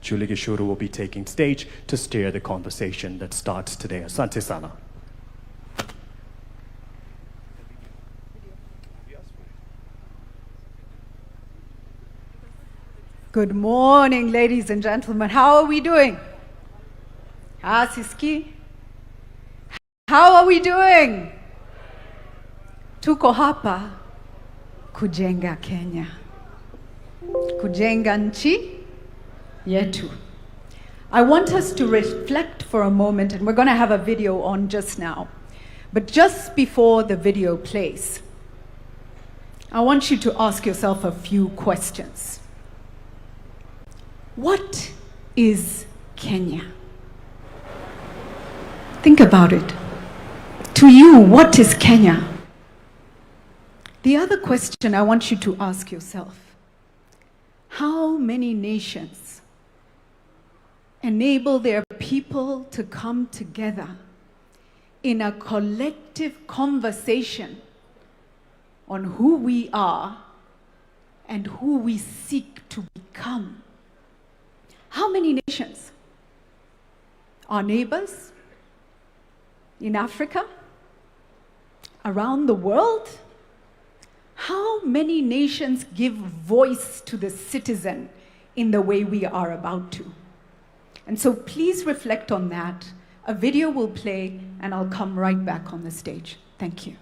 Julie Gishuru will be taking stage to steer the conversation that starts today. Asante sana. Good morning, ladies and gentlemen. How are we doing? Siski? How are we doing? Tuko hapa kujenga Kenya. Kujenga nchi yetu. I want us to reflect for a moment, and we're going to have a video on just now. But just before the video plays, I want you to ask yourself a few questions. What is Kenya? Think about it. To you, what is Kenya? The other question I want you to ask yourself: how many nations enable their people to come together in a collective conversation on who we are and who we seek to become? How many nations? Our neighbors? In Africa? Around the world? How many nations give voice to the citizen in the way we are about to? And so please reflect on that. A video will play and I'll come right back on the stage. Thank you.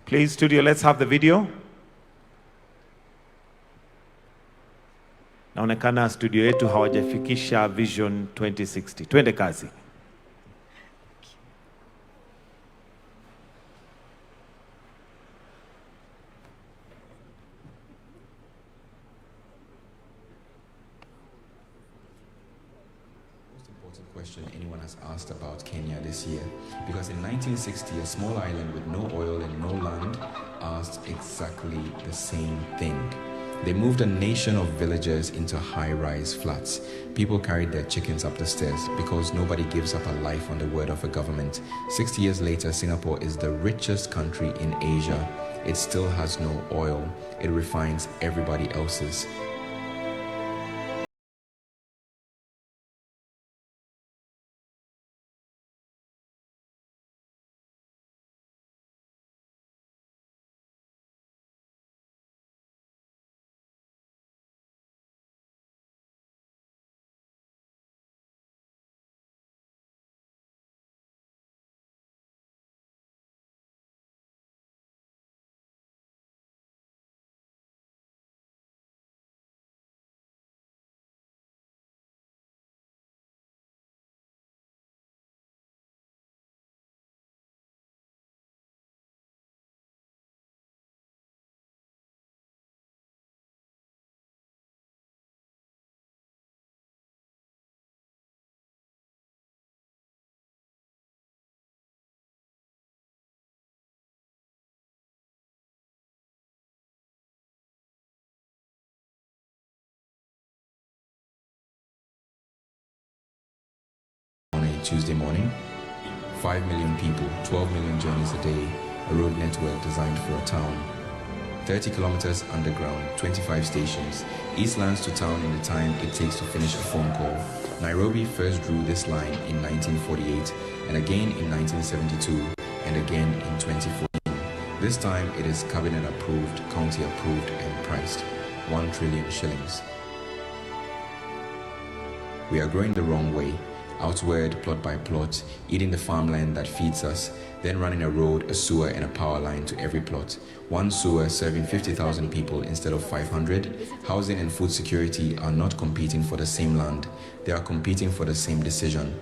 Please, studio, let's have the video. Naonekana studio yetu hawajafikisha Vision 2060. Twende kazi. Most important question anyone has asked about Kenya this year, because in 1960 a small island with no oil and no land asked exactly the same thing. They moved a nation of villagers into high-rise flats. People carried their chickens up the stairs because nobody gives up a life on the word of a government. 60 years later, Singapore is the richest country in Asia. It still has no oil. It refines everybody else's. Tuesday morning, 5 million people, 12 million journeys a day, a road network designed for a town. 30 kilometers underground, 25 stations, East lands to town in the time it takes to finish a phone call. Nairobi first drew this line in 1948, and again in 1972, and again in 2014. This time it is cabinet approved, county approved, and priced. 1 trillion shillings. We are growing the wrong way. Outward, plot by plot, eating the farmland that feeds us, then running a road, a sewer, and a power line to every plot. 1 sewer serving 50,000 people instead of 500. Housing and food security are not competing for the same land. They are competing for the same decision.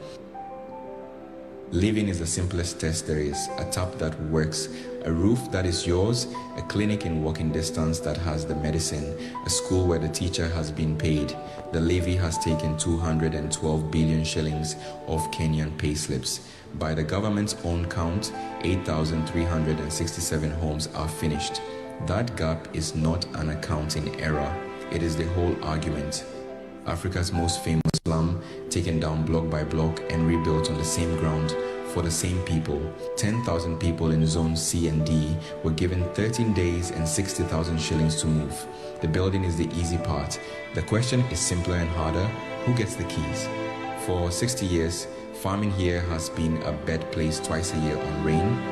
Living is the simplest test there is. A tap that works, a roof that is yours, a clinic in walking distance that has the medicine, a school where the teacher has been paid. The levy has taken 212 billion shillings off Kenyan payslips. By the government's own count, 8,367 homes are finished. That gap is not an accounting error. It is the whole argument. Africa's most famous slum, taken down block by block and rebuilt on the same ground. for the same people. 10,000 people in Zone C and D were given 13 days and 60,000 shillings to move. The building is the easy part. The question is simpler and harder. Who gets the keys? For 60 years, farming here has been a bed placed twice a year on rain.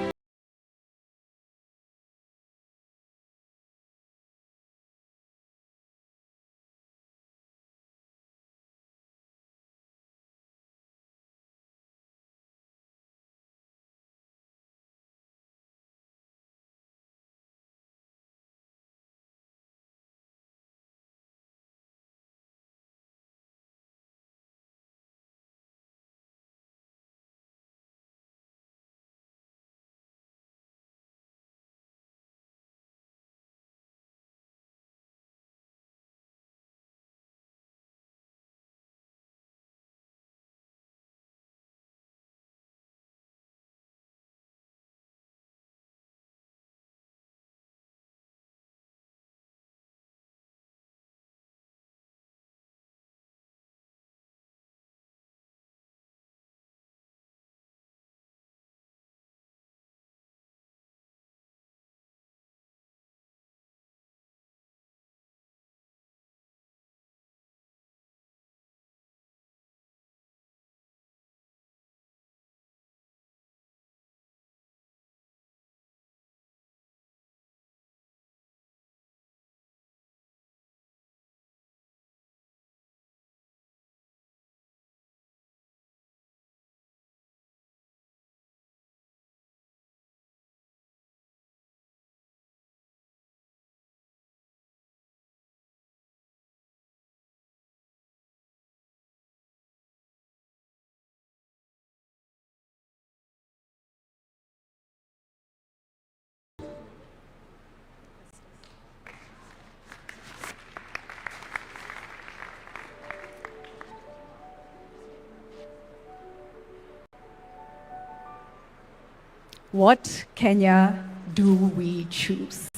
What Kenya do we choose?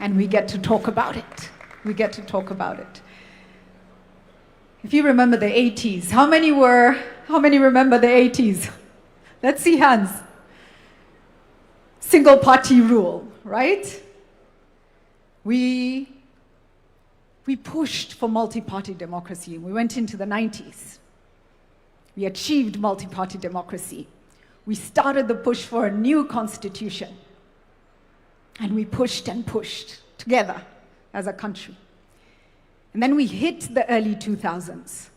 And we get to talk about it. We get to talk about it. If you remember the 80s, how many remember the 80s? Let's see hands. Single party rule, right? We pushed for multi-party democracy. We went into the 90s. We achieved multi-party democracy. We started the push for a new constitution. And we pushed and pushed together as a country. And then we hit the early 2000s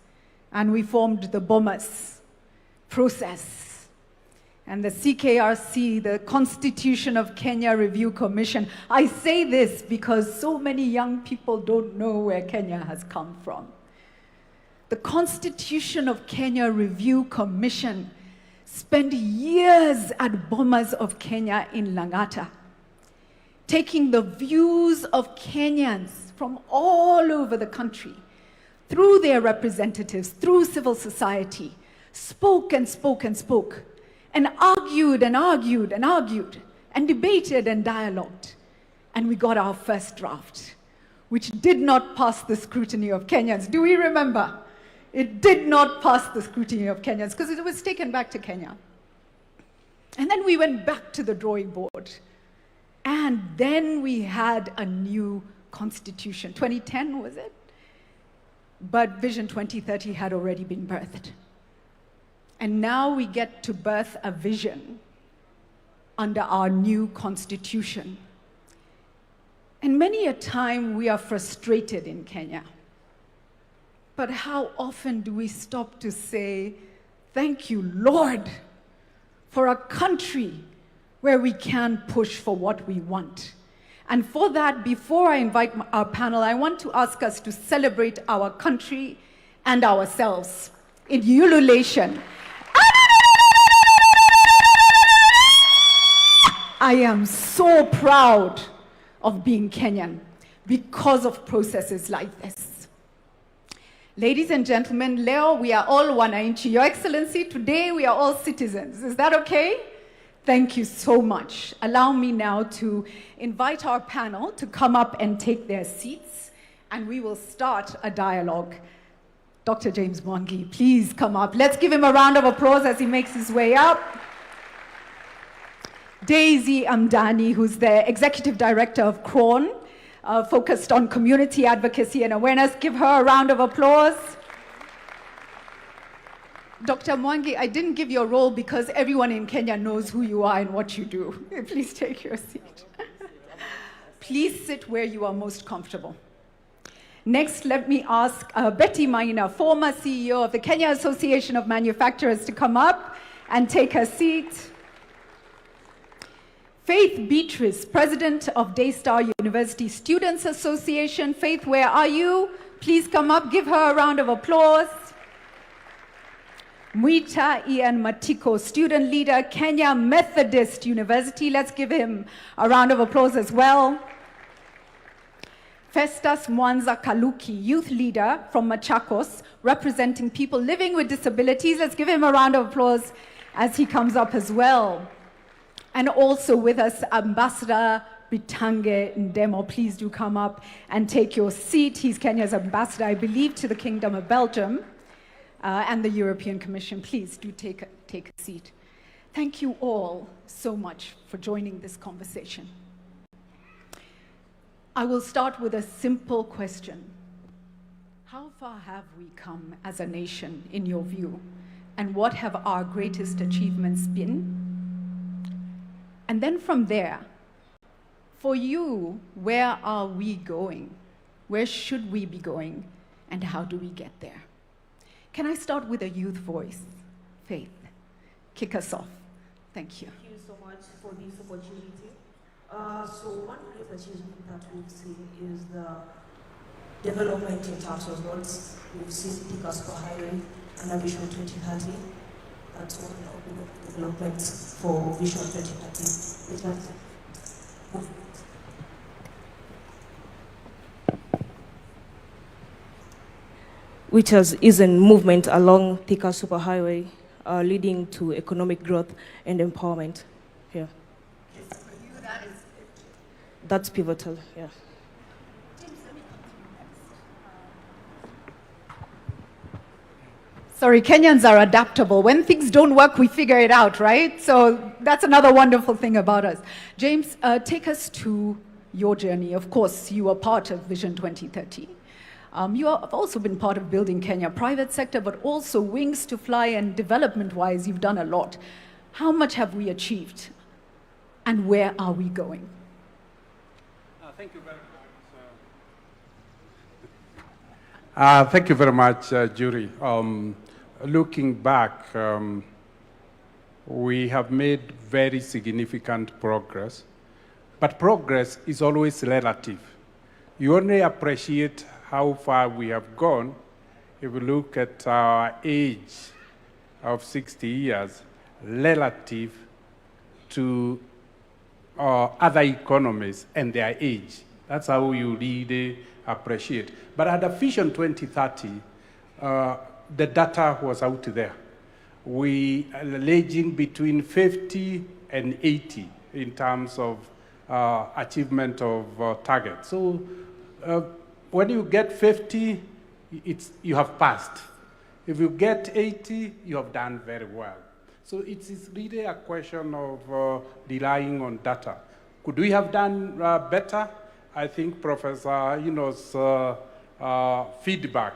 and we formed the Bomas process. And the CKRC, the Constitution of Kenya Review Commission. I say this because so many young people don't know where Kenya has come from. The Constitution of Kenya Review Commission spent years at Bomas of Kenya in Lang'ata, taking the views of Kenyans from all over the country, through their representatives, through civil society, spoke and spoke and spoke, and argued and argued and argued, and debated and dialogued. And we got our first draft, which did not pass the scrutiny of Kenyans. Do we remember? It did not pass the scrutiny of Kenyans because it was taken back to Kenya. And then we went back to the drawing board. And then we had a new constitution. 2010, was it? But Vision 2030 had already been birthed. And now we get to birth a vision under our new constitution. And many a time we are frustrated in Kenya. But how often do we stop to say, thank you, Lord, for a country where we can push for what we want? And for that, before I invite our panel, I want to ask us to celebrate our country and ourselves in ululation. I am so proud of being Kenyan because of processes like this. Ladies and gentlemen, leo we are all wananchi. Your Excellency, today we are all citizens. Is that okay? Thank you so much. Allow me now to invite our panel to come up and take their seats, and we will start a dialogue. Dr. James Mwangi, please come up. Let's give him a round of applause as he makes his way up. Daisy Amdani, who's the Executive Director of CRON, focused on community advocacy and awareness. Give her a round of applause. Dr. Mwangi, I didn't give your role because everyone in Kenya knows who you are and what you do. Please take your seat. Please sit where you are most comfortable. Next, let me ask Betty Maina, former CEO of the Kenya Association of Manufacturers, to come up and take her seat. Faith Beatrice, President of Daystar University Students Association. Faith, where are you? Please come up, give her a round of applause. Mwita Ian Matiko, student leader, Kenya Methodist University. Let's give him a round of applause as well. Festus Mwanza Kaluki, youth leader from Machakos, representing people living with disabilities. Let's give him a round of applause as he comes up as well. And also with us, Ambassador Bitange Ndemo. Please do come up and take your seat. He's Kenya's ambassador, I believe, to the Kingdom of Belgium and the European Commission. Please do take a seat. Thank you all so much for joining this conversation. I will start with a simple question. How far have we come as a nation, in your view? And what have our greatest achievements been? And then from there, for you, where are we going? Where should we be going? And how do we get there? Can I start with a youth voice? Faith, kick us off. Thank you. Thank you so much for this opportunity. So one great achievement that we've seen is the development in terms of roads. We've seen Kicc Highway and a Vision 2030. That's one of the developments for Vision 2030. Which is a movement along Thika Superhighway, leading to economic growth and empowerment here. That's pivotal, yeah. Sorry, Kenyans are adaptable. When things don't work, we figure it out, right? So that's another wonderful thing about us. James, take us to your journey. Of course, you are part of Vision 2030. You have also been part of building Kenya, private sector, but also wings to fly, and development-wise, you've done a lot. How much have we achieved? And where are we going? Thank you very much. Thank you very much, Jury. Looking back, we have made very significant progress, but progress is always relative. You only appreciate how far we have gone if you look at our age of 60 years relative to other economies and their age. That's how you really appreciate. But at the Vision 2030, the data was out there. We are ranging between 50 and 80 in terms of achievement of targets. So when you get 50, you have passed. If you get 80, you have done very well. So it is really a question of relying on data. Could we have done better? I think Professor Ino's feedback,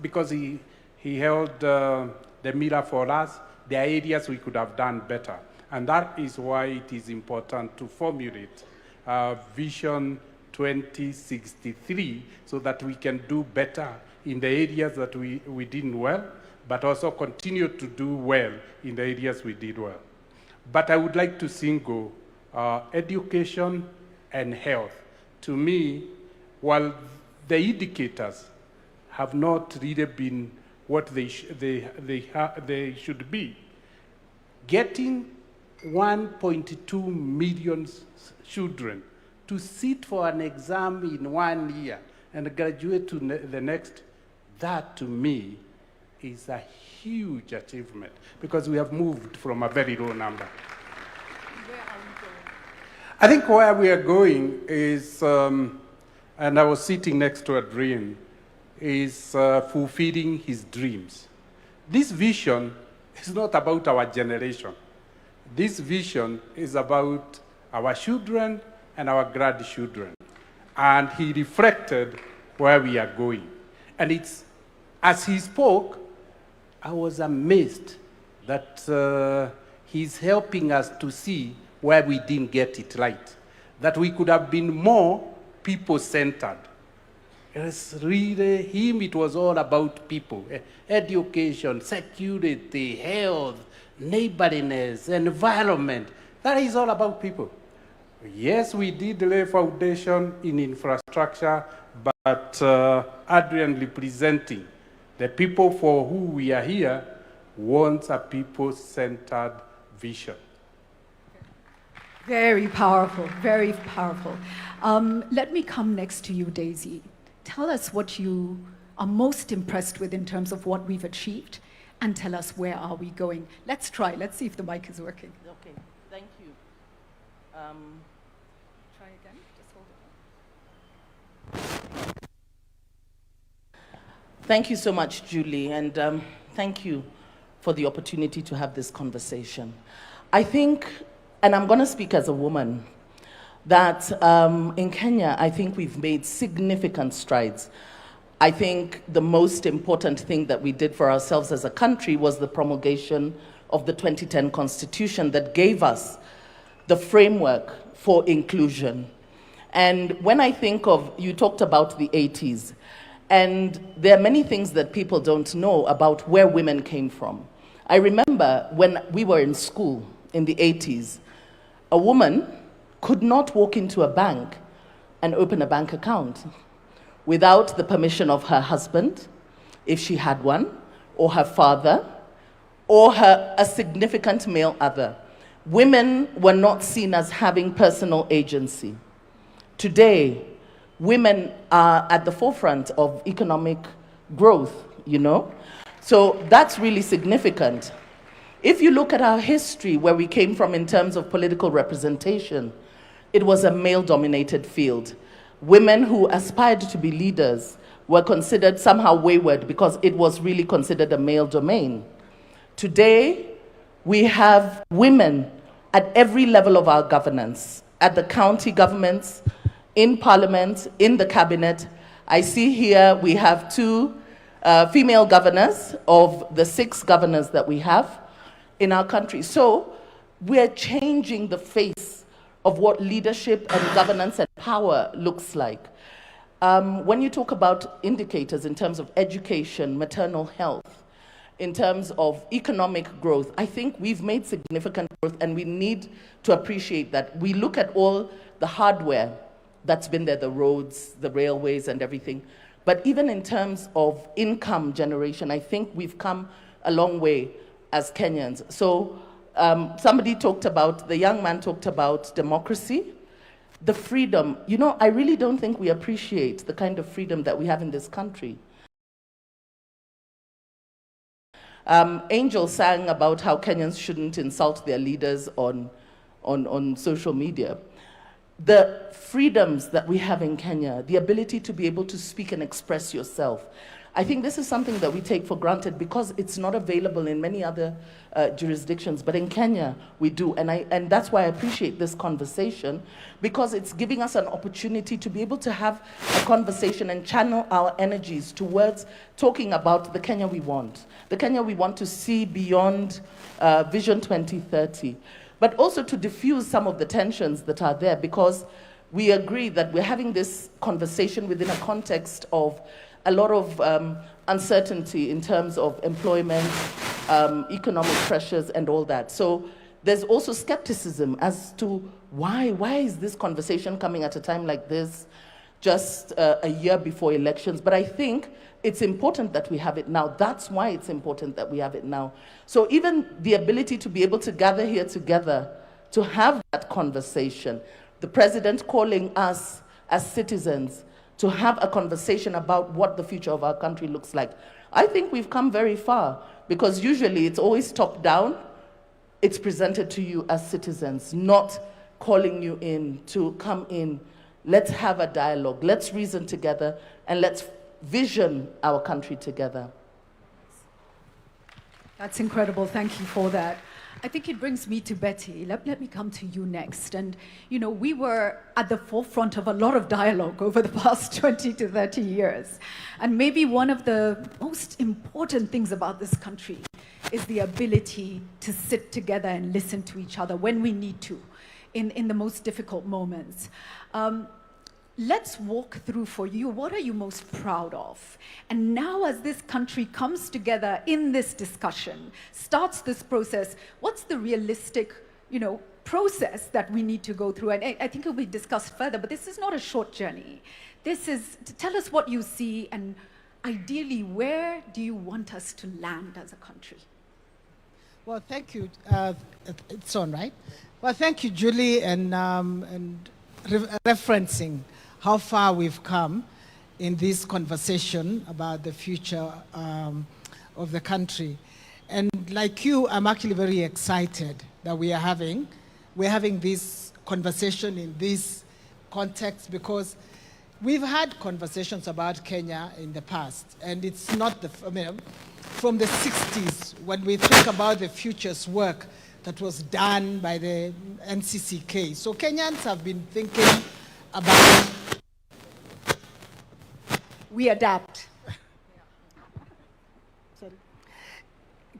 because he held the mirror for us, there are areas we could have done better. And that is why it is important to formulate Vision 2063 so that we can do better in the areas that we did well, but also continue to do well in the areas we did well. But I would like to single education and health. To me, while the indicators have not really been what they should be, getting 1.2 million children to sit for an exam in 1 year and graduate to the next, that to me is a huge achievement because we have moved from a very low number. Where are we going? I think where we are going is, and I was sitting next to a dream, is fulfilling his dreams. This vision is not about our generation. This vision is about our children and our grandchildren. And he reflected where we are going. And it's, as he spoke, I was amazed that he's helping us to see where we didn't get it right, that we could have been more people-centered. It's really him, it was all about people. Education, security, health, neighborliness, environment. That is all about people. Yes, we did lay foundation in infrastructure, but Adrian representing the people for who we are here wants a people-centered vision. Very powerful, very powerful. Let me come next to you, Daisy. Tell us what you are most impressed with in terms of what we've achieved, and tell us where are we going. Let's try. Let's see if the mic is working. Okay, thank you. Try again. Just hold it. Thank you so much, Julie, and thank you for the opportunity to have this conversation. I think, and I'm going to speak as a woman, that in Kenya, I think we've made significant strides. I think the most important thing that we did for ourselves as a country was the promulgation of the 2010 Constitution that gave us the framework for inclusion. And when I think of, you talked about the 80s, and there are many things that people don't know about where women came from. I remember when we were in school in the 80s, a woman could not walk into a bank and open a bank account without the permission of her husband, if she had one, or her father, or a significant male other. Women were not seen as having personal agency. Today, women are at the forefront of economic growth, you know? So that's really significant. If you look at our history, where we came from in terms of political representation, it was a male-dominated field. Women who aspired to be leaders were considered somehow wayward because it was really considered a male domain. Today, we have women at every level of our governance, at the county governments, in parliament, in the cabinet. I see here we have 2 female governors of the 6 governors that we have in our country. So we're changing the face of what leadership and governance and power looks like. When you talk about indicators in terms of education, maternal health, in terms of economic growth, I think we've made significant growth, and we need to appreciate that. We look at all the hardware that's been there, the roads, the railways, and everything. But even in terms of income generation, I think we've come a long way as Kenyans. So somebody talked about, the young man talked about democracy, the freedom. You know, I really don't think we appreciate the kind of freedom that we have in this country. Angel sang about how Kenyans shouldn't insult their leaders on social media. The freedoms that we have in Kenya, the ability to be able to speak and express yourself, I think this is something that we take for granted because it's not available in many other jurisdictions, but in Kenya we do, and that's why I appreciate this conversation, because it's giving us an opportunity to be able to have a conversation and channel our energies towards talking about the Kenya we want to see beyond Vision 2030, but also to diffuse some of the tensions that are there, because we agree that we're having this conversation within a context of a lot of uncertainty in terms of employment, economic pressures, and all that. So there's also skepticism as to why is this conversation coming at a time like this, just a year before elections. But I think it's important that we have it now. That's why it's important that we have it now. So even the ability to be able to gather here together, to have that conversation, the president calling us as citizens to have a conversation about what the future of our country looks like. I think we've come very far, because usually it's always top down. It's presented to you as citizens, not calling you in to come in. Let's have a dialogue. Let's reason together, and let's vision our country together. That's incredible. Thank you for that. I think it brings me to Betty. Let me come to you next. And, you know, we were at the forefront of a lot of dialogue over the past 20 to 30 years. And maybe one of the most important things about this country is the ability to sit together and listen to each other when we need to, in the most difficult moments. Let's walk through for you, what are you most proud of? And now as this country comes together in this discussion, starts this process, what's the realistic, you know, process that we need to go through? And I think it will be discussed further, but this is not a short journey. This is to tell us what you see, and ideally, where do you want us to land as a country? Well, thank you. It's on, right? Well, thank you, Julie, and referencing how far we've come in this conversation about the future of the country. And like you, I'm actually very excited that we're having this conversation in this context, because we've had conversations about Kenya in the past, and it's not from the 60s, when we think about the futures work that was done by the NCCK. So Kenyans have been thinking about... We adapt. Sorry.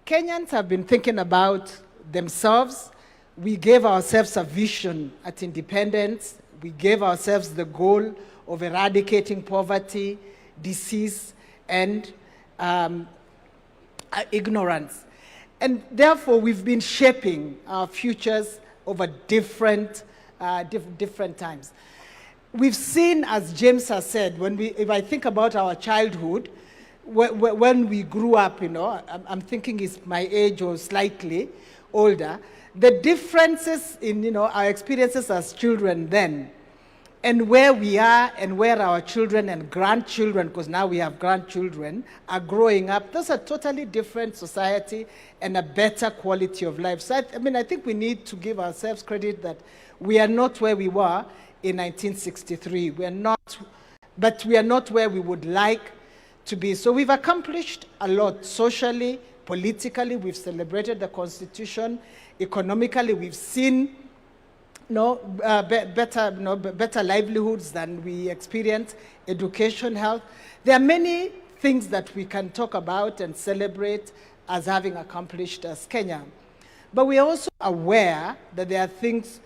Kenyans have been thinking about themselves. We gave ourselves a vision at independence. We gave ourselves the goal of eradicating poverty, disease, and ignorance. And therefore, we've been shaping our futures over different times. We've seen, as James has said, if I think about our childhood, when we grew up, you know, I'm thinking it's my age or slightly older, the differences in, you know, our experiences as children then, and where we are and where our children and grandchildren, because now we have grandchildren, are growing up, those are totally different society and a better quality of life. So I think we need to give ourselves credit that we are not where we were in 1963. But we are not where we would like to be. So we've accomplished a lot socially, politically. We've celebrated the Constitution. Economically, we've seen better livelihoods than we experienced. Education, health. There are many things that we can talk about and celebrate as having accomplished as Kenya. But we are also aware that there are things.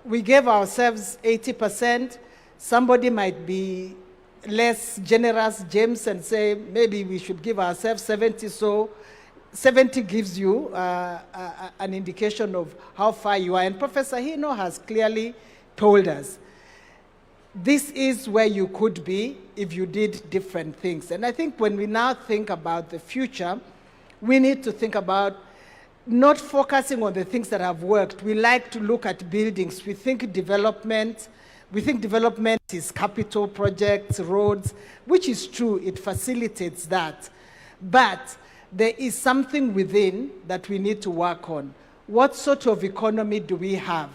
We gave ourselves 80%. Somebody might be less generous, James, and say maybe we should give ourselves 70. So 70 gives you an indication of how far you are. And Professor Hino has clearly told us this is where you could be if you did different things. And I think when we now think about the future, we need to think about not focusing on the things that have worked. We like to look at buildings. We think development is capital projects, roads, which is true. It facilitates that. But there is something within that we need to work on. What sort of economy do we have?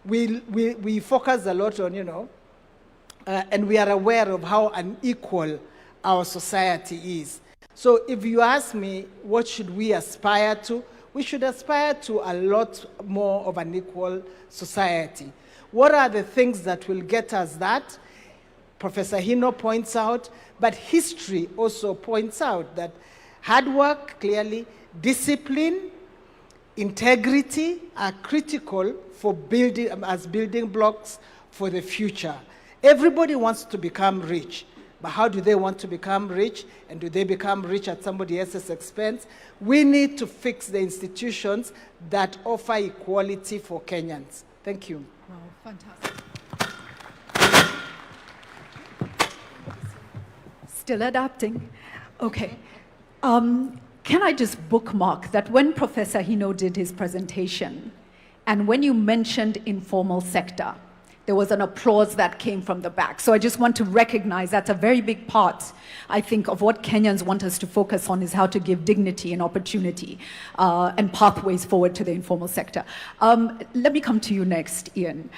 We focus a lot on, and we are aware of how unequal our society is. So if you ask me, what should we aspire to? We should aspire to a lot more of an equal society. What are the things that will get us that? Professor Hino points out, but history also points out that hard work, clearly, discipline, integrity are critical for building blocks for the future. Everybody wants to become rich, but how do they want to become rich? And do they become rich at somebody else's expense? We need to fix the institutions that offer equality for Kenyans. Thank you. Wow, fantastic. Still adapting. Okay. Can I just bookmark that when Professor Hino did his presentation, and when you mentioned informal sector, there was an applause that came from the back. So I just want to recognize that's a very big part, I think, of what Kenyans want us to focus on is how to give dignity and opportunity and pathways forward to the informal sector. Let me come to you next, Ian.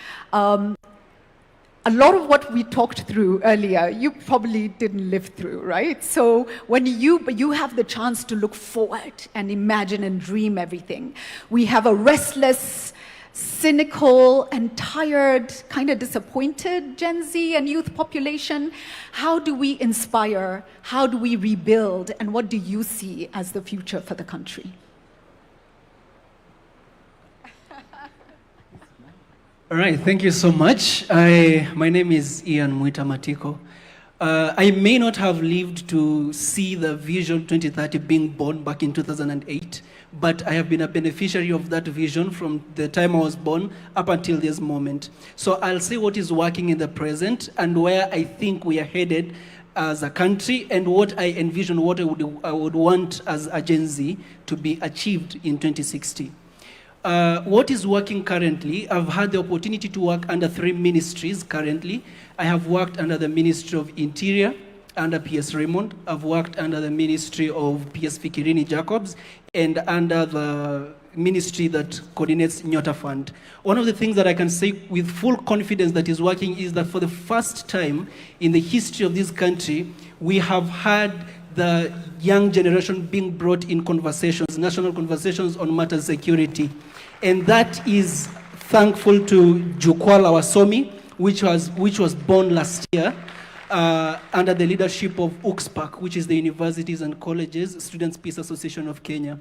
a lot of what we talked through earlier, you probably didn't live through, right? So when you have the chance to look forward and imagine and dream everything. We have a restless, cynical and tired, kind of disappointed Gen Z and youth population. How do we inspire? How do we rebuild? And what do you see as the future for the country? All right, thank you so much. My name is Ian Mwita Matiko. I may not have lived to see the Vision 2030 being born back in 2008, but I have been a beneficiary of that vision from the time I was born up until this moment. So I'll say what is working in the present and where I think we are headed as a country and what I envision, what I would want as a Gen Z to be achieved in 2060. What is working currently, I've had the opportunity to work under 3 ministries currently. I have worked under the Ministry of Interior, under PS Raymond. I've worked under the Ministry of PS Fikirini Jacobs, and under the ministry that coordinates Nyota Fund. One of the things that I can say with full confidence that is working is that for the first time in the history of this country, we have had the young generation being brought in conversations, national conversations on matters security. And that is thankful to Jukwaa la Wasomi, which was born last year under the leadership of UCSPAC, which is the Universities and Colleges Students' Peace Association of Kenya.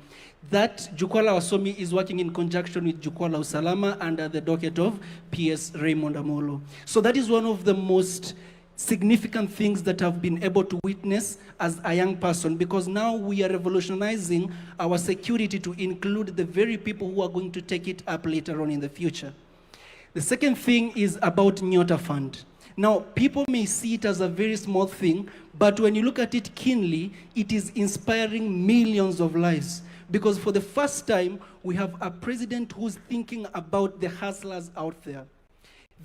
That Jukwaa la Wasomi is working in conjunction with Jukwaa la Usalama under the docket of PS Raymond Amolo. So that is one of the most significant things that I've been able to witness as a young person, because now we are revolutionizing our security to include the very people who are going to take it up later on in the future. The second thing is about Nyota Fund. Now, people may see it as a very small thing, but when you look at it keenly, it is inspiring millions of lives. Because for the first time, we have a president who's thinking about the hustlers out there.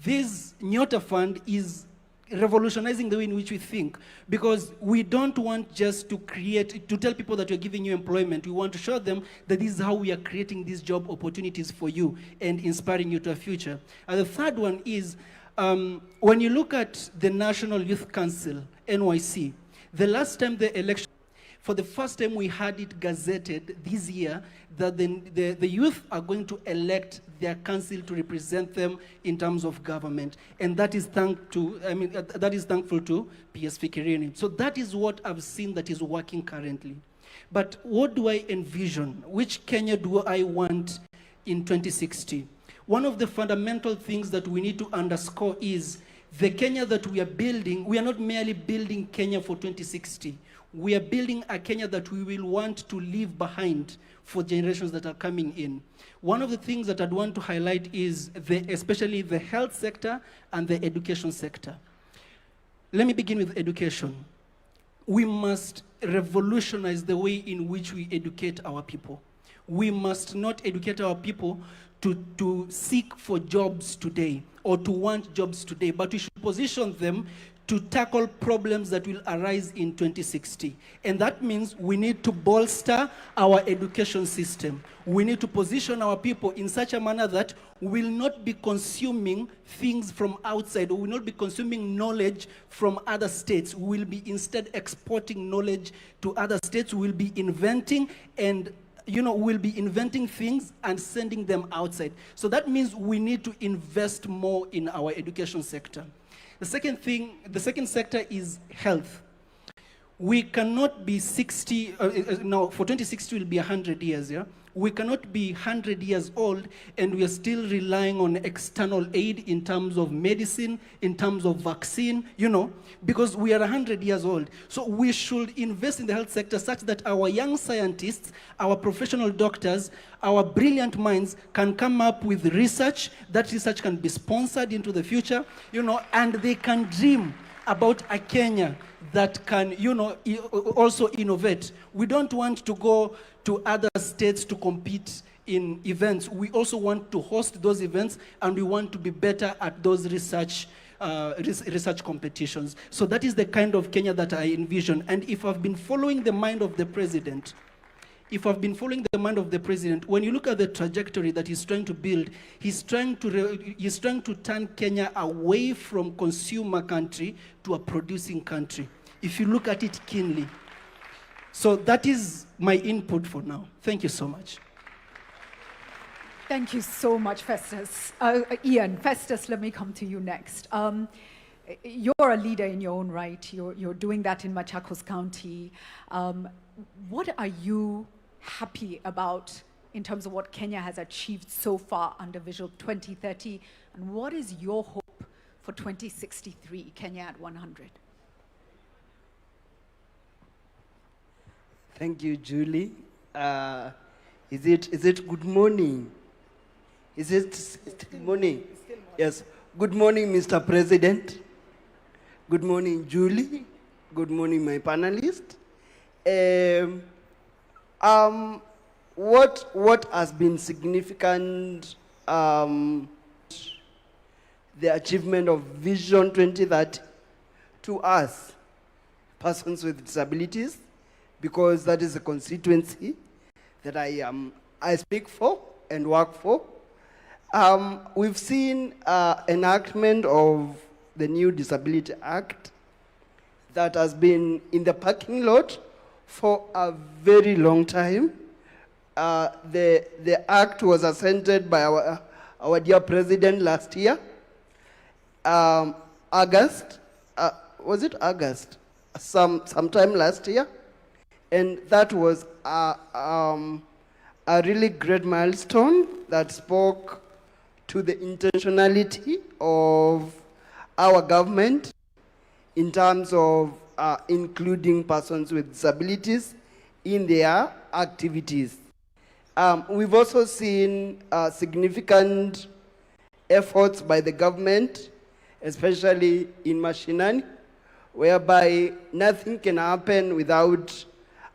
This Nyota Fund is revolutionizing the way in which we think, because we don't want just to tell people that we're giving you employment. We want to show them that this is how we are creating these job opportunities for you and inspiring you to a future. And the third one is, when you look at the National Youth Council, NYC, the last time the election, for the first time we had it gazetted this year that the youth are going to elect their council to represent them in terms of government. And that is thankful to PS Fikirini. So that is what I've seen that is working currently. But what do I envision? Which Kenya do I want in 2060? One of the fundamental things that we need to underscore is the Kenya that we are building. We are not merely building Kenya for 2060. We are building a Kenya that we will want to leave behind for generations that are coming in. One of the things that I'd want to highlight is especially the health sector and the education sector. Let me begin with education. We must revolutionize the way in which we educate our people. We must not educate our people to seek for jobs today or to want jobs today, but we should position them to tackle problems that will arise in 2060. And that means we need to bolster our education system. We need to position our people in such a manner that we will not be consuming things from outside, or we will not be consuming knowledge from other states. We will be instead exporting knowledge to other states. We will be inventing and we'll be inventing things and sending them outside. So that means we need to invest more in our education sector. The second sector is health. We cannot be 60, now for 2060 will be 100 years, yeah? We cannot be 100 years old and we are still relying on external aid in terms of medicine, in terms of vaccine, because we are 100 years old. So we should invest in the health sector such that our young scientists, our professional doctors, our brilliant minds can come up with research. That research can be sponsored into the future, and they can dream about a Kenya that can, also innovate. We don't want to go to other states to compete in events. We also want to host those events, and we want to be better at those research competitions. So that is the kind of Kenya that I envision. And if I've been following the mind of the president, if I've been following the mind of the president, when you look at the trajectory that he's trying to build, he's trying to turn Kenya away from consumer country to a producing country, if you look at it keenly. So that is my input for now. Thank you so much. Thank you so much, Festus. Ian, Festus, let me come to you next. You're a leader in your own right. You're doing that in Machakos County. What are you happy about in terms of what Kenya has achieved so far under Vision 2030? And what is your hope for 2063, Kenya at 100? Thank you, Julie. Is it good morning? Is it still morning? Yes. Good morning, Mr. President. Good morning, Julie. Good morning, my panelists. What has been significant, the achievement of Vision 2030 to us, persons with disabilities, because that is a constituency that I speak for and work for. We've seen enactment of the new Disability Act that has been in the parking lot for a very long time. The act was assented by our dear president last year, August. Was it August? Sometime last year, and that was a really great milestone that spoke to the intentionality of our government in terms of including persons with disabilities in their activities. We've also seen significant efforts by the government, especially in mashinani, whereby nothing can happen without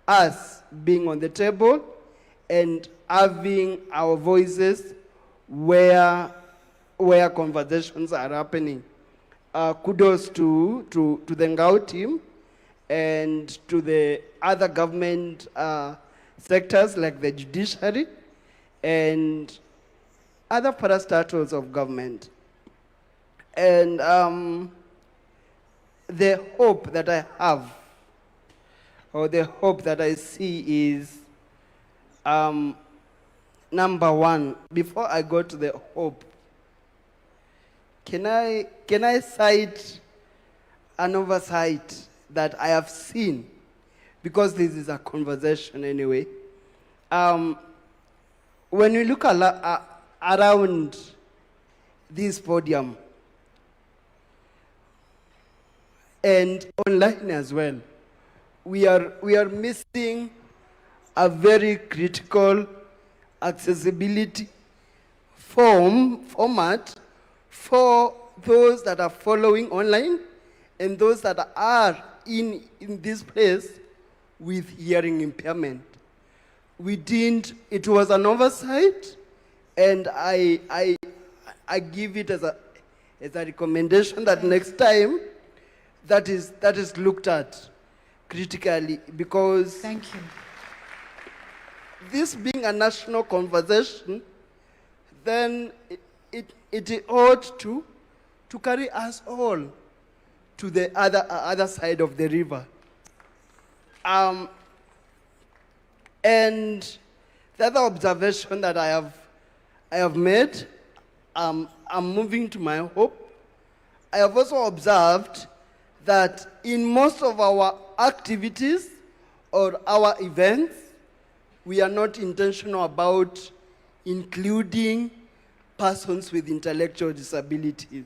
us being on the table and having our voices where conversations are happening. Kudos to the Ngao team and to the other government sectors like the judiciary and other parastatals of government. And the hope that I have, or the hope that I see is, number one, before I go to the hope, can I cite an oversight that I have seen? Because this is a conversation anyway. When you look around this podium and online as well, we are missing a very critical accessibility format for those that are following online and those that are in this place with hearing impairment. It was an oversight, and I give it as a recommendation that next time that is looked at critically, because Thank you. this being a national conversation, then it ought to carry us all to the other side of the river. And the other observation that I have made, I'm moving to my hope. I have also observed that in most of our activities or our events, we are not intentional about including persons with intellectual disabilities.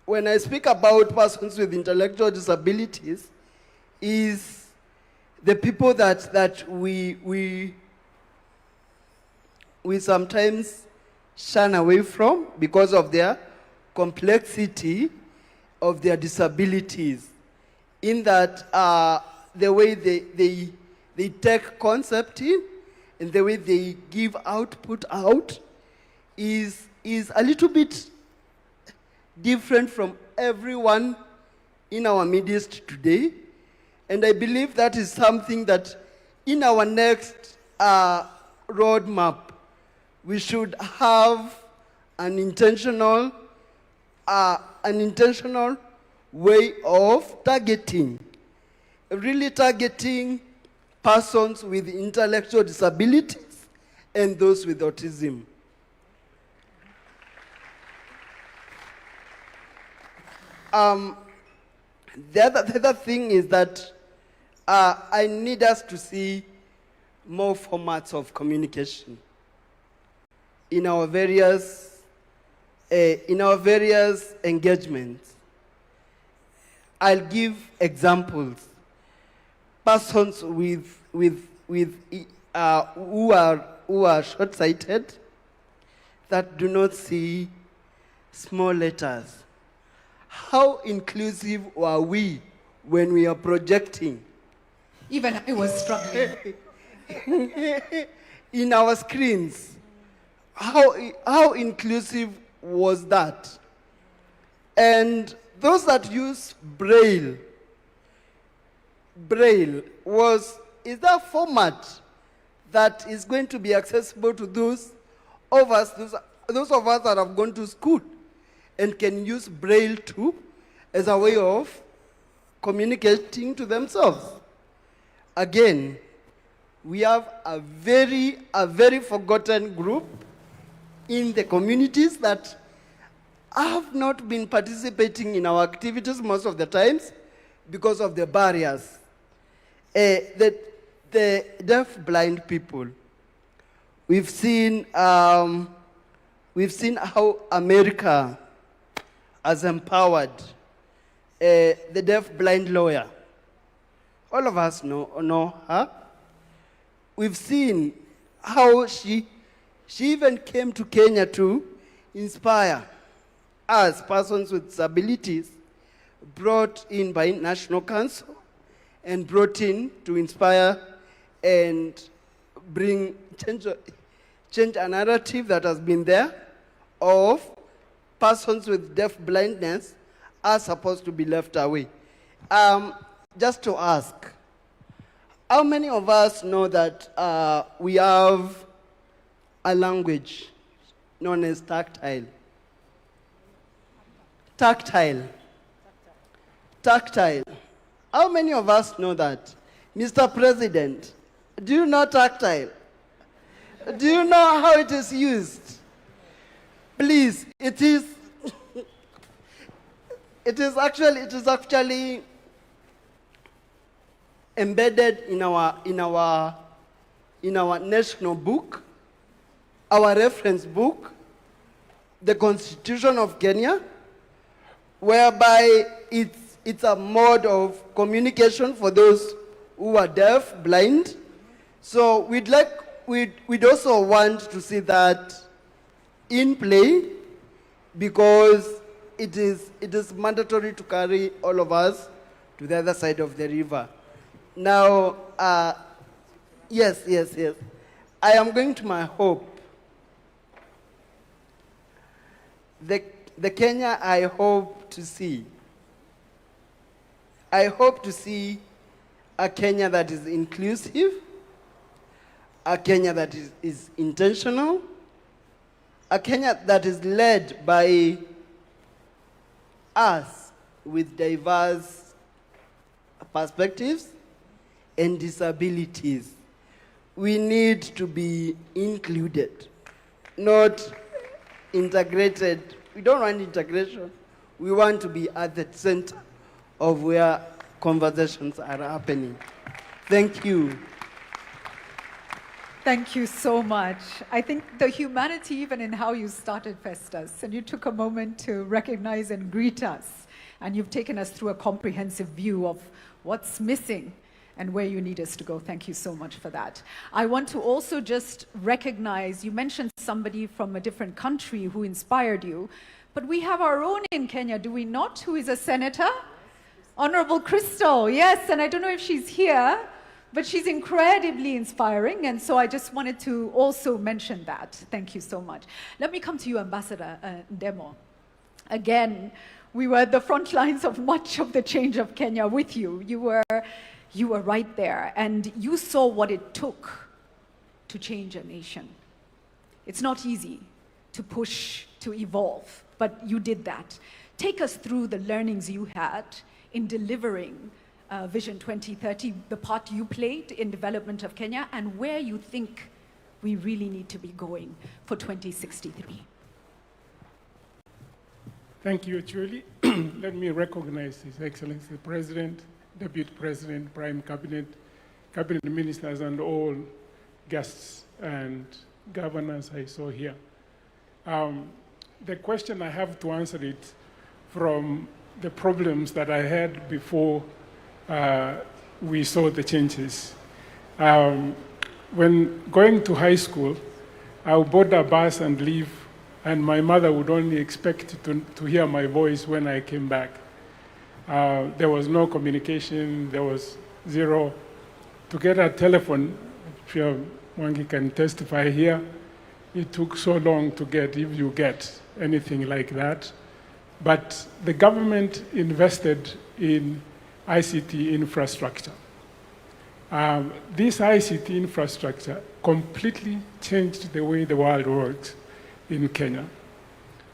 When I speak about persons with intellectual disabilities, is the people that we sometimes shun away from because of their complexity of their disabilities, in that the way they take concept in and the way they give output out is a little bit different from everyone in our midst today. And I believe that is something that in our next roadmap, we should have an intentional way of targeting, really targeting persons with intellectual disabilities and those with autism. The other thing is that I need us to see more formats of communication in our various engagements. I'll give examples. Persons who are short-sighted, that do not see small letters. How inclusive are we when we are projecting? Even I was struggling. In our screens, how inclusive was that? And those that use Braille is that format that is going to be accessible to those of us that have gone to school and can use Braille too as a way of communicating to themselves. Again, we have a very forgotten group in the communities that have not been participating in our activities most of the times because of the barriers. The deaf-blind people, we've seen how America has empowered the deaf-blind lawyer. All of us know her. We've seen how she even came to Kenya to inspire us, persons with disabilities, brought in by National Council and brought in to inspire and change a narrative that has been there of persons with deaf blindness are supposed to be left away. Just to ask, how many of us know that we have a language known as tactile? Tactile. How many of us know that? Mr. President, do you know tactile? Do you know how it is used? Please, it is actually embedded in our national book, our reference book, the Constitution of Kenya, whereby it's a mode of communication for those who are deaf, blind. So we'd also want to see that in play, because it is mandatory to carry all of us to the other side of the river. Now, yes. I am going to my hope. The Kenya I hope to see. I hope to see a Kenya that is inclusive, a Kenya that is intentional, a Kenya that is led by us with diverse perspectives and disabilities. We need to be included, not integrated. We don't want integration. We want to be at the center of where conversations are happening. Thank you. Thank you so much. I think the humanity, even in how you started Festus, and you took a moment to recognize and greet us, and you've taken us through a comprehensive view of what's missing and where you need us to go. Thank you so much for that. I want to also just recognize, you mentioned somebody from a different country who inspired you, but we have our own in Kenya, do we not, who is a senator? Honorable Crystal, yes, and I don't know if she's here, but she's incredibly inspiring, and so I just wanted to also mention that. Thank you so much. Let me come to you, Ambassador Ndemo. Again, we were at the front lines of much of the change of Kenya with you. You were You were right there, and you saw what it took to change a nation. It's not easy to push, to evolve, but you did that. Take us through the learnings you had in delivering Vision 2030, the part you played in development of Kenya, and where you think we really need to be going for 2063. Thank you, Julie. Let me recognize His Excellency the President, Deputy President, Prime Cabinet, Cabinet Ministers, and all guests and governors I saw here. The question I have to answer it from the problems that I had before we saw the changes. When going to high school, I would board a bus and leave, and my mother would only expect to hear my voice when I came back. There was no communication, there was zero. To get a telephone, if Mwangi can testify here, it took so long to get, if you get anything like that. But the government invested in ICT infrastructure. This ICT infrastructure completely changed the way the world works in Kenya.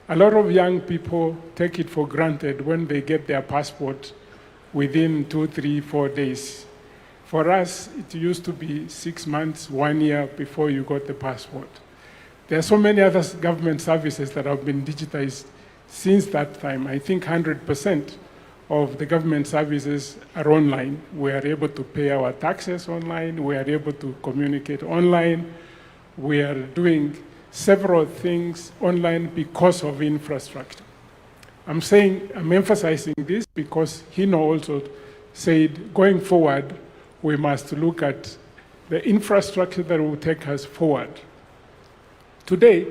A lot of young people take it for granted when they get their passport within 2, 3, 4 days. For us, it used to be 6 months, 1 year before you got the passport. There are so many other government services that have been digitized since that time. I think 100% of the government services are online. We are able to pay our taxes online. We are able to communicate online. We are doing several things online because of infrastructure. I'm emphasizing this because Hino also said, going forward, we must look at the infrastructure that will take us forward. Today,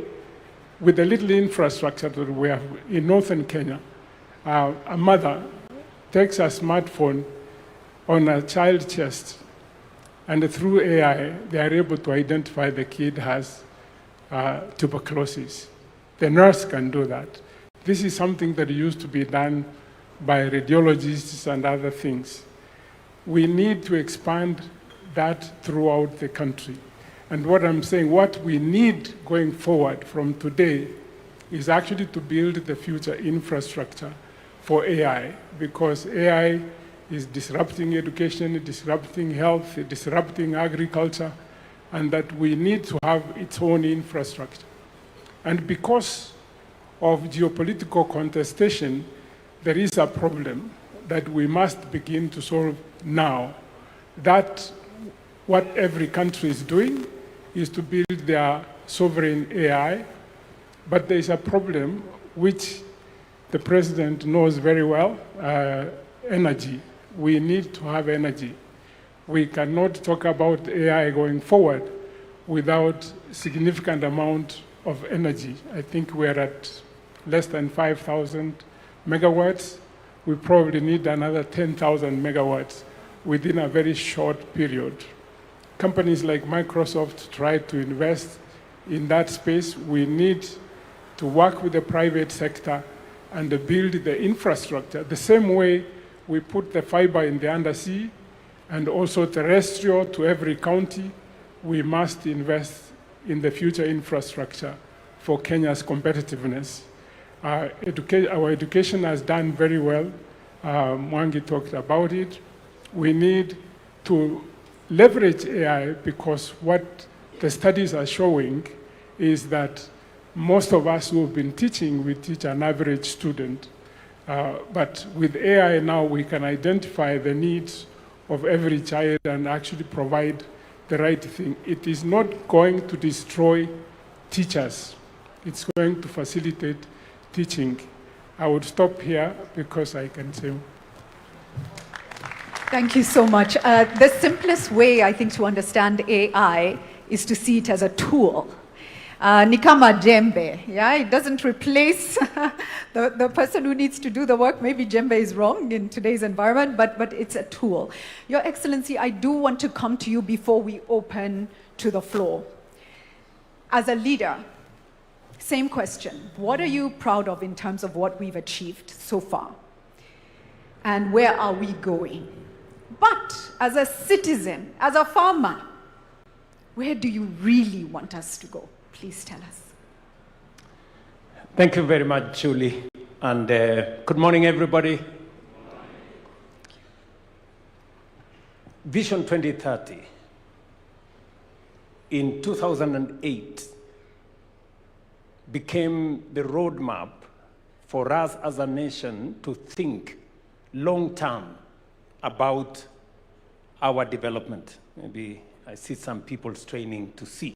with the little infrastructure that we have in northern Kenya, a mother takes a smartphone on a child's chest, and through AI, they are able to identify the kid has tuberculosis. The nurse can do that. This is something that used to be done by radiologists and other things. We need to expand that throughout the country. And what I'm saying, what we need going forward from today is actually to build the future infrastructure for AI, because AI is disrupting education, disrupting health, disrupting agriculture, and that we need to have its own infrastructure. And because of geopolitical contestation, there is a problem that we must begin to solve now. That what every country is doing is to build their sovereign AI, but there is a problem which the president knows very well, energy. We need to have energy. We cannot talk about AI going forward without significant amount of energy. I think we're at less than 5,000 megawatts. We probably need another 10,000 megawatts within a very short period. Companies like Microsoft try to invest in that space. We need to work with the private sector and build the infrastructure the same way we put the fiber in the undersea and also terrestrial to every county. We must invest in the future infrastructure for Kenya's competitiveness. Our education has done very well. Mwangi talked about it. We need to leverage AI because what the studies are showing is that most of us who have been teaching, we teach an average student. But with AI now, we can identify the needs of every child and actually provide the right thing. It is not going to destroy teachers. It's going to facilitate teaching. I would stop here because I can say. Thank you so much. The simplest way, I think, to understand AI is to see it as a tool. Ni kama jembe, yeah? It doesn't replace the person who needs to do the work. Maybe jembe is wrong in today's environment, but it's a tool. Your Excellency, I do want to come to you before we open to the floor. As a leader, same question. What are you proud of in terms of what we've achieved so far? And where are we going? But as a citizen, as a farmer, where do you really want us to go? Please tell us. Thank you very much, Julie. And good morning, everybody. Vision 2030 in 2008 became the roadmap for us as a nation to think long-term about our development. Maybe I see some people straining to see.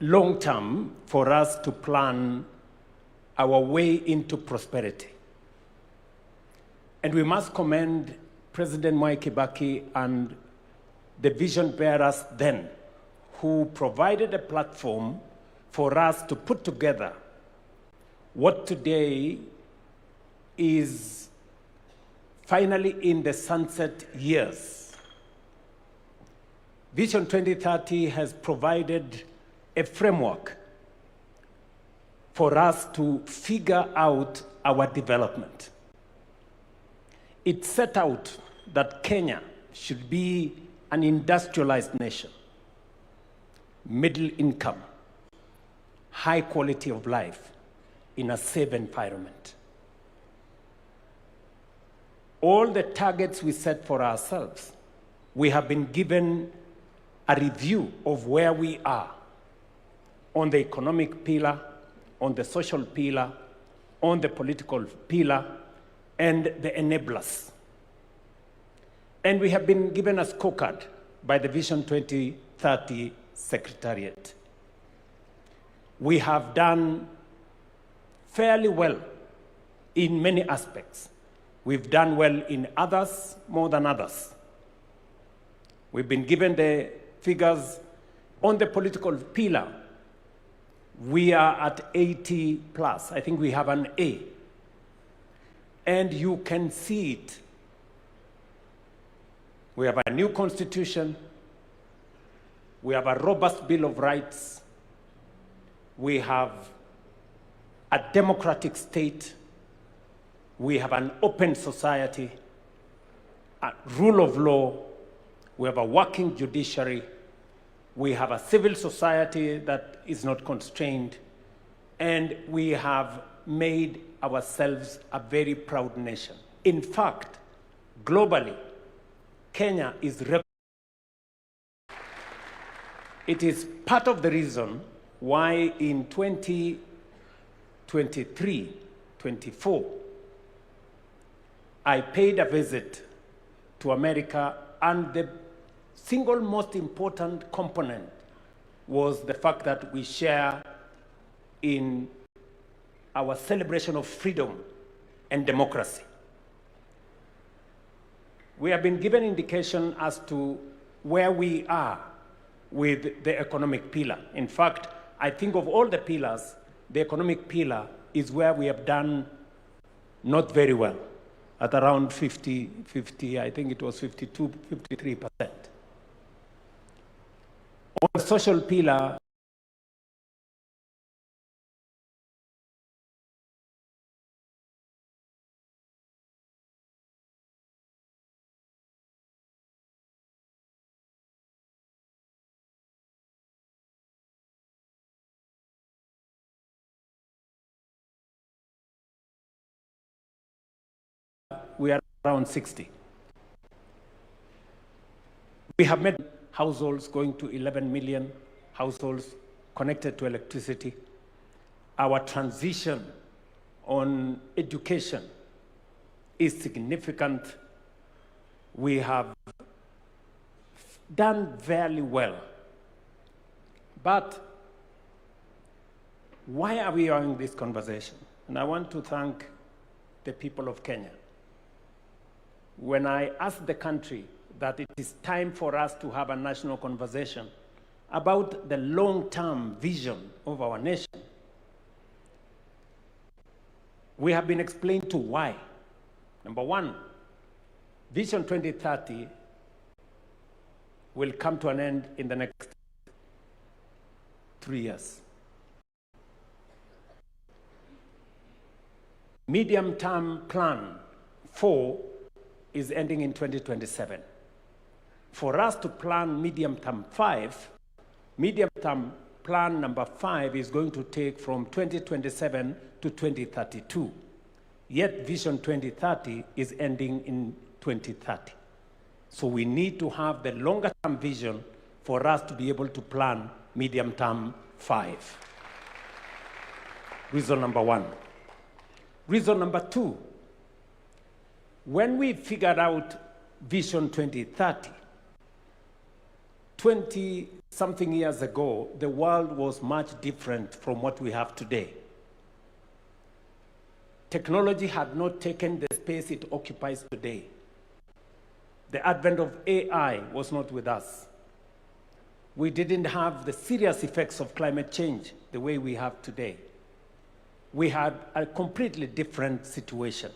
Long-term for us to plan our way into prosperity. And we must commend President Mwai Kibaki and the vision bearers then, who provided a platform for us to put together what today is finally in the sunset years. Vision 2030 has provided a framework for us to figure out our development. It set out that Kenya should be an industrialized nation, middle income, high quality of life in a safe environment. All the targets we set for ourselves, we have been given a review of where we are on the economic pillar, on the social pillar, on the political pillar, and the enablers. And we have been given a scorecard by the Vision 2030 Secretariat. We have done fairly well in many aspects. We've done well in others more than others. We've been given the figures on the political pillar. We are at 80 plus. I think we have an A. And you can see it. We have a new constitution. We have a robust Bill of Rights. We have a democratic state. We have an open society, a rule of law. We have a working judiciary. We have a civil society that is not constrained. And we have made ourselves a very proud nation. In fact, globally, Kenya is it is part of the reason why in 2023, 24, I paid a visit to America, and the single most important component was the fact that we share in our celebration of freedom and democracy. We have been given indication as to where we are with the economic pillar. In fact, I think of all the pillars, the economic pillar is where we have done not very well, at around 50, I think it was 52, 53%. On the social pillar, we are around 60. We have made households going to 11 million households connected to electricity. Our transition on education is significant. We have done very well. But why are we having this conversation? And I want to thank the people of Kenya. When I asked the country that it is time for us to have a national conversation about the long-term vision of our nation, we have been explained to why. Number one, Vision 2030 will come to an end in the next 3 years. Medium-term plan 4 is ending in 2027. For us to plan medium-term plan number 5 is going to take from 2027 to 2032. Yet Vision 2030 is ending in 2030. So we need to have the longer-term vision for us to be able to plan medium-term 5. Reason number 1. Reason number 2, when we figured out Vision 2030, 20-something years ago, the world was much different from what we have today. Technology had not taken the space it occupies today. The advent of AI was not with us. We didn't have the serious effects of climate change the way we have today. We had a completely different situation.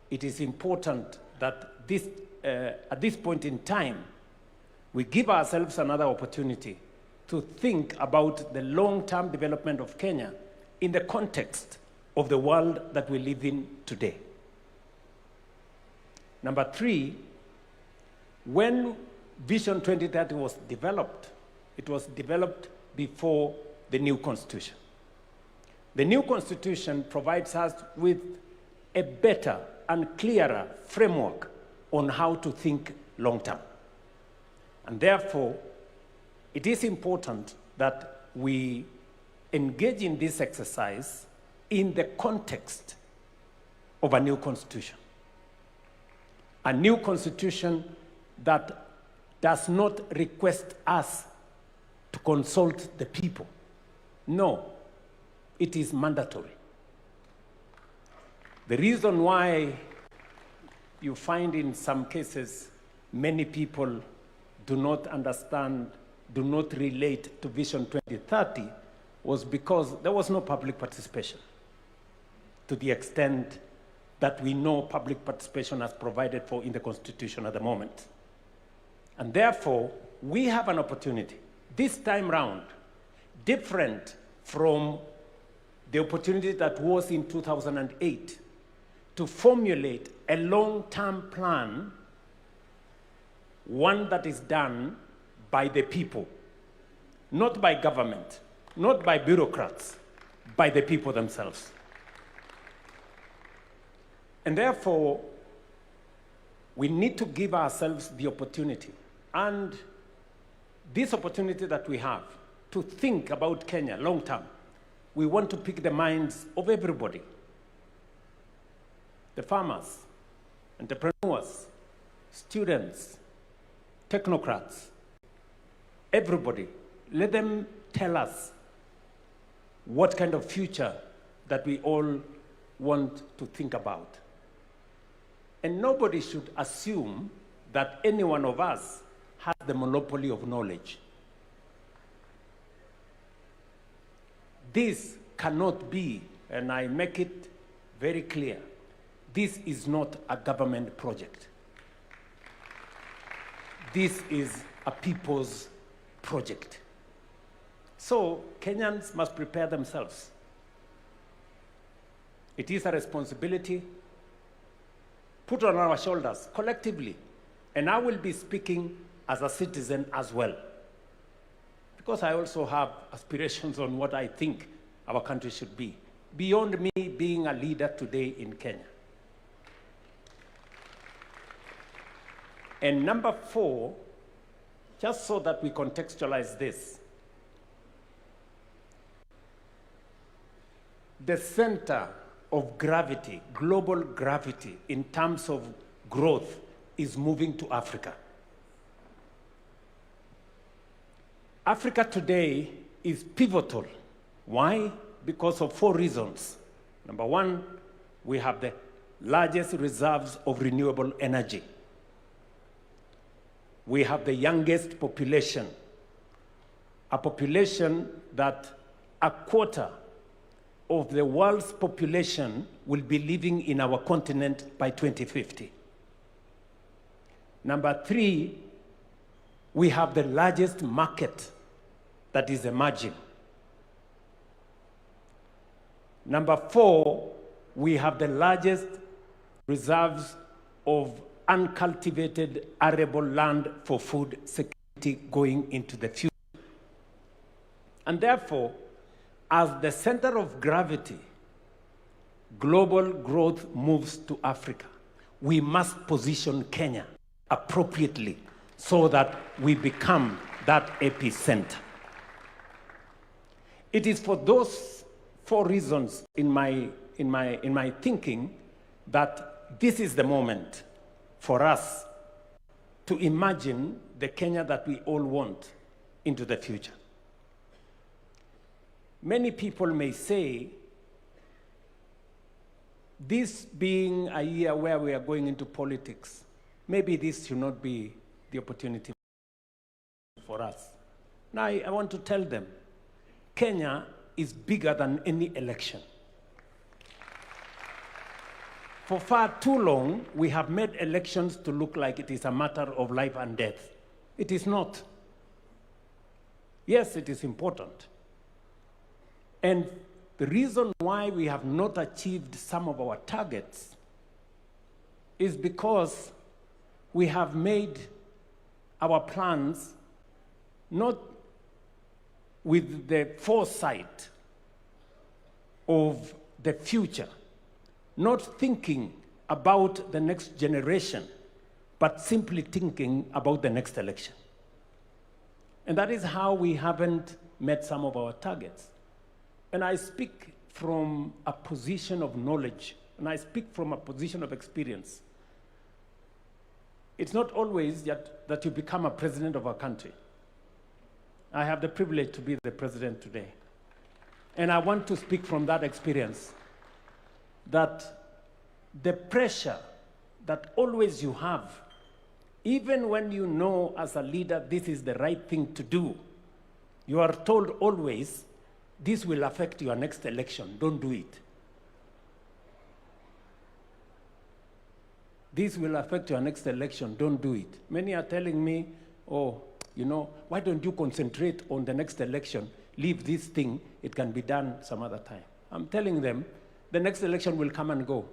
It is important that at this point in time, we give ourselves another opportunity to think about the long-term development of Kenya in the context of the world that we live in today. Number 3, when Vision 2030 was developed, it was developed before the new constitution. The new constitution provides us with a better and clearer framework on how to think long-term. And therefore, it is important that we engage in this exercise in the context of a new constitution. A new constitution that does not request us to consult the people. No, it is mandatory. The reason why you find in some cases many people do not understand, do not relate to Vision 2030 was because there was no public participation to the extent that we know public participation as provided for in the Constitution at the moment. And therefore, we have an opportunity this time round, different from the opportunity that was in 2008, to formulate a long-term plan, one that is done by the people, not by government, not by bureaucrats, by the people themselves. And therefore, we need to give ourselves the opportunity, and this opportunity that we have to think about Kenya long term, we want to pick the minds of everybody. The farmers, entrepreneurs, students, technocrats, everybody. Let them tell us what kind of future that we all want to think about. And nobody should assume that any one of us has the monopoly of knowledge. This cannot be, and I make it very clear, this is not a government project. This is a people's project. So Kenyans must prepare themselves. It is a responsibility put on our shoulders collectively. And I will be speaking as a citizen as well, because I also have aspirations on what I think our country should be, beyond me being a leader today in Kenya. And number 4, just so that we contextualize this, the center of gravity, global gravity, in terms of growth, is moving to Africa. Africa today is pivotal. Why? Because of 4 reasons. Number 1, we have the largest reserves of renewable energy. We have the youngest population, a population that a quarter of the world's population will be living in our continent by 2050. Number 3, we have the largest market that is emerging. Number 4, we have the largest reserves of uncultivated arable land for food security going into the future. And therefore, as the center of gravity, global growth moves to Africa. We must position Kenya appropriately so that we become that epicenter. It is for those 4 reasons in my thinking that this is the moment for us to imagine the Kenya that we all want into the future. Many people may say, this being a year where we are going into politics, maybe this should not be the opportunity for us. Now, I want to tell them, Kenya is bigger than any election. For far too long, we have made elections to look like it is a matter of life and death. It is not. Yes, it is important. And the reason why we have not achieved some of our targets is because we have made our plans not with the foresight of the future, not thinking about the next generation, but simply thinking about the next election. And that is how we haven't met some of our targets. And I speak from a position of knowledge, and I speak from a position of experience. It's not always that you become a president of a country. I have the privilege to be the president today. And I want to speak from that experience, that the pressure that always you have, even when you know as a leader this is the right thing to do, you are told always, this will affect your next election, don't do it. This will affect your next election, don't do it. Many are telling me, oh, you know, why don't you concentrate on the next election? Leave this thing, it can be done some other time. I'm telling them, the next election will come and go.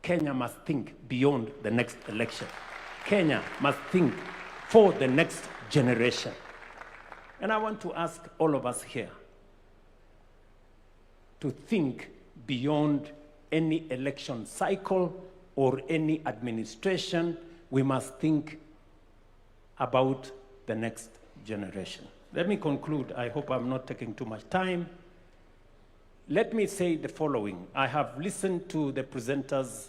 Kenya must think beyond the next election. Kenya must think for the next generation. And I want to ask all of us here to think beyond any election cycle or any administration. We must think about the next generation. Let me conclude. I hope I'm not taking too much time. Let me say the following. I have listened to the presenters.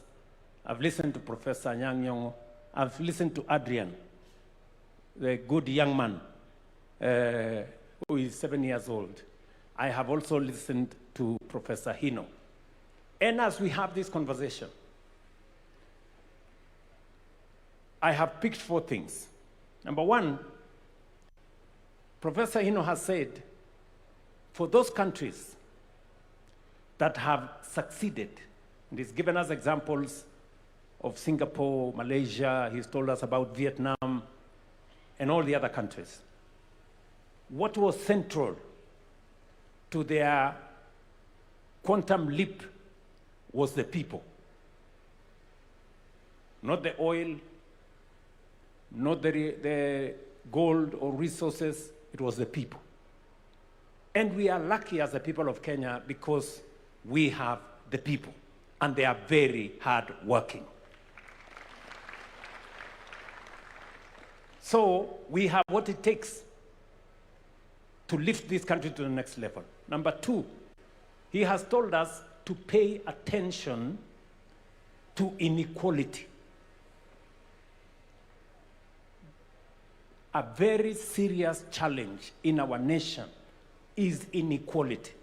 I've listened to Professor Anyang' Nyong'o. I've listened to Adrian, the good young man who is 7 years old. I have also listened to Professor Hino. And as we have this conversation, I have picked 4 things. Number 1, Professor Hino has said, for those countries that have succeeded, and he's given us examples of Singapore, Malaysia, he's told us about Vietnam, and all the other countries. What was central to their quantum leap was the people. Not the oil, not the gold or resources, it was the people. And we are lucky as the people of Kenya because we have the people, and they are very hard working. So we have what it takes to lift this country to the next level. Number 2, he has told us to pay attention to inequality. A very serious challenge in our nation is inequality.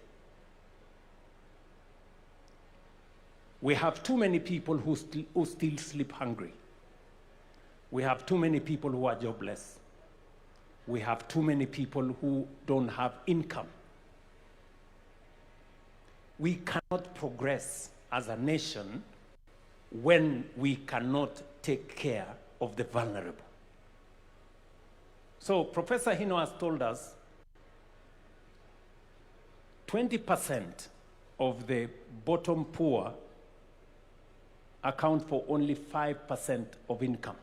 We have too many people who still sleep hungry. We have too many people who are jobless. We have too many people who don't have income. We cannot progress as a nation when we cannot take care of the vulnerable. So Professor Hino has told us 20% of the bottom poor account for only 5% of income,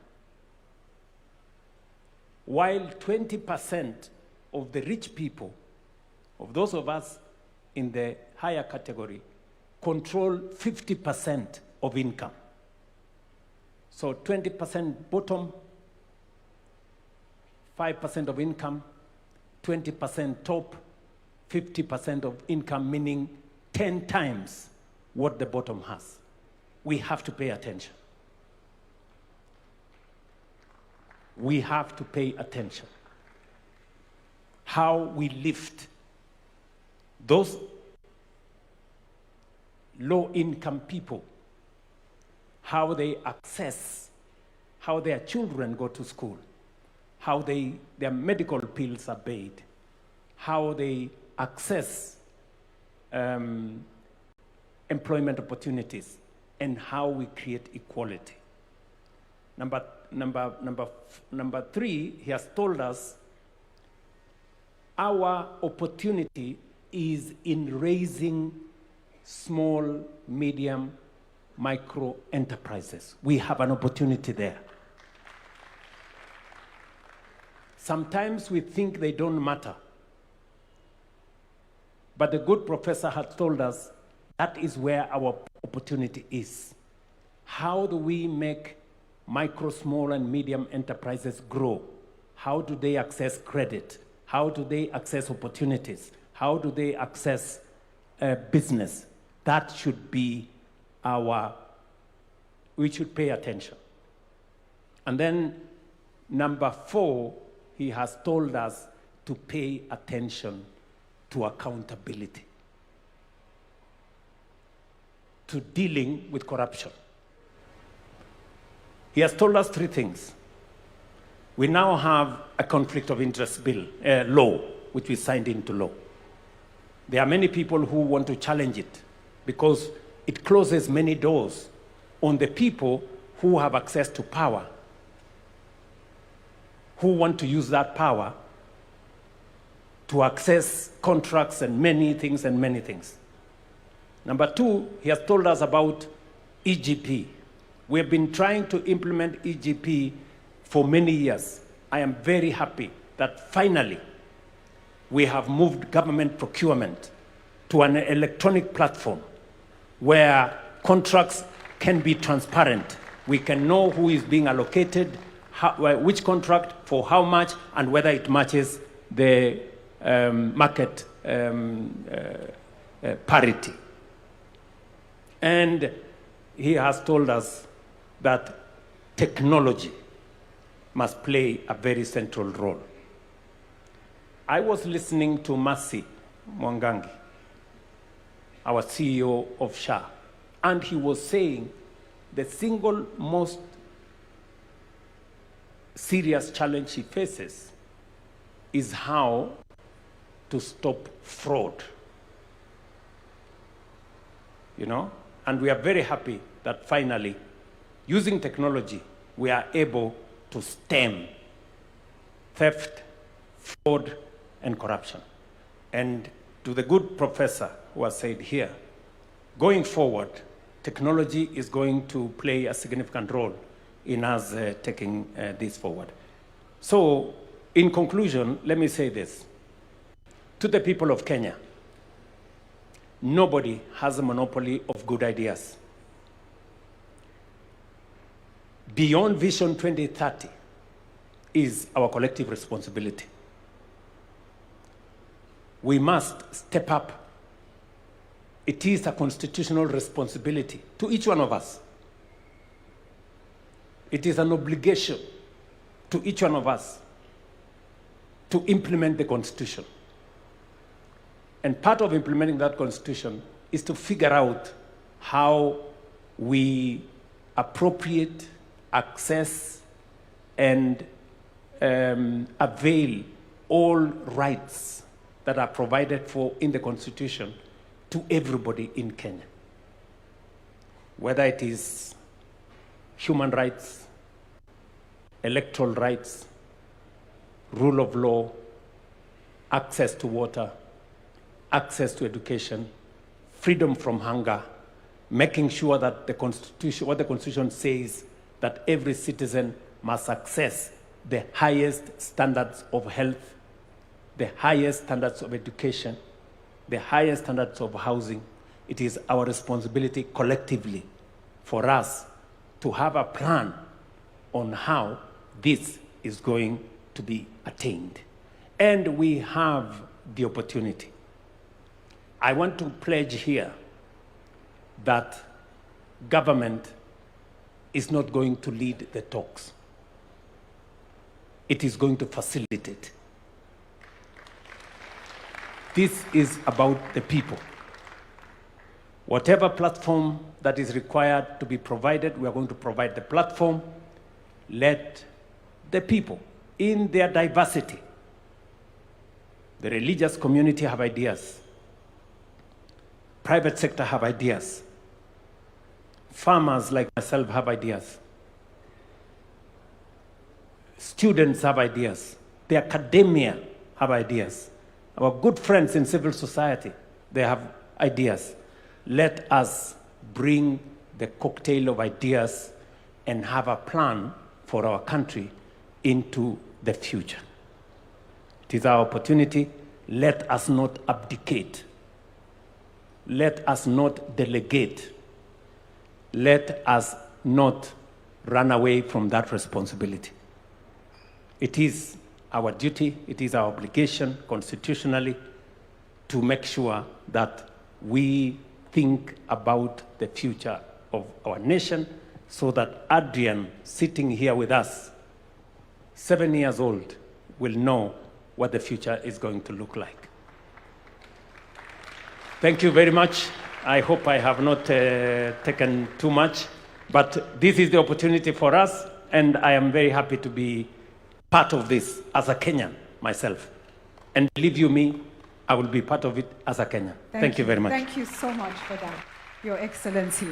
while 20% of the rich people, of those of us in the higher category, control 50% of income. So 20% bottom, 5% of income, 20% top, 50% of income, meaning 10 times what the bottom has. We have to pay attention. We have to pay attention. How we lift those low-income people, how they access, how their children go to school, how their medical bills are paid, how they access employment opportunities, and how we create equality. Number three, he has told us our opportunity is in raising small, medium, micro enterprises. We have an opportunity there. Sometimes we think they don't matter. But the good professor had told us that is where our opportunity is. How do we make micro, small, and medium enterprises grow? How do they access credit? How do they access opportunities? How do they access business? That should be we should pay attention. And then number 4, he has told us to pay attention to accountability, to dealing with corruption. He has told us 3 things. We now have a conflict of interest law, which we signed into law. There are many people who want to challenge it because it closes many doors on the people who have access to power, who want to use that power to access contracts and many things and many things. Number 2, he has told us about EGP. We have been trying to implement EGP for many years. I am very happy that finally we have moved government procurement to an electronic platform where contracts can be transparent. We can know who is being allocated, which contract, for how much, and whether it matches the market parity. And he has told us that technology must play a very central role. I was listening to Mercy Mwangangi, our CEO of SHA, and he was saying the single most serious challenge he faces is how to stop fraud. You know? And we are very happy that finally, using technology, we are able to stem theft, fraud, and corruption. And to the good professor who has said here, going forward, technology is going to play a significant role in us taking this forward. So, in conclusion, let me say this. To the people of Kenya, nobody has a monopoly of good ideas. Beyond Vision 2030 is our collective responsibility. We must step up. It is a constitutional responsibility to each one of us. It is an obligation to each one of us to implement the Constitution. And part of implementing that Constitution is to figure out how we appropriate, access, and avail all rights that are provided for in the Constitution to everybody in Kenya. Whether it is human rights, electoral rights, rule of law, access to water, access to education, freedom from hunger, making sure that the Constitution, what the Constitution says, that every citizen must access the highest standards of health, the highest standards of education, the highest standards of housing. It is our responsibility collectively for us to have a plan on how this is going to be attained. And we have the opportunity. I want to pledge here that government is not going to lead the talks. It is going to facilitate. This is about the people. Whatever platform that is required to be provided, we are going to provide the platform. Let the people, in their diversity, the religious community have ideas, private sector have ideas, farmers like myself have ideas, students have ideas, the academia have ideas, our good friends in civil society, they have ideas. Let us bring the cocktail of ideas and have a plan for our country into the future. It is our opportunity. Let us not abdicate. Let us not delegate. Let us not run away from that responsibility. It is our duty, it is our obligation constitutionally to make sure that we think about the future of our nation so that Adrian, sitting here with us, 7 years old, will know what the future is going to look like. Thank you very much. I hope I have not taken too much, but this is the opportunity for us, and I am very happy to be part of this as a Kenyan myself. And believe you me, I will be part of it as a Kenyan. Thank you very much. Thank you so much for that, Your Excellency.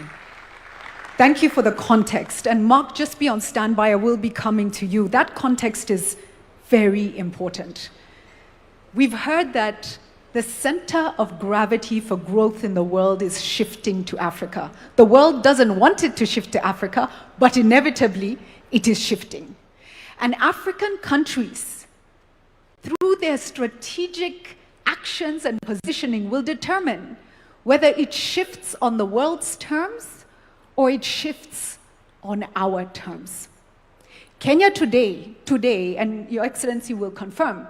Thank you for the context. And Mark, just be on standby. I will be coming to you. That context is very important. We've heard that the center of gravity for growth in the world is shifting to Africa. The world doesn't want it to shift to Africa, but inevitably it is shifting. And African countries, through their strategic actions and positioning, will determine whether it shifts on the world's terms or it shifts on our terms. Kenya today, and Your Excellency will confirm,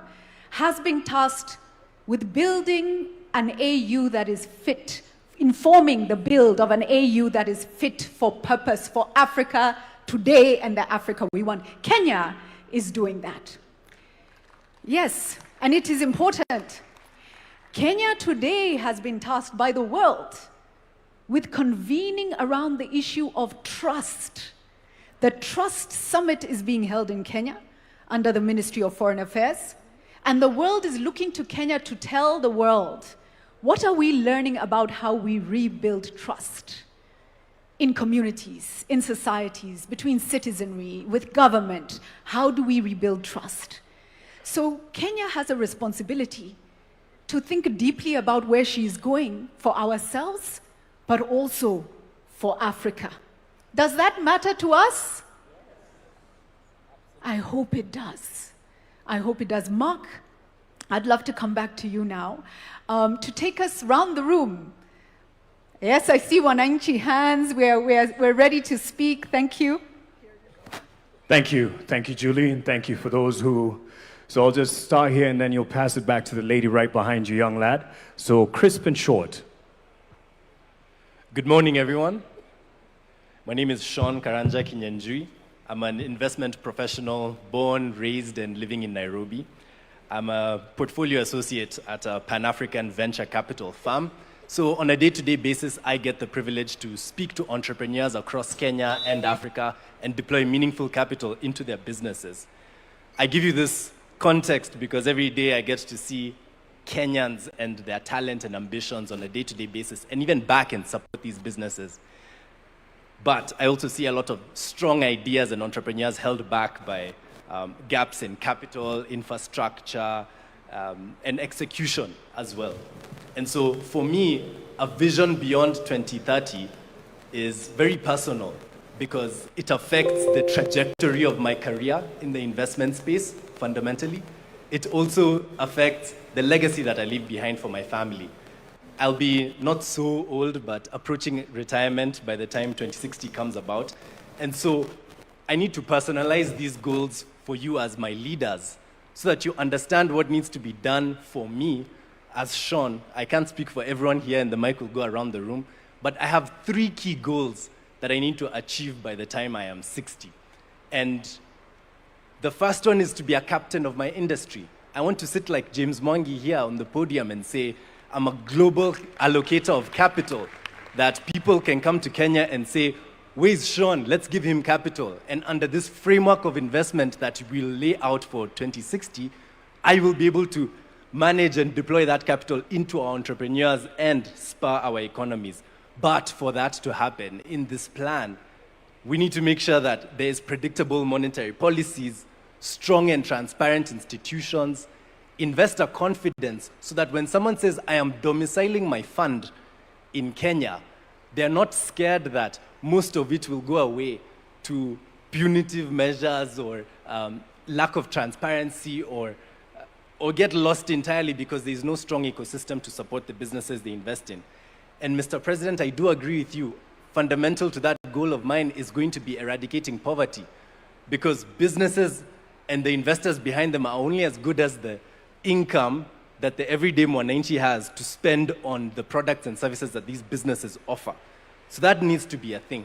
has been tasked with building an AU that is fit, informing the build of an AU that is fit for purpose for Africa today and the Africa we want. Kenya is doing that. Yes, and it is important. Kenya today has been tasked by the world with convening around the issue of trust. The Trust Summit is being held in Kenya under the Ministry of Foreign Affairs. And the world is looking to Kenya to tell the world, what are we learning about how we rebuild trust in communities, in societies, between citizenry, with government? How do we rebuild trust? So Kenya has a responsibility to think deeply about where she is going for ourselves, but also for Africa. Does that matter to us? I hope it does. I hope it does. Mark, I'd love to come back to you now to take us round the room. Yes, I see Wananchi hands. We're ready to speak. Thank you. Thank you, Julie, and thank you for those who... So I'll just start here and then you'll pass it back to the lady right behind you, young lad. So crisp and short. Good morning, everyone. My name is Sean Karanja Kinyanjui. I'm an investment professional, born, raised, and living in Nairobi. I'm a portfolio associate at a Pan-African venture capital firm. So on a day-to-day basis, I get the privilege to speak to entrepreneurs across Kenya and Africa and deploy meaningful capital into their businesses. I give you this context because every day I get to see Kenyans and their talent and ambitions on a day-to-day basis and even back and support these businesses. But I also see a lot of strong ideas and entrepreneurs held back by gaps in capital, infrastructure, and execution as well. And so for me, a vision beyond 2030 is very personal because it affects the trajectory of my career in the investment space, fundamentally. It also affects the legacy that I leave behind for my family. I'll be not so old, but approaching retirement by the time 2060 comes about. And so I need to personalize these goals for you as my leaders so that you understand what needs to be done for me as Sean. I can't speak for everyone here and the mic will go around the room, but I have 3 key goals that I need to achieve by the time I am 60. And the first one is to be a captain of my industry. I want to sit like James Mwangi here on the podium and say, I'm a global allocator of capital, that people can come to Kenya and say, where's Sean? Let's give him capital. And under this framework of investment that we'll lay out for 2060, I will be able to manage and deploy that capital into our entrepreneurs and spur our economies. But for that to happen in this plan, we need to make sure that there is predictable monetary policies, strong and transparent institutions, investor confidence, so that when someone says, I am domiciling my fund in Kenya, they're not scared that most of it will go away to punitive measures or lack of transparency or get lost entirely because there is no strong ecosystem to support the businesses they invest in. And Mr. President, I do agree with you. Fundamental to that goal of mine is going to be eradicating poverty, because businesses and the investors behind them are only as good as the income that the everyday Mwananchi has to spend on the products and services that these businesses offer. So that needs to be a thing.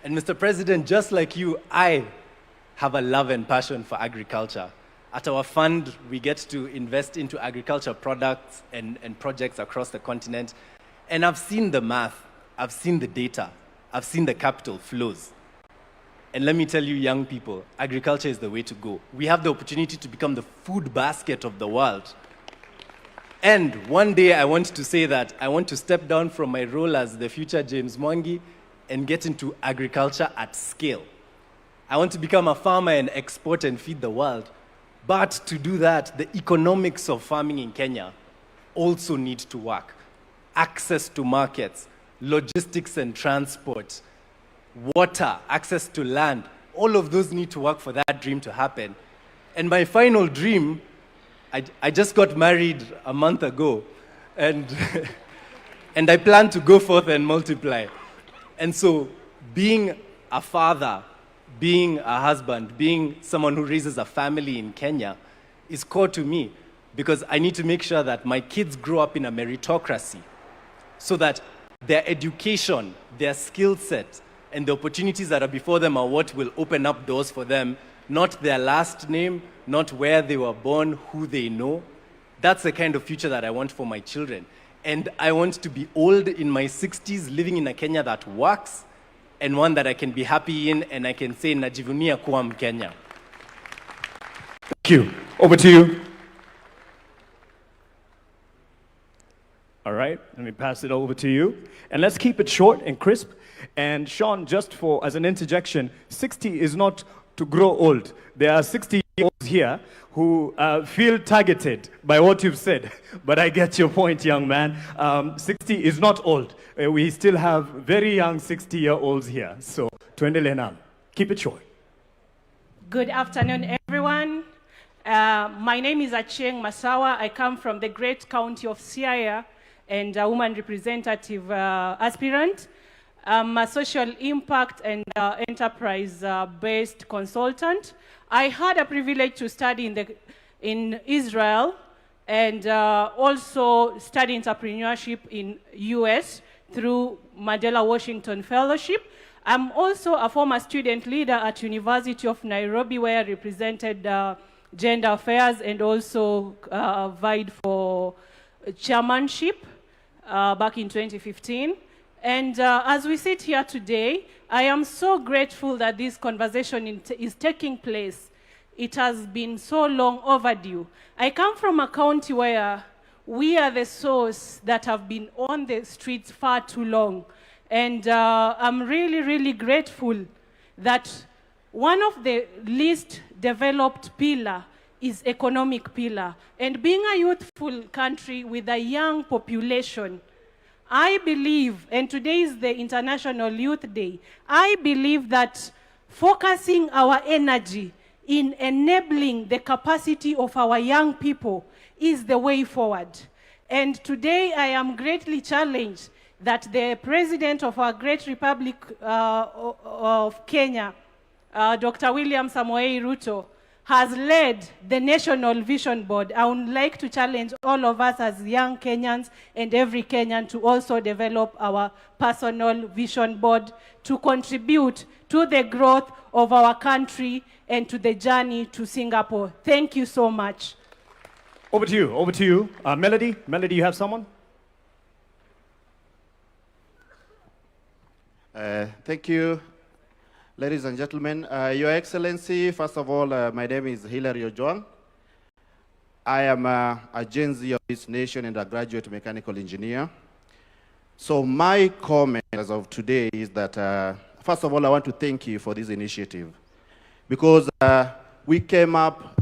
And Mr. President, just like you, I have a love and passion for agriculture. At our fund, we get to invest into agriculture products and projects across the continent. And I've seen the math, I've seen the data, I've seen the capital flows. And let me tell you, young people, agriculture is the way to go. We have the opportunity to become the food basket of the world. And one day I want to say that I want to step down from my role as the future James Mwangi and get into agriculture at scale. I want to become a farmer and export and feed the world. But to do that, the economics of farming in Kenya also need to work. Access to markets, logistics and transport, water, access to land, all of those need to work for that dream to happen. And my final dream, I just got married a month ago, and, and I plan to go forth and multiply. And so being a father, being a husband, being someone who raises a family in Kenya is core to me, because I need to make sure that my kids grow up in a meritocracy so that their education, their skill set, and the opportunities that are before them are what will open up doors for them, not their last name, not where they were born, who they know. That's the kind of future that I want for my children. And I want to be old in my 60s, living in a Kenya that works, and one that I can be happy in, and I can say, najivunia kuwa Mkenya. Thank you. Over to you. All right, let me pass it over to you. And let's keep it short and crisp. And Sean, just as an interjection, 60 is not to grow old. There are 60-year-olds here who feel targeted by what you've said. But I get your point, young man. 60 is not old. We still have very young 60-year-olds here. So, tuendelee nalo. Keep it short. Good afternoon, everyone. My name is Achieng Masawa. I come from the great county of Siaya and a woman representative aspirant. I'm a social impact and enterprise-based consultant. I had a privilege to study in Israel and also study entrepreneurship in US through Mandela Washington Fellowship. I'm also a former student leader at University of Nairobi, where I represented gender affairs and also vied for chairmanship back in 2015. And as we sit here today, I am so grateful that this conversation is taking place. It has been so long overdue. I come from a county where we are the source that have been on the streets far too long. And I'm really, really grateful that one of the least developed pillar is economic pillar. And being a youthful country with a young population, I believe, and today is the International Youth Day, I believe that focusing our energy in enabling the capacity of our young people is the way forward. And today I am greatly challenged that the President of our great Republic of Kenya, Dr. William Samoei Ruto, has led the National Vision Board. I would like to challenge all of us as young Kenyans and every Kenyan to also develop our personal vision board to contribute to the growth of our country and to the journey to Singapore. Thank you so much. Over to you. Melody, you have someone? Thank you, ladies and gentlemen. Your Excellency, first of all, my name is Hilary Ojwang. I am a Gen Z of this nation and a graduate mechanical engineer. So my comment as of today is that, first of all, I want to thank you for this initiative because we came up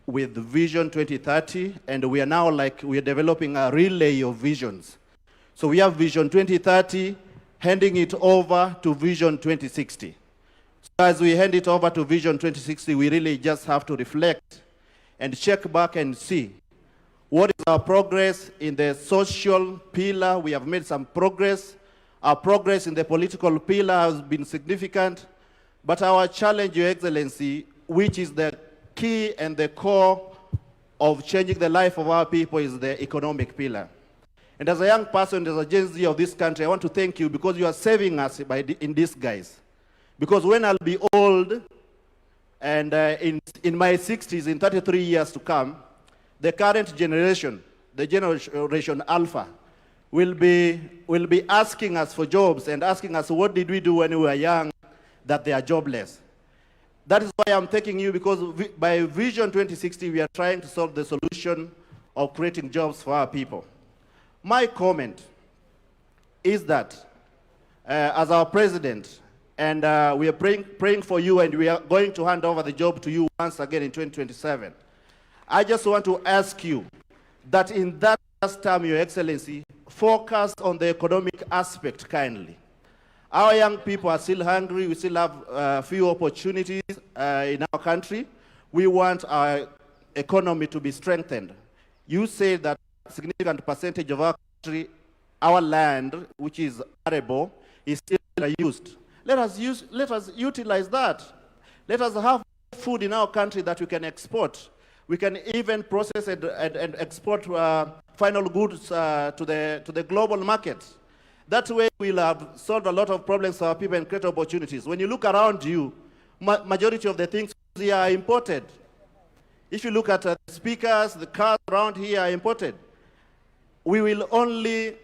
with Vision 2030 and we are now we are developing a relay of visions. So we have Vision 2030, handing it over to Vision 2060. So as we hand it over to Vision 2060, we really just have to reflect and check back and see what is our progress in the social pillar. We have made some progress. Our progress in the political pillar has been significant. But our challenge, Your Excellency, which is the key and the core of changing the life of our people, is the economic pillar. And as a young person, as a Gen Z of this country, I want to thank you because you are saving us in disguise. Because when I'll be old, and in my 60s, in 33 years to come, the current generation, the generation Alpha, will be asking us for jobs and asking us, what did we do when we were young that they are jobless? That is why I'm thanking you, because by Vision 2060, we are trying to solve the solution of creating jobs for our people. My comment is that as our president, and we are praying for you, and we are going to hand over the job to you once again in 2027. I just want to ask you that in that last term, Your Excellency, focus on the economic aspect kindly. Our young people are still hungry. We still have few opportunities in our country. We want our economy to be strengthened. You say that a significant percentage of our country, our land, which is arable, is still used. Let us utilize that. Let us have food in our country that we can export. We can even process and export final goods to the global market. That way we'll have solved a lot of problems for our people and create opportunities. When you look around you, majority of the things here are imported. If you look at the speakers, the cars around here are imported. We will only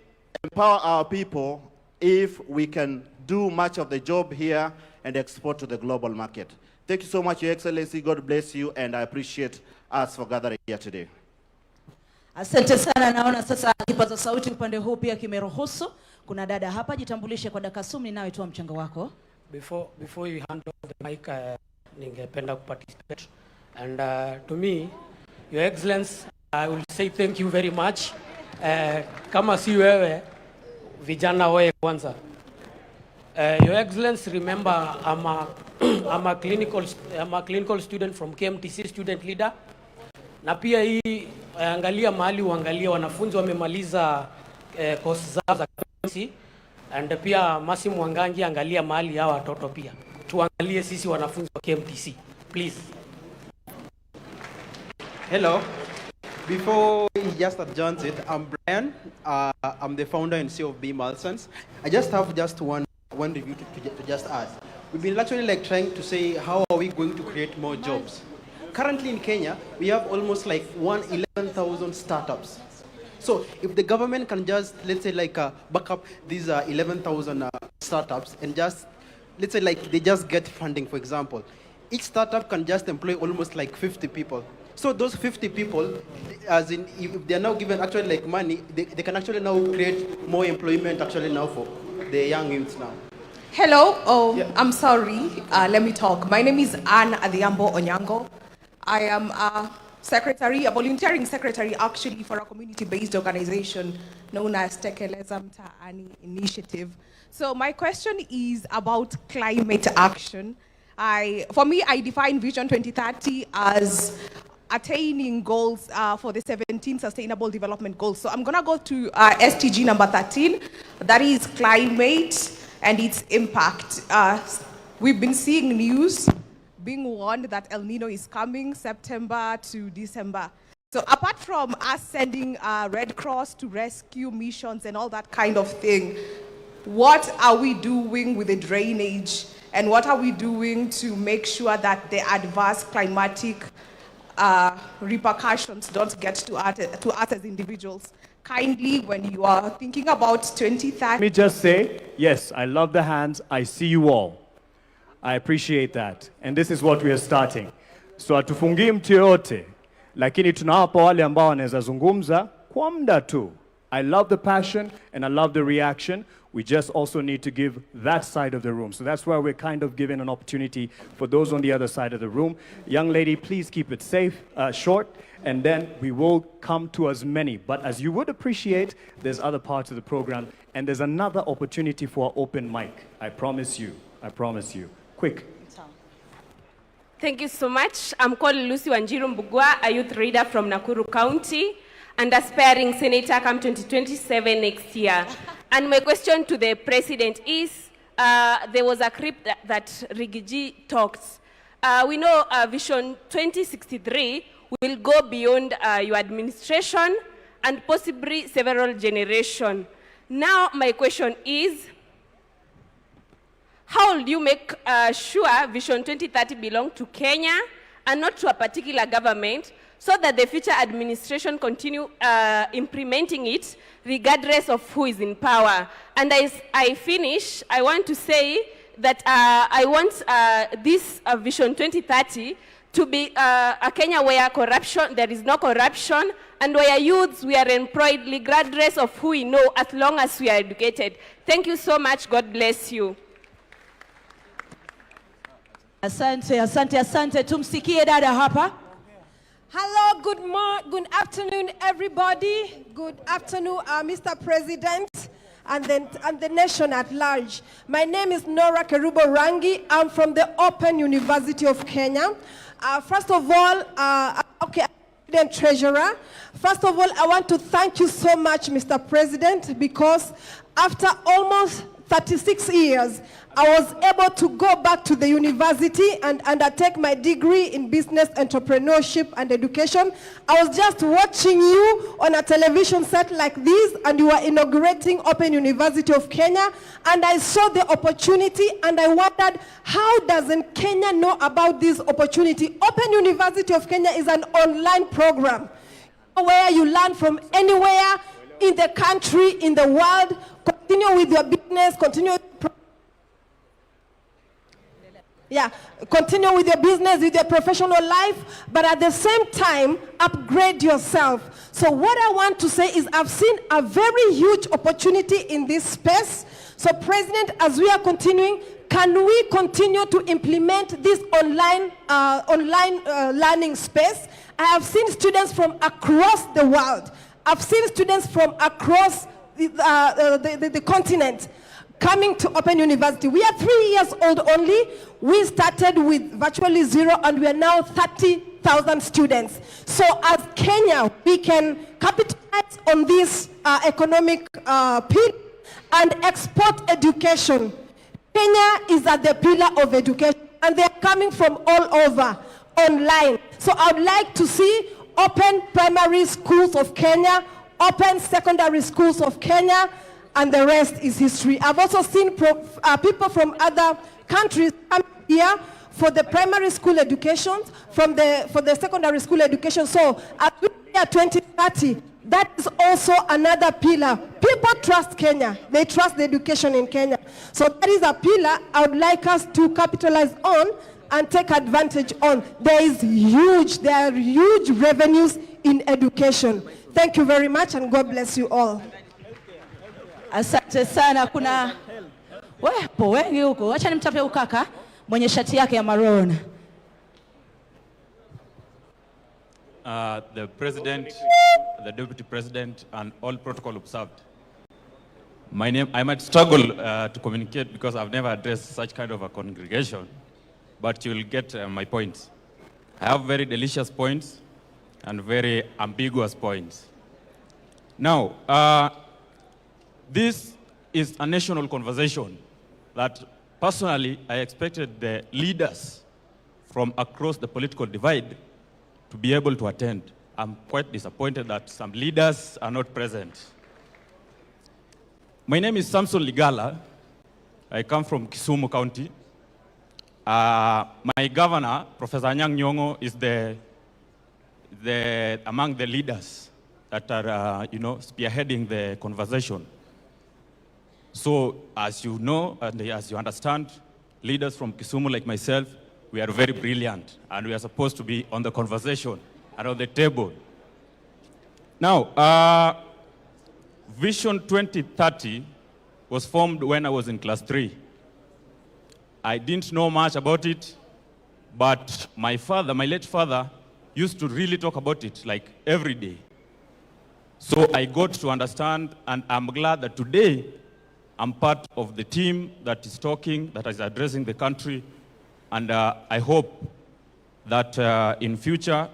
empower our people if we can do much of the job here and export to the global market. Thank you so much, Your Excellency. God bless you, and I appreciate us for gathering here today. Asante sana. Naona sasa kipaza sauti upande huu pia kimeruhusu. Kuna dada hapa, jitambulishe kwa dakika 10 nawe toa mchango wako. Before you hand over the mic, ningependa participate. And to me, Your Excellency, I will say thank you very much. Kama si wewe, vijana wewe kwanza. Your Excellency, remember I'm a clinical student from KMTC, student leader. Na pia hii angalia mahali uangalia wanafunzi wamemaliza course zao za KMTC, and pia Masi Mwangangi angalia mahali hawa watoto pia. Tuangalie sisi wanafunzi wa KMTC, please. Hello. Before he just adjourns it, I'm Brian. I'm the founder and CEO of B Malsons. I just have one review to just ask. We've been actually trying to say, how are we going to create more jobs? Currently in Kenya, we have almost 11,000 startups. So if the government can just, let's say back up these 11,000 startups and just, let's say they just get funding, for example, each startup can just employ almost 50 people. So those 50 people, as in, if they are now given actually money, they can actually now create more employment actually now for the young youths now. Hello, I'm sorry, let me talk. My name is Anne Adhiambo Onyango. I am a secretary, a volunteering secretary actually for a community-based organization known as Tekeleza Mtaani Initiative. So my question is about climate action. For me, I define Vision 2030 as attaining goals for the 17 Sustainable Development Goals. So I'm gonna go to SDG number 13, that is climate and its impact. We've been seeing news being warned that El Nino is coming September to December. So apart from us sending Red Cross to rescue missions and all that kind of thing, what are we doing with the drainage? And what are we doing to make sure that the adverse climatic repercussions don't get to us as individuals? Kindly, when you are thinking about 2030. Let me just say, yes, I love the hands. I see you all. I appreciate that. And this is what we are starting. So hatufungii mtu yote, lakini tunawapa wale ambao wanaweza zungumza kwa muda tu. I love the passion and I love the reaction. We just also need to give that side of the room. So that's why we're kind of giving an opportunity for those on the other side of the room. Young lady, please keep it safe, short, and then we will come to as many. But as you would appreciate, there's other parts of the program, and there's another opportunity for an open mic. I promise you. I promise you. Quick. Thank you so much. I'm called Lucy Wanjiru Mbugua, a youth leader from Nakuru County, and aspiring senator come 2027 next year. And my question to the president is, there was a clip that Rigiji talked. We know Vision 2063 will go beyond your administration and possibly several generations. Now my question is, how will you make sure Vision 2030 belongs to Kenya and not to a particular government, so that the future administration continue implementing it regardless of who is in power? And as I finish, I want to say that I want this Vision 2030 to be a Kenya where there is no corruption, and where youths, we are employed regardless of who we know, as long as we are educated. Thank you so much. God bless you. Asante, asante, asante. Tumsikie dada hapa. Hello, good afternoon, everybody. Good afternoon, Mr. President and the nation at large. My name is Nora Kerubo Rangi. I'm from the Open University of Kenya. First of all, I'm Treasurer. First of all, I want to thank you so much, Mr. President, because after almost 36 years, I was able to go back to the university and undertake my degree in business entrepreneurship and education. I was just watching you on a television set like this, and you were inaugurating Open University of Kenya, and I saw the opportunity, and I wondered, how doesn't Kenya know about this opportunity? Open University of Kenya is an online program where you learn from anywhere in the country, in the world. Continue with your business, continue with your business, with your professional life, but at the same time, upgrade yourself. So what I want to say is, I've seen a very huge opportunity in this space. So President, as we are continuing, can we continue to implement this online learning space? I have seen students from across the world. I've seen students from across the continent coming to Open University. We are 3 years old only. We started with virtually zero, and we are now 30,000 students. So as Kenya, we can capitalize on this economic pillar and export education. Kenya is at the pillar of education, and they are coming from all over online. So I would like to see Open Primary Schools of Kenya, Open Secondary Schools of Kenya, and the rest is history. I've also seen people from other countries come here for the primary school education, for the secondary school education. So at 2030, that is also another pillar. People trust Kenya. They trust the education in Kenya. So that is a pillar I would like us to capitalize on and take advantage on. There are huge revenues in education. Thank you very much, and God bless you all. Asante sana. Kuna wepo wengi huko. Acha nimtape ukaka mwenye shati yake ya maroon. the President, the Deputy President, and all protocol observed. My name, I might struggle to communicate because I've never addressed such kind of a congregation, but you'll get my points. I have very delicious points and very ambiguous points. Now, this is a national conversation that personally I expected the leaders from across the political divide to be able to attend. I'm quite disappointed that some leaders are not present. My name is Samson Ligala. I come from Kisumu County. My governor, Professor Anyang' Nyong'o, is among the leaders that are, spearheading the conversation. So, as you know and as you understand, leaders from Kisumu like myself, we are very brilliant, and we are supposed to be on the conversation and on the table. Now, Vision 2030 was formed when I was in class 3. I didn't know much about it, but my late father, used to really talk about it like every day. So I got to understand, and I'm glad that today I'm part of the team that is talking, that is addressing the country, and I hope that in future,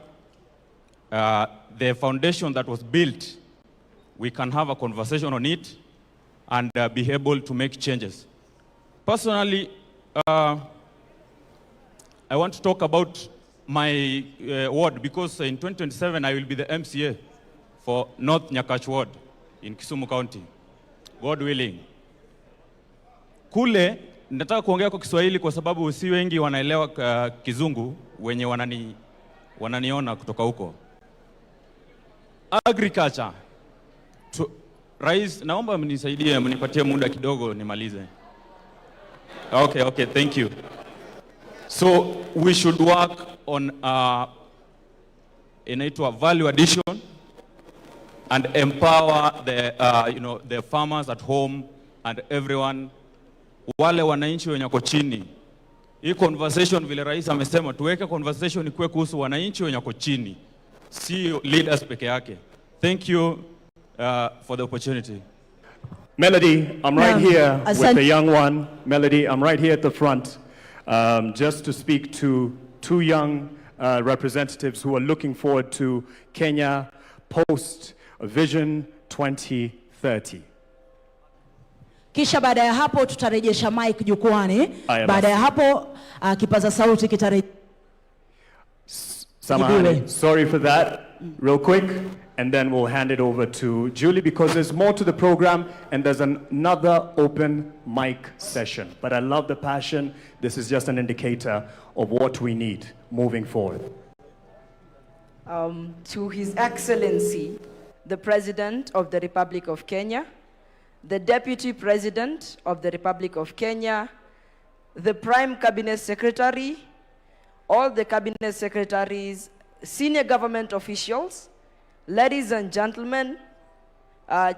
the foundation that was built, we can have a conversation on it and be able to make changes. Personally, I want to talk about my ward because in 2027 I will be the MCA for North Nyakach Ward in Kisumu County, God willing. Kule, nataka kuongea kwa Kiswahili kwa sababu si wengi wanaelewa Kizungu wenye wananiona kutoka huko. Agriculture. Rais, naomba mnisaidie, mnipatie muda kidogo nimalize. Okay, thank you. So we should work on inaitwa value addition and empower the farmers at home and everyone, wale wananchi wenye wako chini. Hii conversation vile rais amesema tuweke conversation ikuwe kuhusu wananchi wenye wako chini, si leaders peke yake. Thank you for the opportunity. Melody, I'm right here with the young one. Melody, I'm right here at the front just to speak to two young representatives who are looking forward to Kenya post Vision 2030. Kisha baada ya hapo tutarejesha mic jukwani. Baada ya hapo kipaza sauti kitare. Samahani, sorry for that. Real quick, and then we'll hand it over to Julie because there's more to the program and there's another open mic session. But I love the passion. This is just an indicator of what we need moving forward. To His Excellency, the President of the Republic of Kenya, the Deputy President of the Republic of Kenya, the Prime Cabinet Secretary, all the Cabinet Secretaries, senior government officials, ladies and gentlemen,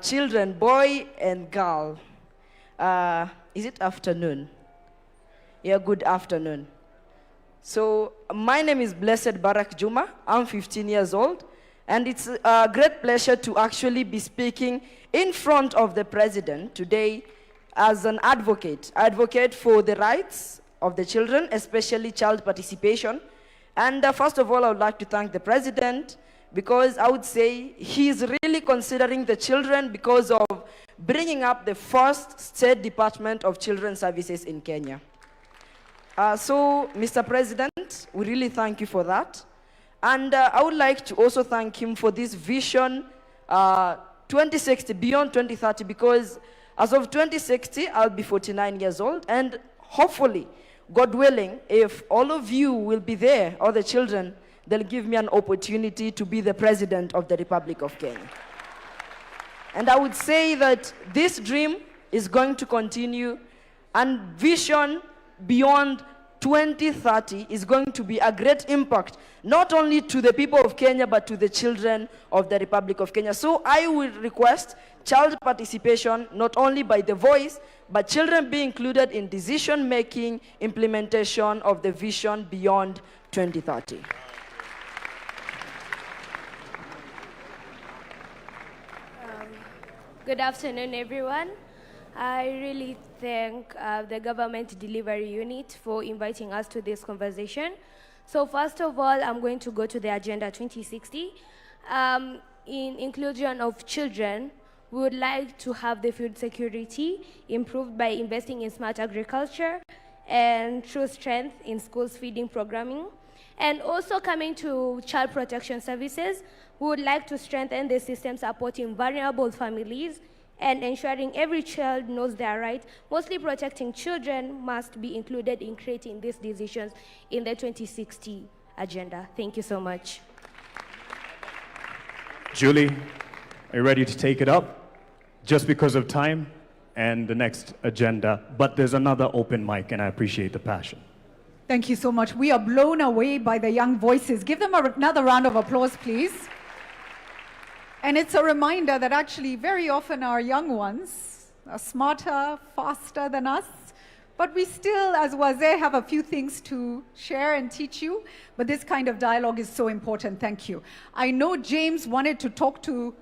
children, boy and girl. Is it afternoon? Yeah, good afternoon. So my name is Blessed Barak Juma. I'm 15 years old. And it's a great pleasure to actually be speaking in front of the President today as an advocate. I advocate for the rights of the children, especially child participation. And first of all, I would like to thank the President because I would say he's really considering the children because of bringing up the first State Department of Children's Services in Kenya. So, Mr. President, we really thank you for that. And I would like to also thank him for this vision 2060, beyond 2030, because as of 2060, I'll be 49 years old. And hopefully, God willing, if all of you will be there, all the children, they'll give me an opportunity to be the President of the Republic of Kenya. And I would say that this dream is going to continue, and vision beyond 2030 is going to be a great impact, not only to the people of Kenya, but to the children of the Republic of Kenya. So I will request child participation, not only by the voice, but children be included in decision-making, implementation of the vision beyond 2030. Good afternoon, everyone. I really thank the Government Delivery Unit for inviting us to this conversation. So first of all, I'm going to go to the Agenda 2060. In inclusion of children, we would like to have the food security improved by investing in smart agriculture and true strength in schools feeding programming. And also coming to child protection services, we would like to strengthen the system supporting vulnerable families and ensuring every child knows their rights. Mostly protecting children must be included in creating these decisions in the 2060 agenda. Thank you so much. Julie, are you ready to take it up? Just because of time and the next agenda, but there's another open mic and I appreciate the passion. Thank you so much. We are blown away by the young voices. Give them another round of applause, please. And it's a reminder that actually very often our young ones are smarter, faster than us, but we still, as Wazir, have a few things to share and teach you. But this kind of dialogue is so important. Thank you. I know James wanted to talk to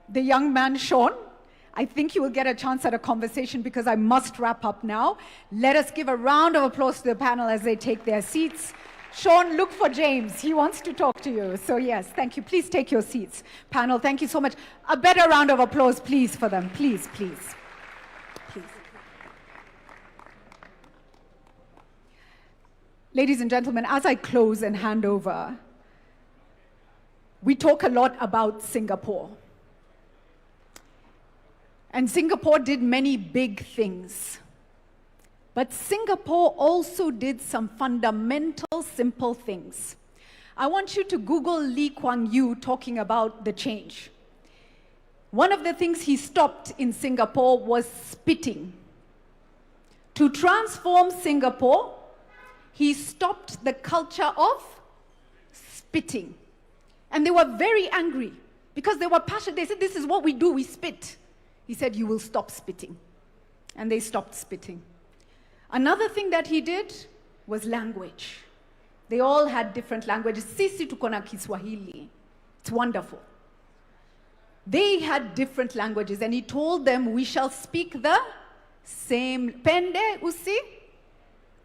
the young man, Sean. I think you will get a chance at a conversation because I must wrap up now. Let us give a round of applause to the panel as they take their seats. Sean, look for James. He wants to talk to you. So yes, thank you. Please take your seats. Panel, thank you so much. A better round of applause, please, for them. Please, please. Please. Ladies and gentlemen, as I close and hand over, we talk a lot about Singapore. And Singapore did many big things. But Singapore also did some fundamental, simple things. I want you to Google Lee Kuan Yew talking about the change. One of the things he stopped in Singapore was spitting. To transform Singapore, he stopped the culture of spitting. And they were very angry because they were passionate. They said, this is what we do, we spit. He said, you will stop spitting. And they stopped spitting. Another thing that he did was language. They all had different languages. Sisi tuko na Kiswahili. It's wonderful. They had different languages, and he told them, we shall speak the same. Pende, usi?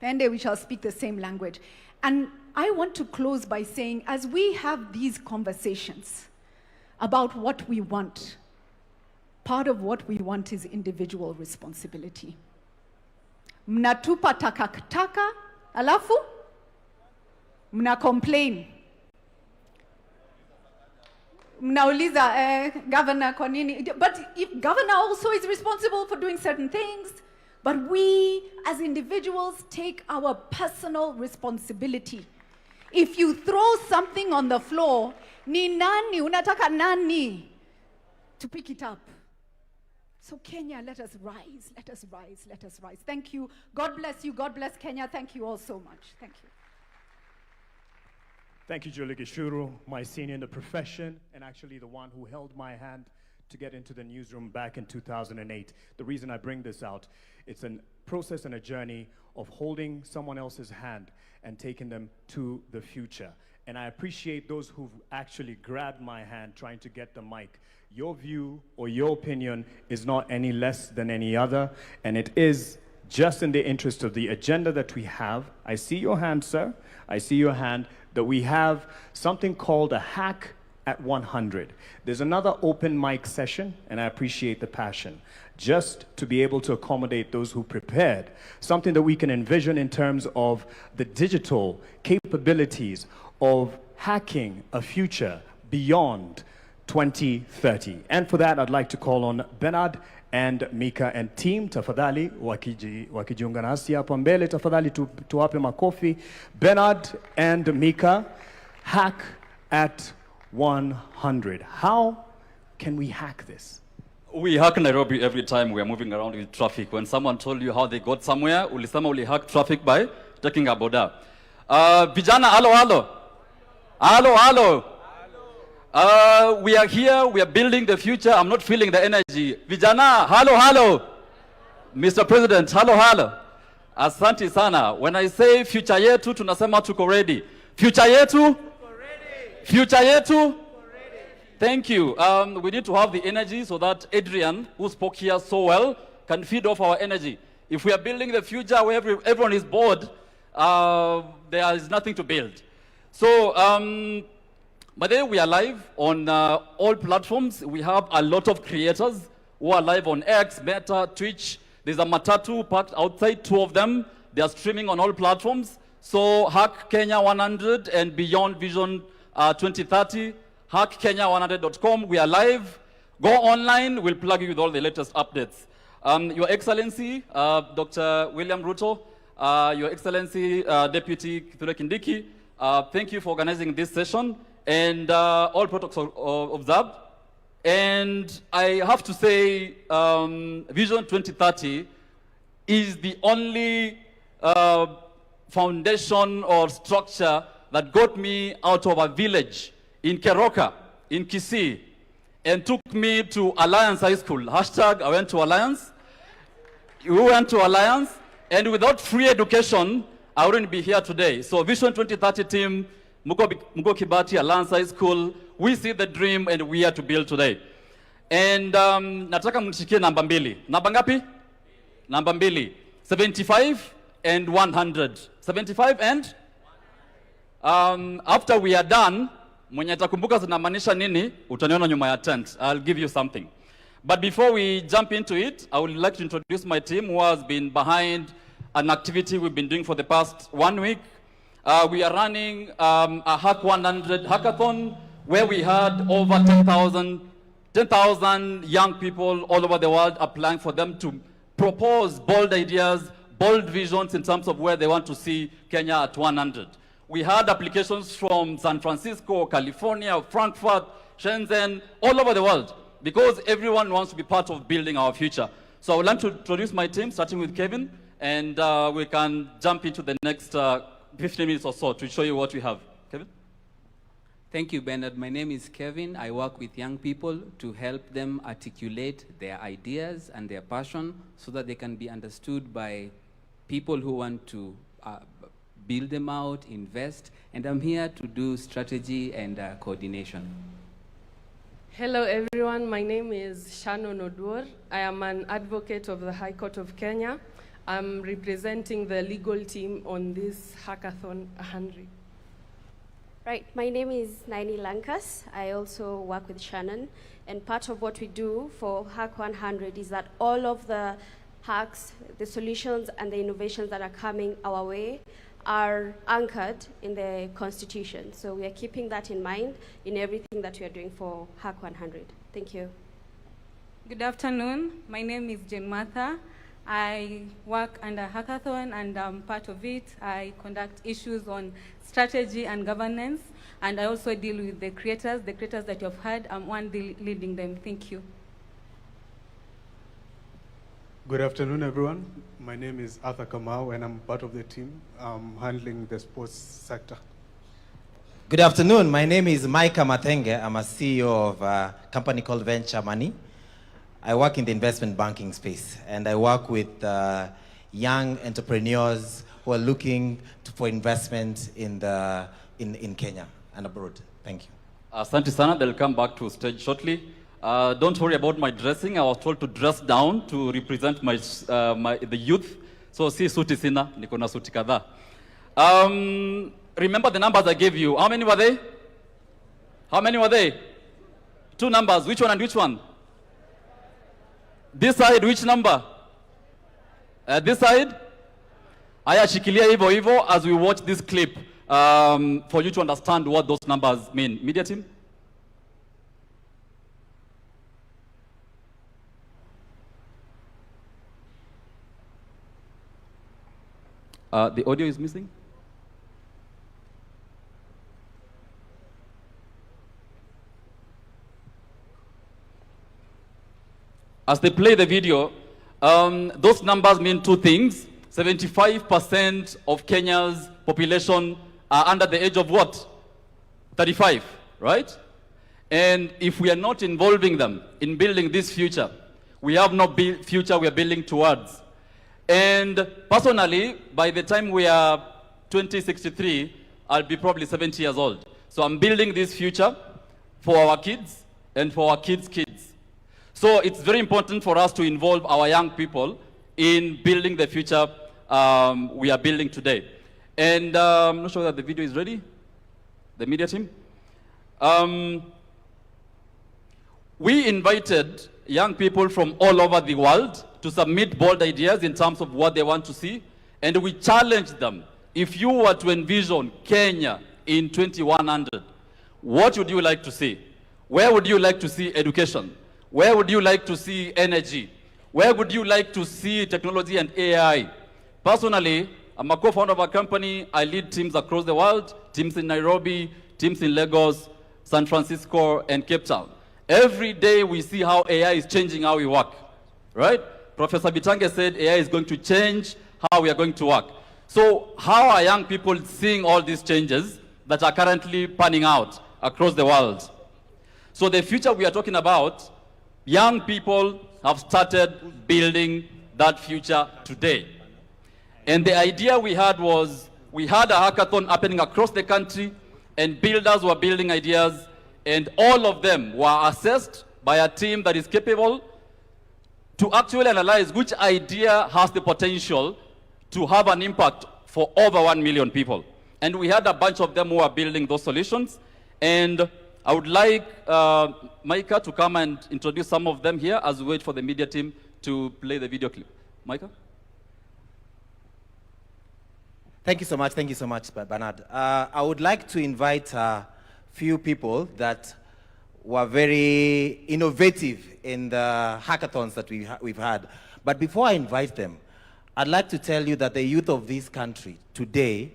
Pende, we shall speak the same language. And I want to close by saying, as we have these conversations about what we want, part of what we want is individual responsibility. Mnatupa takataka, alafu mna complain. Mnauliza, governor kwa nini? But if governor also is responsible for doing certain things, but we as individuals take our personal responsibility. If you throw something on the floor, ni nani, unataka nani to pick it up? So Kenya, let us rise, let us rise, let us rise. Thank you. God bless you. God bless Kenya. Thank you all so much. Thank you. Thank you, Julie Gishuru, my senior in the profession, and actually the one who held my hand to get into the newsroom back in 2008. The reason I bring this out, it's a process and a journey of holding someone else's hand and taking them to the future. And I appreciate those who've actually grabbed my hand trying to get the mic. Your view or your opinion is not any less than any other, and it is just in the interest of the agenda that we have. I see your hand, sir. I see your hand, that we have something called a hack at 100. There's another open mic session, and I appreciate the passion, just to be able to accommodate those who prepared, something that we can envision in terms of the digital capabilities of hacking a future beyond 2030. And for that, I'd like to call on Bernard and Mika and team, tafadhali wakijiunga nasi hapa mbele, tafadhali tuwape makofi. Bernard and Mika, hack at 100. How can we hack this? We hack Nairobi every time we are moving around with traffic. When someone told you how they got somewhere, ulisema uli hack traffic by taking a boda. Vijana, halo, halo. Halo, halo. We are here, we are building the future. I'm not feeling the energy. Vijana, halo, halo. Mr. President, halo, halo. Asante sana. When I say future yetu, tunasema tuko ready. Future yetu? Future yetu? Thank you. We need to have the energy so that Adrian, who spoke here so well, can feed off our energy. If we are building the future where everyone is bored, there is nothing to build. So, by the way, we are live on all platforms. We have a lot of creators who are live on X, Meta, Twitch. There's a Matatu parked outside, 2 of them. They are streaming on all platforms. So, Hack Kenya 100 and Beyond Vision 2030. HackKenya100.com. We are live. Go online. We'll plug you with all the latest updates. Your Excellency, Dr. William Ruto, Your Excellency, Deputy Kithure Kindiki, thank you for organizing this session and all protocols observed. And I have to say, Vision 2030 is the only foundation or structure that got me out of a village in Keroka, in Kicc, and took me to Alliance High School. Hashtag, I went to Alliance. We went to Alliance, and without free education, I wouldn't be here today. So Vision 2030 team, Mugo Kibati, Alliance High School, we see the dream and we are to build today. And nataka mnishikie namba mbili. Namba ngapi? Namba mbili. 75 and 100. 75 and? After we are done, mwenye atakumbuka zinamaanisha nini, utaniona nyuma ya tent. I'll give you something. But before we jump into it, I would like to introduce my team who has been behind an activity we've been doing for the past 1 week. We are running a Hack 100 hackathon where we had over 10,000 young people all over the world applying for them to propose bold ideas, bold visions in terms of where they want to see Kenya at 100. We had applications from San Francisco, California, Frankfurt, Shenzhen, all over the world, because everyone wants to be part of building our future. So I would like to introduce my team, starting with Kevin, and we can jump into the next 15 minutes or so to show you what we have. Kevin? Thank you, Bernard. My name is Kevin. I work with young people to help them articulate their ideas and their passion so that they can be understood by people who want to build them out, invest, and I'm here to do strategy and coordination. Hello everyone, my name is Shannon Odwor. I am an advocate of the High Court of Kenya. I'm representing the legal team on this Hackathon 100. Right, my name is Naini Lankas. I also work with Shannon, and part of what we do for Hack 100 is that all of the hacks, the solutions, and the innovations that are coming our way are anchored in the Constitution. So we are keeping that in mind in everything that we are doing for Hack 100. Thank you. Good afternoon. My name is Jane Martha. I work under Hackathon, and I'm part of it. I conduct issues on strategy and governance, and I also deal with the creators that you have heard. I'm one leading them. Thank you. Good afternoon, everyone. My name is Arthur Kamau, and I'm part of the team handling the sports sector. Good afternoon. My name is Micah Matenge. I'm a CEO of a company called Venture Money. I work in the investment banking space, and I work with young entrepreneurs who are looking for investment in Kenya and abroad. Thank you. Asante sana. They'll come back to stage shortly. Don't worry about my dressing. I was told to dress down to represent the youth. So si suti sina, niko na suti kadhaa. Remember the numbers I gave you. How many were they? How many were they? 2 numbers. Which one and which one? This side, which number? This side? Aya shikilia hivyo hivyo as we watch this clip for you to understand what those numbers mean. Media team? The audio is missing. As they play the video, those numbers mean 2 things. 75% of Kenya's population are under the age of what? 35, right? And if we are not involving them in building this future, we have no future we are building towards. And personally, by the time we are 2063, I'll be probably 70 years old. So I'm building this future for our kids and for our kids' kids. So it's very important for us to involve our young people in building the future we are building today. And I'm not sure that the video is ready. The media team. We invited young people from all over the world to submit bold ideas in terms of what they want to see. And we challenged them. If you were to envision Kenya in 2100, what would you like to see? Where would you like to see education? Where would you like to see energy? Where would you like to see technology and AI? Personally, I'm a co-founder of a company. I lead teams across the world, teams in Nairobi, teams in Lagos, San Francisco, and Cape Town. Every day we see how AI is changing how we work, right? Professor Bitange said AI is going to change how we are going to work. So how are young people seeing all these changes that are currently panning out across the world? So the future we are talking about, young people have started building that future today. And the idea we had was, we had a hackathon happening across the country, and builders were building ideas, and all of them were assessed by a team that is capable to actually analyze which idea has the potential to have an impact for over 1 million people. And we had a bunch of them who are building those solutions. And I would like Micah to come and introduce some of them here as we wait for the media team to play the video clip. Micah? Thank you so much, Bernard. I would like to invite a few people that were very innovative in the hackathons that we've had. But before I invite them, I'd like to tell you that the youth of this country today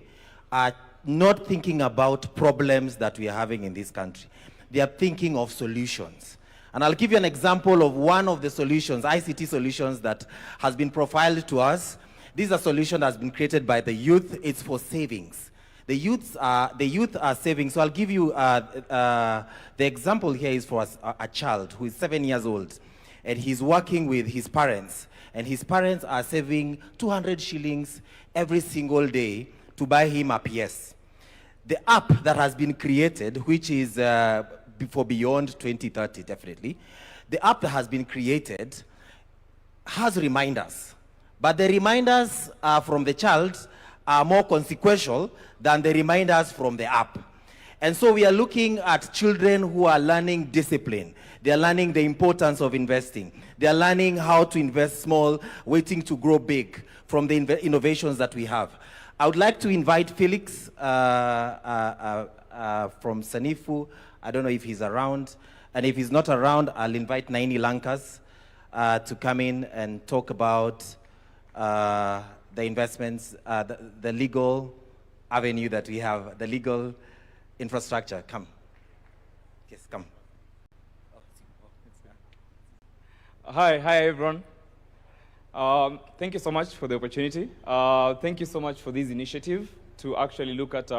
are not thinking about problems that we are having in this country. They are thinking of solutions. And I'll give you an example of one of the solutions, ICT solutions, that has been profiled to us. This is a solution that has been created by the youth. It's for savings. The youth are saving. So I'll give you the example here is for a child who is 7 years old, and he's working with his parents, and his parents are saving 200 shillings every single day to buy him a PS. The app that has been created, which is for beyond 2030, definitely, the app that has been created has reminders. But the reminders from the child are more consequential than the reminders from the app. And so we are looking at children who are learning discipline. They are learning the importance of investing. They are learning how to invest small, waiting to grow big from the innovations that we have. I would like to invite Felix from Sanifu. I don't know if he's around. And if he's not around, I'll invite Naini Lankas to come in and talk about the investments, the legal avenue that we have, the legal infrastructure. Come. Yes, come. Hi everyone. Thank you so much for the opportunity. Thank you so much for this initiative to actually look at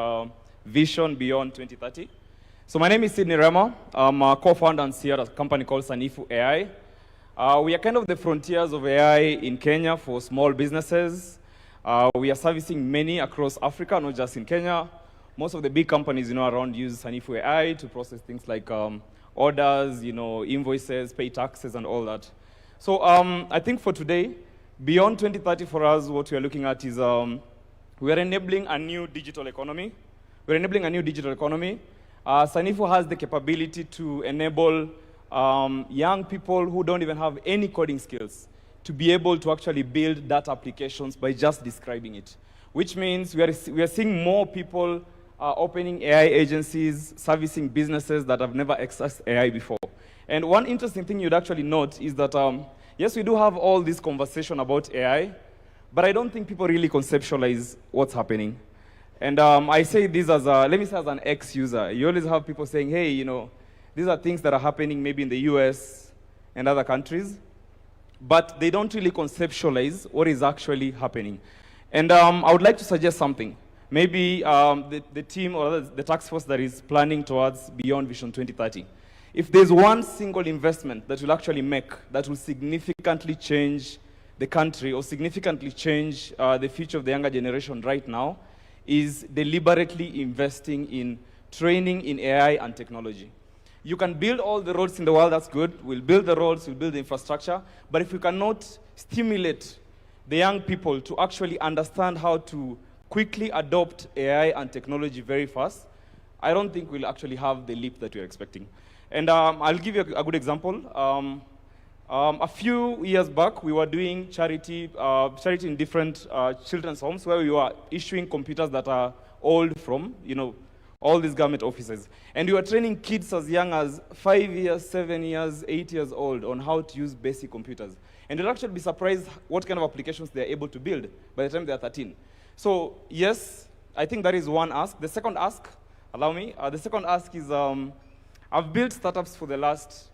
vision beyond 2030. So my name is Sidney Rema. I'm a co-founder and CEO at a company called Sanifu AI. We are kind of the frontiers of AI in Kenya for small businesses. We are servicing many across Africa, not just in Kenya. Most of the big companies, around use Sanifu AI to process things like orders, invoices, pay taxes, and all that. So I think for today, beyond 2030 for us, what we are looking at is we are enabling a new digital economy. We're enabling a new digital economy. Sanifu has the capability to enable young people who don't even have any coding skills to be able to actually build data applications by just describing it, which means we are seeing more people opening AI agencies, servicing businesses that have never accessed AI before. And one interesting thing you'd actually note is that, yes, we do have all this conversation about AI, but I don't think people really conceptualize what's happening. And I say this as let me say as an ex-user. You always have people saying, hey, these are things that are happening maybe in the US and other countries, but they don't really conceptualize what is actually happening. And I would like to suggest something. Maybe the team or the task force that is planning towards Beyond Vision 2030, if there's one single investment that will actually make, that will significantly change the country or significantly change the future of the younger generation right now, is deliberately investing in training in AI and technology. You can build all the roads in the world, that's good. We'll build the roads, we'll build the infrastructure. But if we cannot stimulate the young people to actually understand how to quickly adopt AI and technology very fast, I don't think we'll actually have the leap that we're expecting. And I'll give you a good example. A few years back, we were doing charity in different children's homes where we were issuing computers that are old from, all these government offices. And we were training kids as young as 5 years, 7 years, 8 years old on how to use basic computers. And you'll actually be surprised what kind of applications they're able to build by the time they're 13. So yes, I think that is one ask. The second ask, allow me, the second ask is, I've built startups for the last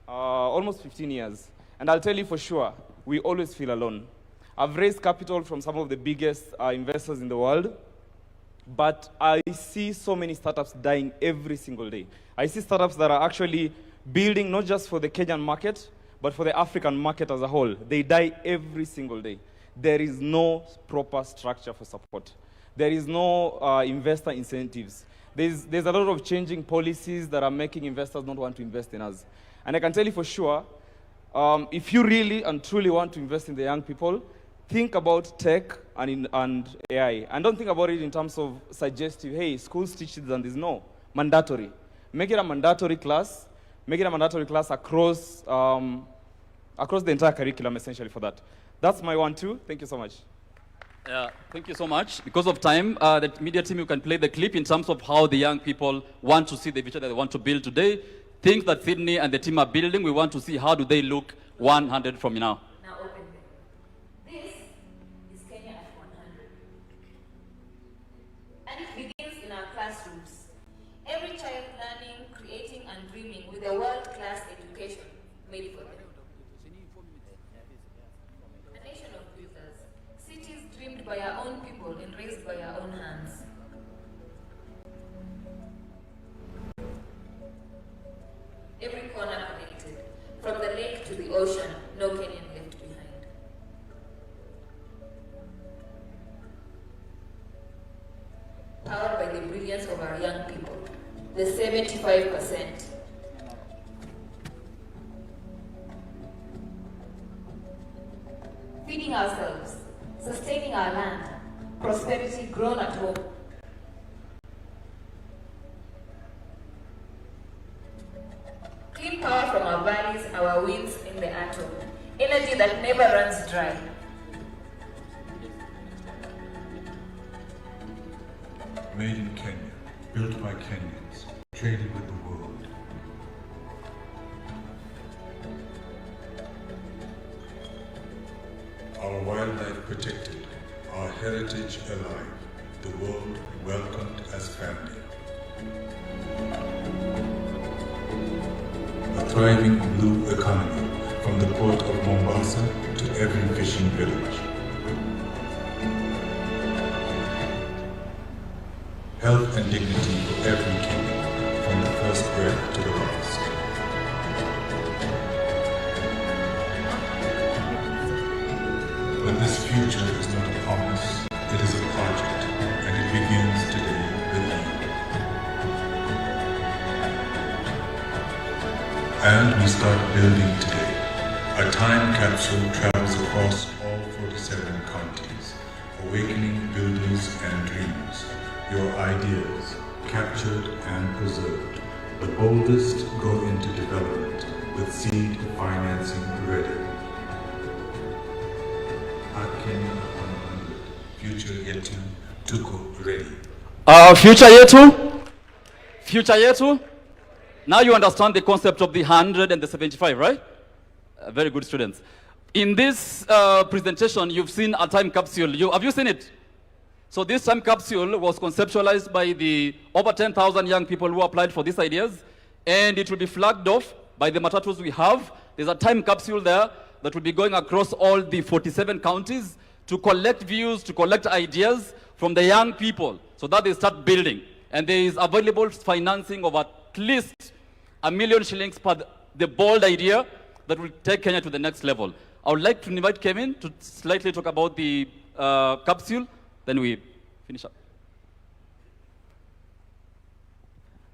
almost 15 years. And I'll tell you for sure, we always feel alone. I've raised capital from some of the biggest investors in the world, but I see so many startups dying every single day. I see startups that are actually building not just for the Kenyan market, but for the African market as a whole. They die every single day. There is no proper structure for support. There is no investor incentives. There's a lot of changing policies that are making investors not want to invest in us. And I can tell you for sure, if you really and truly want to invest in the young people, think about tech and AI. And don't think about it in terms of suggestive, hey, schools teach this and this. No, mandatory. Make it a mandatory class. Make it a mandatory class across the entire curriculum, essentially, for that. That's my one, too. Thank you so much. Thank you so much. Because of time, the media team, you can play the clip in terms of how the young people want to see the future that they want to build today. Things that Sydney and the team are building, we want to see how do they look 100 from now. Now open them. This is Kenya at 100. And it begins in our classrooms. Every child learning, creating and dreaming with a world-class education made for them. A nation of builders, cities dreamed by our own people and raised by our own hands. Every corner connected, from the lake to the ocean, no Kenyan left behind. Powered by the brilliance of our young people, the 75%. Feeding ourselves, sustaining our land, prosperity grown at home. Clean power from our valleys, our winds in the atom. Energy that never runs dry. Made in Kenya, built by Kenyans, traded with the world. Our wildlife protected, our heritage alive, the world welcomed as family. A thriving blue economy, from the port of Mombasa to every fishing village. Health and dignity for every Kenyan, from the first breath to the last. But this future is not a promise, it is a project, and it begins today with you. And we start building today. A time capsule travels across all 47 counties, awakening builders and dreamers. Your ideas, captured and preserved. The boldest go into development with seed financing ready. At Kenya 100, future yetu tuko ready. Future yetu? Future yetu? Now you understand the concept of the 100 and the 75, right? Very good students. In this presentation, you've seen a time capsule. Have you seen it? So this time capsule was conceptualized by the over 10,000 young people who applied for these ideas, and it will be flagged off by the matatus we have. There's a time capsule there that will be going across all the 47 counties to collect views, to collect ideas from the young people so that they start building. And there is available financing of at least $1 million shillings per the bold idea that will take Kenya to the next level. I would like to invite Kevin to slightly talk about the capsule, then we finish up.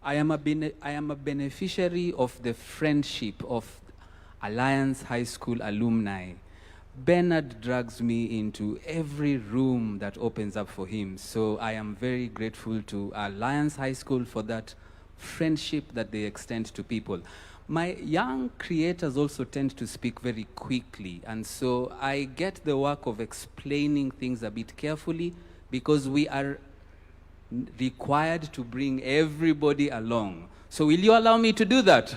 I am a beneficiary of the friendship of Alliance High School alumni. Bernard drags me into every room that opens up for him. So I am very grateful to Alliance High School for that friendship that they extend to people. My young creators also tend to speak very quickly, and so I get the work of explaining things a bit carefully because we are required to bring everybody along. So will you allow me to do that?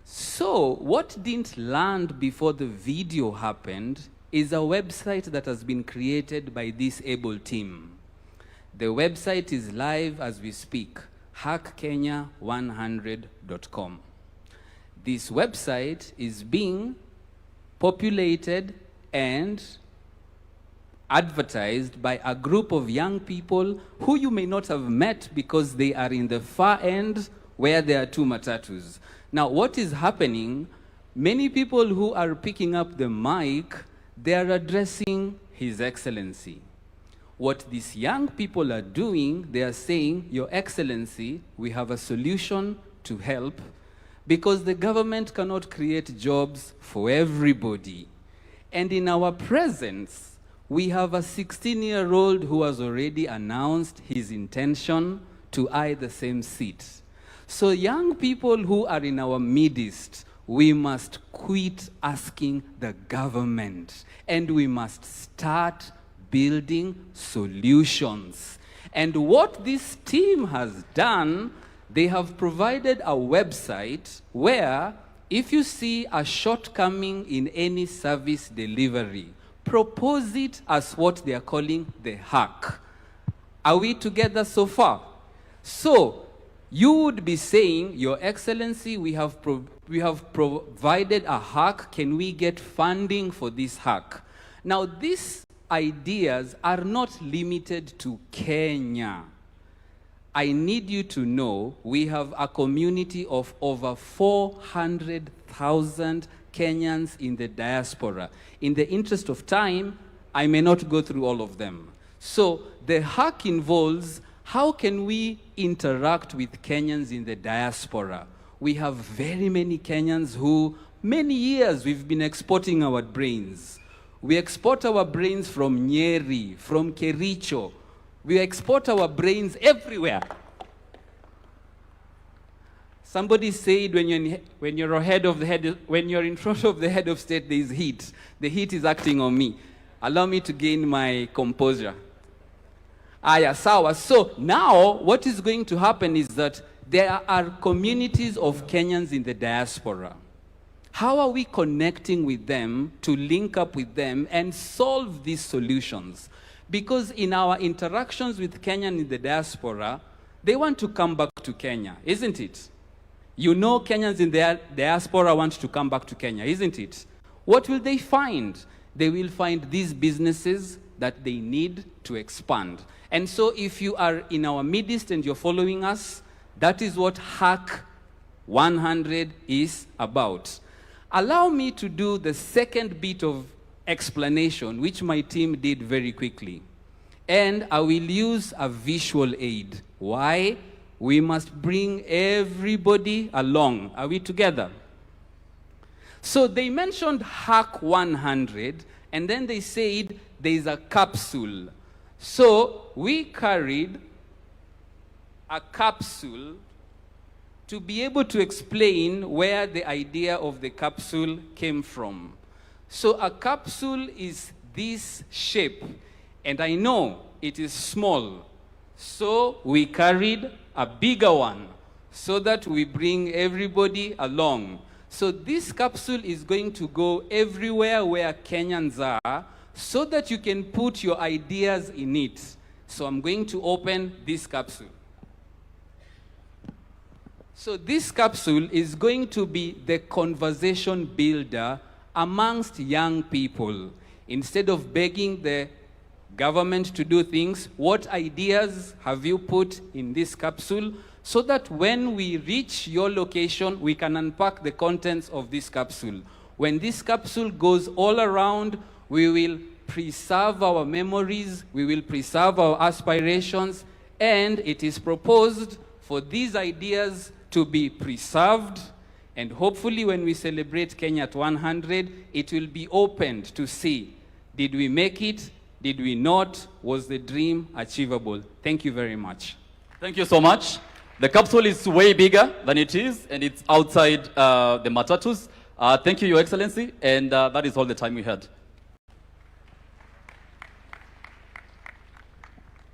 So what didn't land before the video happened is a website that has been created by this able team. The website is live as we speak, hackkenya100.com. This website is being populated and advertised by a group of young people who you may not have met because they are in the far end where there are two matatus. Now, what is happening, many people who are picking up the mic, they are addressing His Excellency. What these young people are doing, they are saying, Your Excellency, we have a solution to help because the government cannot create jobs for everybody. And in our presence, we have a 16-year-old who has already announced his intention to eye the same seat. So young people who are in our midst, we must quit asking the government and we must start building solutions. And what this team has done, they have provided a website where if you see a shortcoming in any service delivery, propose it as what they are calling the hack. Are we together so far? So you would be saying, Your Excellency, we have provided a hack. Can we get funding for this hack? Now, these ideas are not limited to Kenya. I need you to know we have a community of over 400,000 Kenyans in the diaspora. In the interest of time, I may not go through all of them. So the hack involves how can we interact with Kenyans in the diaspora. We have very many Kenyans who, many years, we've been exporting our brains. We export our brains from Nyeri, from Kericho. We export our brains everywhere. Somebody said when you're in front of the head of state, there is heat. The heat is acting on me. Allow me to gain my composure. Aya, sawa. So now what is going to happen is that there are communities of Kenyans in the diaspora. How are we connecting with them to link up with them and solve these solutions? Because in our interactions with Kenyans in the diaspora, they want to come back to Kenya, isn't it? You know Kenyans in the diaspora want to come back to Kenya, isn't it? What will they find? They will find these businesses that they need to expand. And so if you are in our midst and you're following us, that is what Hack 100 is about. Allow me to do the second bit of explanation, which my team did very quickly. And I will use a visual aid. Why? We must bring everybody along. Are we together? So they mentioned Hack 100, and then they said there's a capsule. So we carried a capsule to be able to explain where the idea of the capsule came from. So a capsule is this shape, and I know it is small. So we carried a bigger one so that we bring everybody along. So this capsule is going to go everywhere where Kenyans are so that you can put your ideas in it. So I'm going to open this capsule. So this capsule is going to be the conversation builder amongst young people. Instead of begging the government to do things, what ideas have you put in this capsule so that when we reach your location, we can unpack the contents of this capsule. When this capsule goes all around, we will preserve our memories, we will preserve our aspirations, And it is proposed for these ideas to be preserved, and hopefully when we celebrate Kenya at 100, it will be opened to see, did we make it? Did we not? Was the dream achievable? Thank you very much. Thank you so much. The capsule is way bigger than it is, and it's outside the matatus. Thank you, Your Excellency, and that is all the time we had.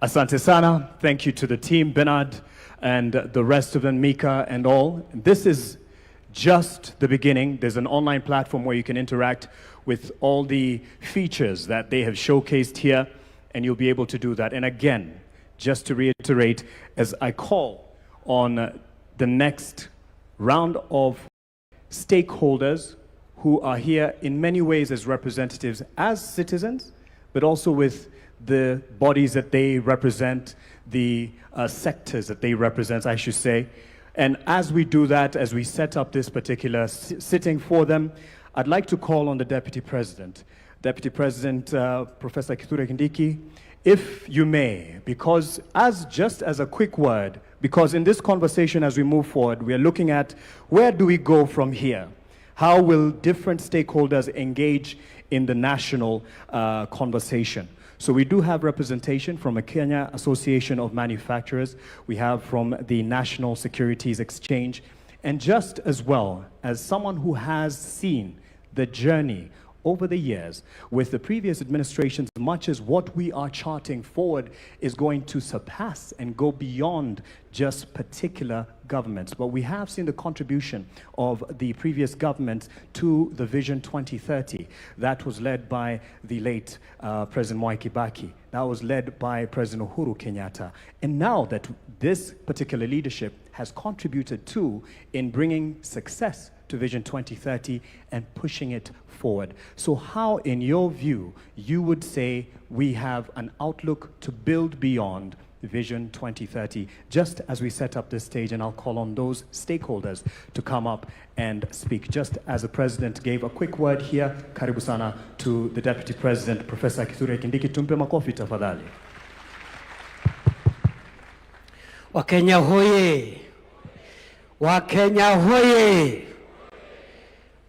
Asante sana. Thank you to the team, Bernard, and the rest of them, Mika and all. This is just the beginning. There's an online platform where you can interact with all the features that they have showcased here, and you'll be able to do that. And again, just to reiterate, as I call on the next round of stakeholders who are here in many ways as representatives, as citizens, but also with the bodies that they represent, the sectors that they represent, I should say. And as we do that, as we set up this particular sitting for them, I'd like to call on the Deputy President. Deputy President, Professor Kithure Kindiki, if you may, because just as a quick word, because in this conversation as we move forward, we are looking at where do we go from here? How will different stakeholders engage in the national conversation? So we do have representation from a Kenya Association of Manufacturers. We have from the National Securities Exchange. And just as well as someone who has seen the journey over the years with the previous administrations, much as what we are charting forward is going to surpass and go beyond just particular governments. But we have seen the contribution of the previous government to the Vision 2030. That was led by the late President Mwai Kibaki. That was led by President Uhuru Kenyatta. And now that this particular leadership has contributed to in bringing success to Vision 2030 and pushing it forward. So how, in your view, you would say we have an outlook to build beyond Vision 2030, just as we set up this stage, and I'll call on those stakeholders to come up and speak. Just as the President gave a quick word here, karibu sana to the Deputy President, Professor Kithure Kindiki. Tumpe makofi tafadhali. Wakenya hoye! Wakenya hoye!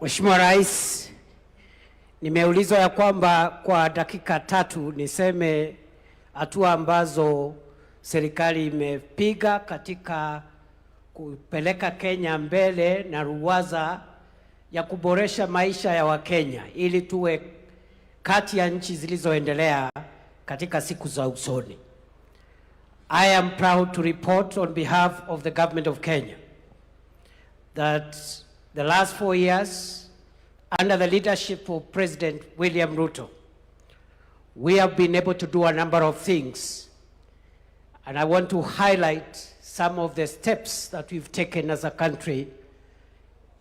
Mheshimiwa Rais, nimeulizwa ya kwamba kwa dakika 3 niseme hatua ambazo serikali imepiga katika kupeleka Kenya mbele na ruwaza ya kuboresha maisha ya Wakenya ili tuwe kati ya nchi zilizoendelea katika siku za usoni. I am proud to report on behalf of the government of Kenya that the last 4 years, under the leadership of President William Ruto, we have been able to do a number of things. And I want to highlight some of the steps that we've taken as a country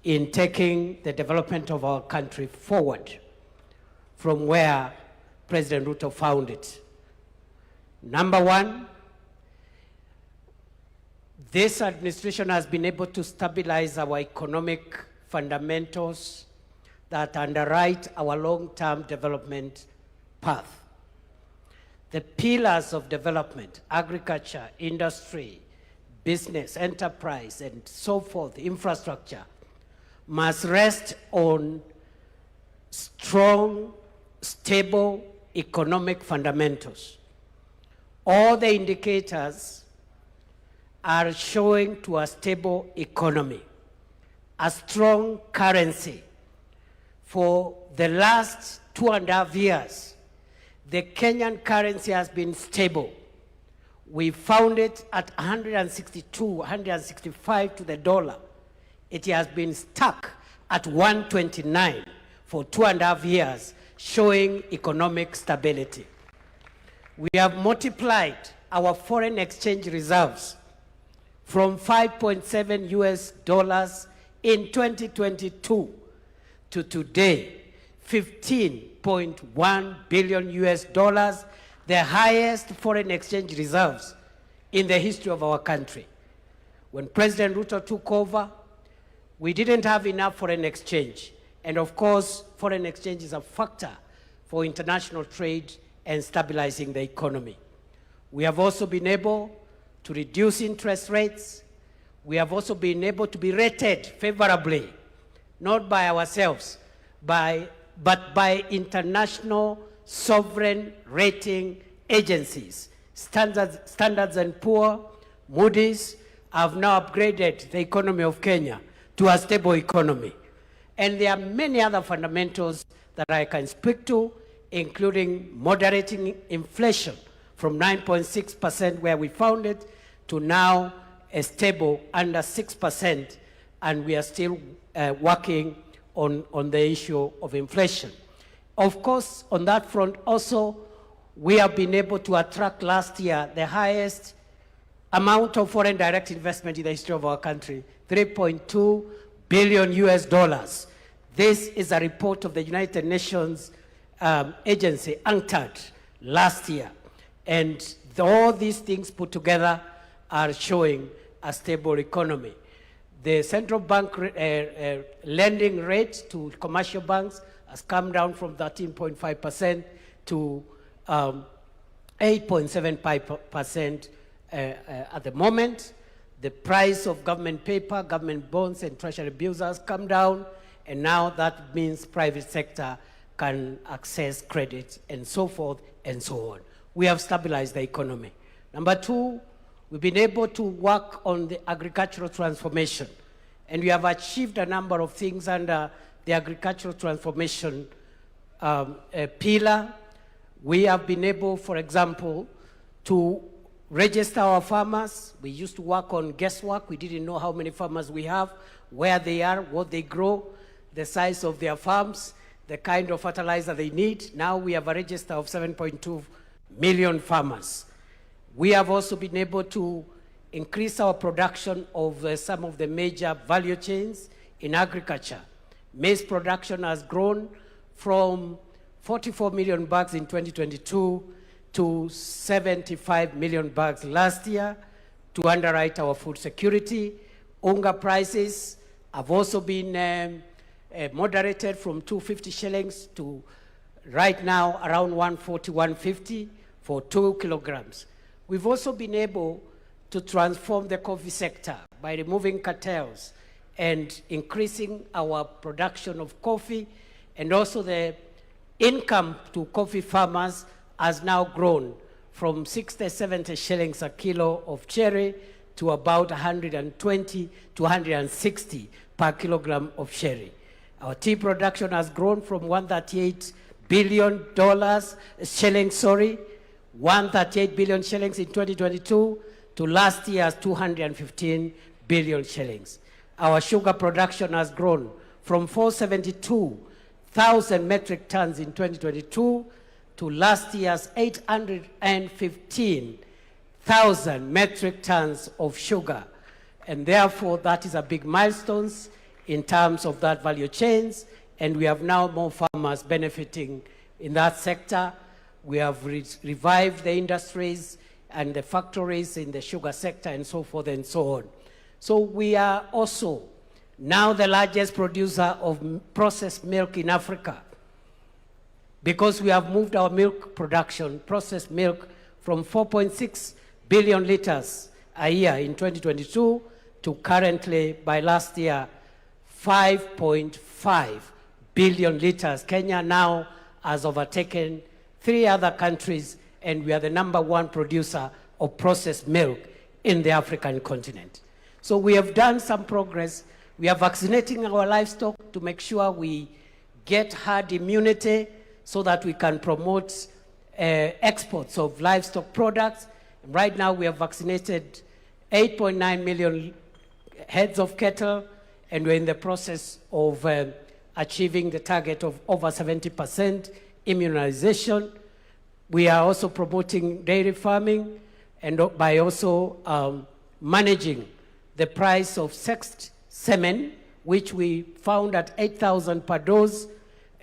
in taking the development of our country forward from where President Ruto found it. Number 1, this administration has been able to stabilize our economic fundamentals that underwrite our long-term development path. The pillars of development, agriculture, industry, business, enterprise, and so forth, infrastructure, must rest on strong, stable economic fundamentals. All the indicators are showing to a stable economy, a strong currency. For the last 2.5 years, the Kenyan currency has been stable. We found it at 162, 165 to the dollar. It has been stuck at 129 for 2.5 years, showing economic stability. We have multiplied our foreign exchange reserves from $5.7 US in 2022 to today, $15.1 billion US, the highest foreign exchange reserves in the history of our country. When President Ruto took over, we didn't have enough foreign exchange. And of course, foreign exchange is a factor for international trade and stabilizing the economy. We have also been able to reduce interest rates. We have also been able to be rated favorably, not by ourselves, but by international sovereign rating agencies. Standards and Poor's, Moody's have now upgraded the economy of Kenya to a stable economy. And there are many other fundamentals that I can speak to, including moderating inflation from 9.6% where we found it to now a stable under 6%, and we are still working on the issue of inflation. Of course, on that front also, we have been able to attract last year the highest amount of foreign direct investment in the history of our country, $3.2 billion US. This is a report of the United Nations agency, UNCTAD, last year. And all these things put together are showing a stable economy. The central bank lending rate to commercial banks has come down from 13.5% to 8.75% at the moment. The price of government paper, government bonds, and treasury bills has come down, and now that means private sector can access credit and so forth and so on. We have stabilized the economy. Number two, we've been able to work on the agricultural transformation, and we have achieved a number of things under the agricultural transformation pillar. We have been able, for example, to register our farmers. We used to work on guesswork. We didn't know how many farmers we have, where they are, what they grow, the size of their farms, the kind of fertilizer they need. Now we have a register of 7.2 million farmers. We have also been able to increase our production of some of the major value chains in agriculture. Maize production has grown from 44 million bags in 2022 to 75 million bags last year to underwrite our food security. Unga prices have also been moderated from 250 shillings to right now around 140, 150 for 2 kilograms. We've also been able to transform the coffee sector by removing cartels and increasing our production of coffee, and also the income to coffee farmers has now grown from 60, 70 shillings a kilo of cherry to about 120 to 160 per kilogram of cherry. Our tea production has grown from $138 billion shillings, 138 billion shillings in 2022 to last year's 215 billion shillings. Our sugar production has grown from 472,000 metric tons in 2022 to last year's 815,000 metric tons of sugar. And therefore, that is a big milestone in terms of that value chains, and we have now more farmers benefiting in that sector. We have revived the industries and the factories in the sugar sector and so forth and so on. So we are also now the largest producer of processed milk in Africa, because we have moved our milk production, processed milk, from 4.6 billion liters a year in 2022 to currently, by last year, 5.5 billion liters. Kenya now has overtaken 3 other countries, and we are the #1 producer of processed milk in the African continent. So we have done some progress. We are vaccinating our livestock to make sure we get herd immunity so that we can promote exports of livestock products. Right now we have vaccinated 8.9 million heads of cattle, and we're in the process of achieving the target of over 70% immunization. We are also promoting dairy farming, and by also managing the price of sexed semen, which we found at 8,000 per dose,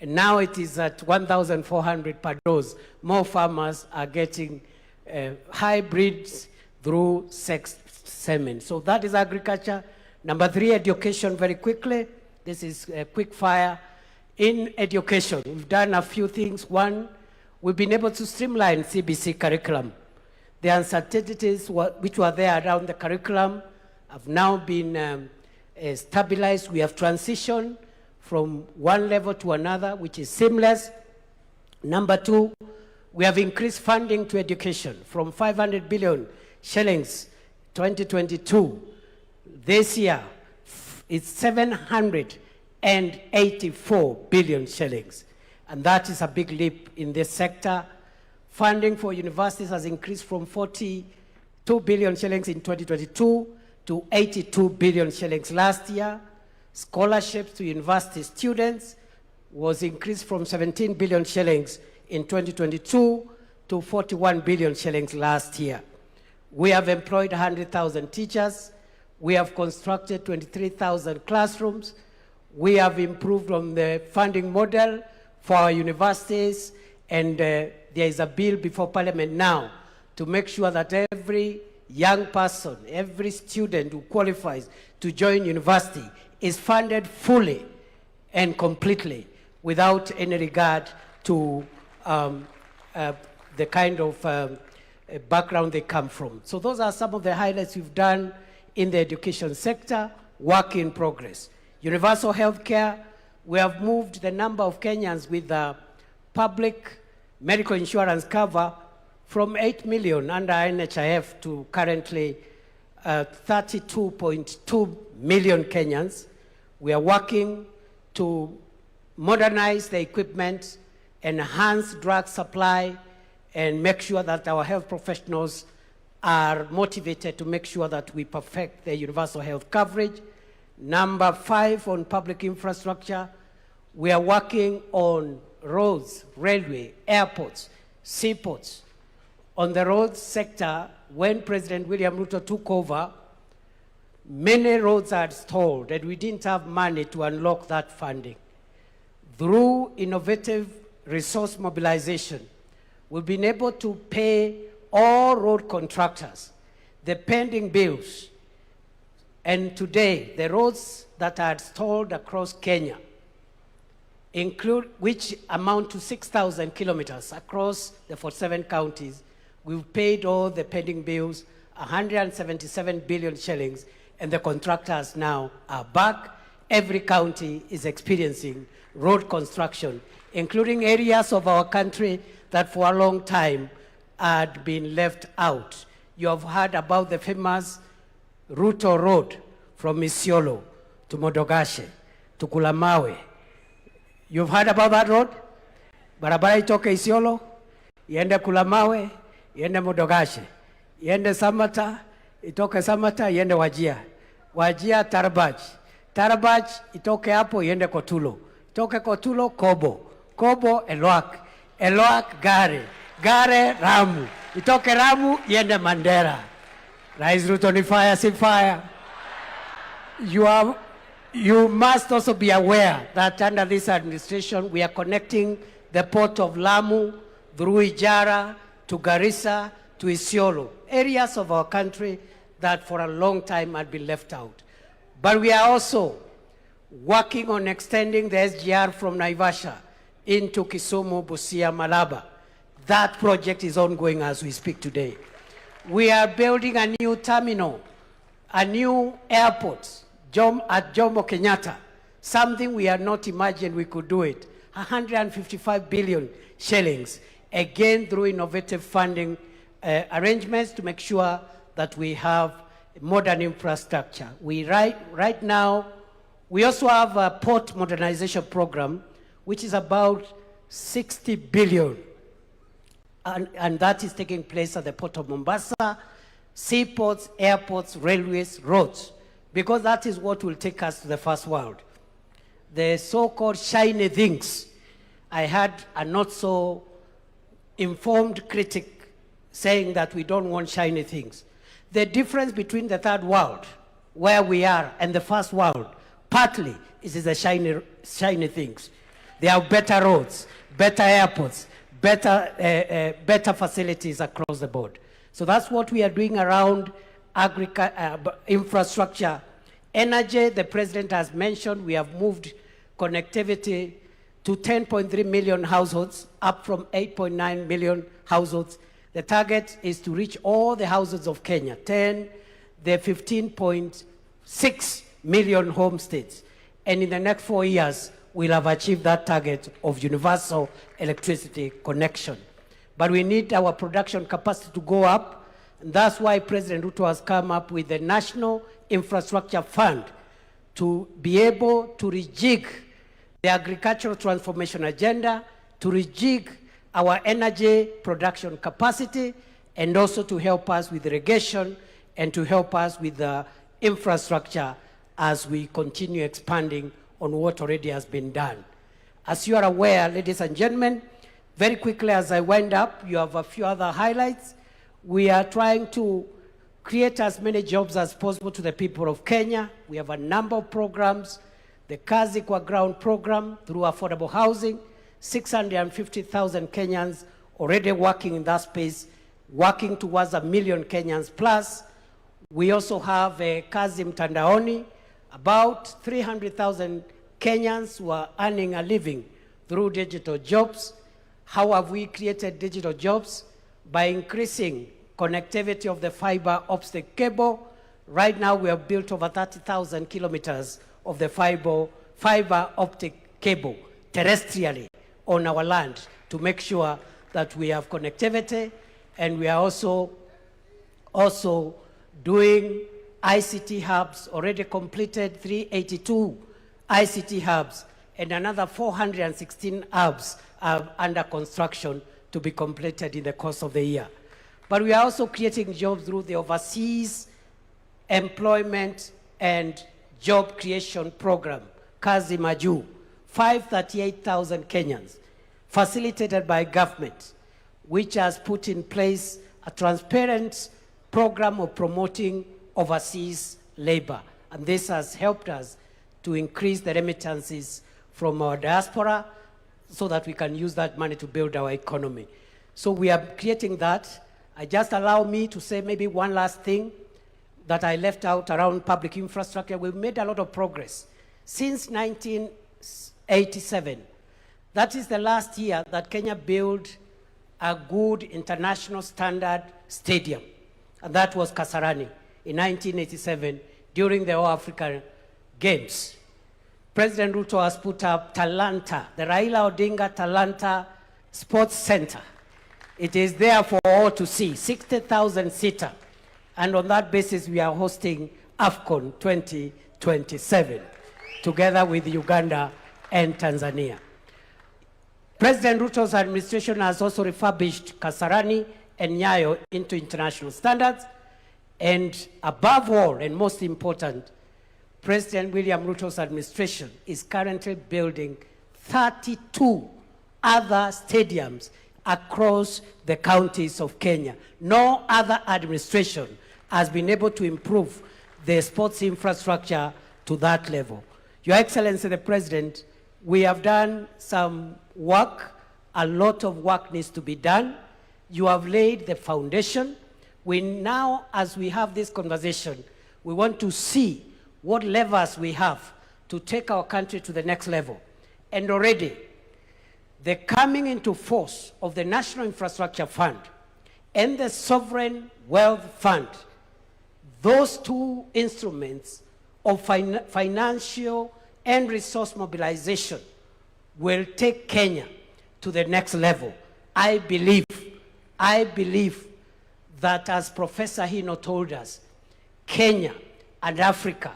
and now it is at 1,400 per dose. More farmers are getting hybrids through sexed semen. So that is agriculture. Number 3, education, very quickly. This is a quick fire. In education, we've done a few things. One, we've been able to streamline CBC curriculum. The uncertainties which were there around the curriculum have now been stabilized. We have transitioned from one level to another, which is seamless. Number two, we have increased funding to education from 500 billion shillings 2022. This year, it's 784 billion shillings. And that is a big leap in this sector. Funding for universities has increased from 42 billion shillings in 2022 to 82 billion shillings last year. Scholarships to university students was increased from 17 billion shillings in 2022 to 41 billion shillings last year. We have employed 100,000 teachers. We have constructed 23,000 classrooms. We have improved on the funding model for our universities, and there is a bill before Parliament now to make sure that every young person, every student who qualifies to join university is funded fully and completely without any regard to the kind of background they come from. So those are some of the highlights we've done in the education sector. Work in progress. Universal health care, we have moved the number of Kenyans with public medical insurance cover from 8 million under NHIF to currently 32.2 million Kenyans. We are working to modernize the equipment, enhance drug supply, and make sure that our health professionals are motivated to make sure that we perfect the universal health coverage. Number 5, on public infrastructure, we are working on roads, railway, airports, seaports. On the roads sector, when President William Ruto took over, many roads are stalled, and we didn't have money to unlock that funding. Through innovative resource mobilization, we've been able to pay all road contractors the pending bills. And today, the roads that are stalled across Kenya, which amount to 6,000 kilometers across the 47 counties, we've paid all the pending bills, 177 billion shillings, and the contractors now are back. Every county is experiencing road construction, including areas of our country that for a long time had been left out. You have heard about the famous Ruto Road from Isiolo to Modogashe to Kulamawe. You've heard about that road? Barabara itoke Isiolo, iende Kulamawe, iende Modogashe, iende Samata, itoke Samata, iende Wajia. Wajia Tarabaj. Tarabaj itoke hapo iende Kotulo. Itoke Kotulo Kobo. Kobo Elwak. Elwak Gare. Gare Ramu. Itoke Ramu iende Mandera. Rais Ruto ni fire, si fire. You must also be aware that under this administration, we are connecting the port of Lamu through Ijara to Garissa to Isiolo, areas of our country that for a long time had been left out. But we are also working on extending the SGR from Naivasha into Kisumu, Busia, Malaba. That project is ongoing as we speak today. We are building a new terminal, a new airport at Jomo Kenyatta, something we had not imagined we could do it. 155 billion shillings, again through innovative funding arrangements to make sure that we have modern infrastructure. Right now, we also have a port modernization program, which is about 60 billion. And that is taking place at the port of Mombasa, seaports, airports, railways, roads, because that is what will take us to the first world. The so-called shiny things. I had a not so informed critic saying that we don't want shiny things. The difference between the third world, where we are, and the first world, partly is the shiny things. There are better roads, better airports, better facilities across the board. So that's what we are doing around infrastructure. Energy, the president has mentioned, we have moved connectivity to 10.3 million households, up from 8.9 million households. The target is to reach all the houses of Kenya, the 15.6 million homesteads. And in the next 4 years, we'll have achieved that target of universal electricity connection. But we need our production capacity to go up. And that's why President Ruto has come up with the National Infrastructure Fund to be able to rejig the agricultural transformation agenda, to rejig our energy production capacity, and also to help us with irrigation and to help us with the infrastructure as we continue expanding on what already has been done. As you are aware, ladies and gentlemen, very quickly as I wind up, you have a few other highlights. We are trying to create as many jobs as possible to the people of Kenya. We have a number of programs. The Kazi Kwa Ground program through affordable housing, 650,000 Kenyans already working in that space, working towards 1 million Kenyans plus. We also have a Kazi Mtandaoni, about 300,000 Kenyans who are earning a living through digital jobs. How have we created digital jobs? By increasing connectivity of the fiber optic cable. Right now we have built over 30,000 kilometers of the fiber optic cable terrestrially on our land to make sure that we have connectivity. And we are also doing ICT hubs, already completed 382 ICT hubs, and another 416 hubs are under construction to be completed in the course of the year. But we are also creating jobs through the Overseas Employment and Job Creation Program, Kazi Maju, 538,000 Kenyans, facilitated by government, which has put in place a transparent program of promoting overseas labor. And this has helped us to increase the remittances from our diaspora so that we can use that money to build our economy. So we are creating that. Just allow me to say maybe one last thing that I left out around public infrastructure. We've made a lot of progress. Since 1987, that is the last year that Kenya built a good international standard stadium, and that was Kasarani in 1987 during the All-African Games. President Ruto has put up Talanta, the Raila Odinga Talanta Sports Center. It is there for all to see, 60,000 seater. And on that basis, we are hosting AFCON 2027, together with Uganda and Tanzania. President Ruto's administration has also refurbished Kasarani and Nyayo into international standards. And above all, and most important, President William Ruto's administration is currently building 32 other stadiums across the counties of Kenya. No other administration has been able to improve the sports infrastructure to that level. Your Excellency, the President, we have done some work. A lot of work needs to be done. You have laid the foundation. We now, as we have this conversation, we want to see what levers we have to take our country to the next level. And already, the coming into force of the National Infrastructure Fund and the Sovereign Wealth Fund, those two instruments of financial and resource mobilization will take Kenya to the next level. I believe that, as Professor Hino told us, Kenya and Africa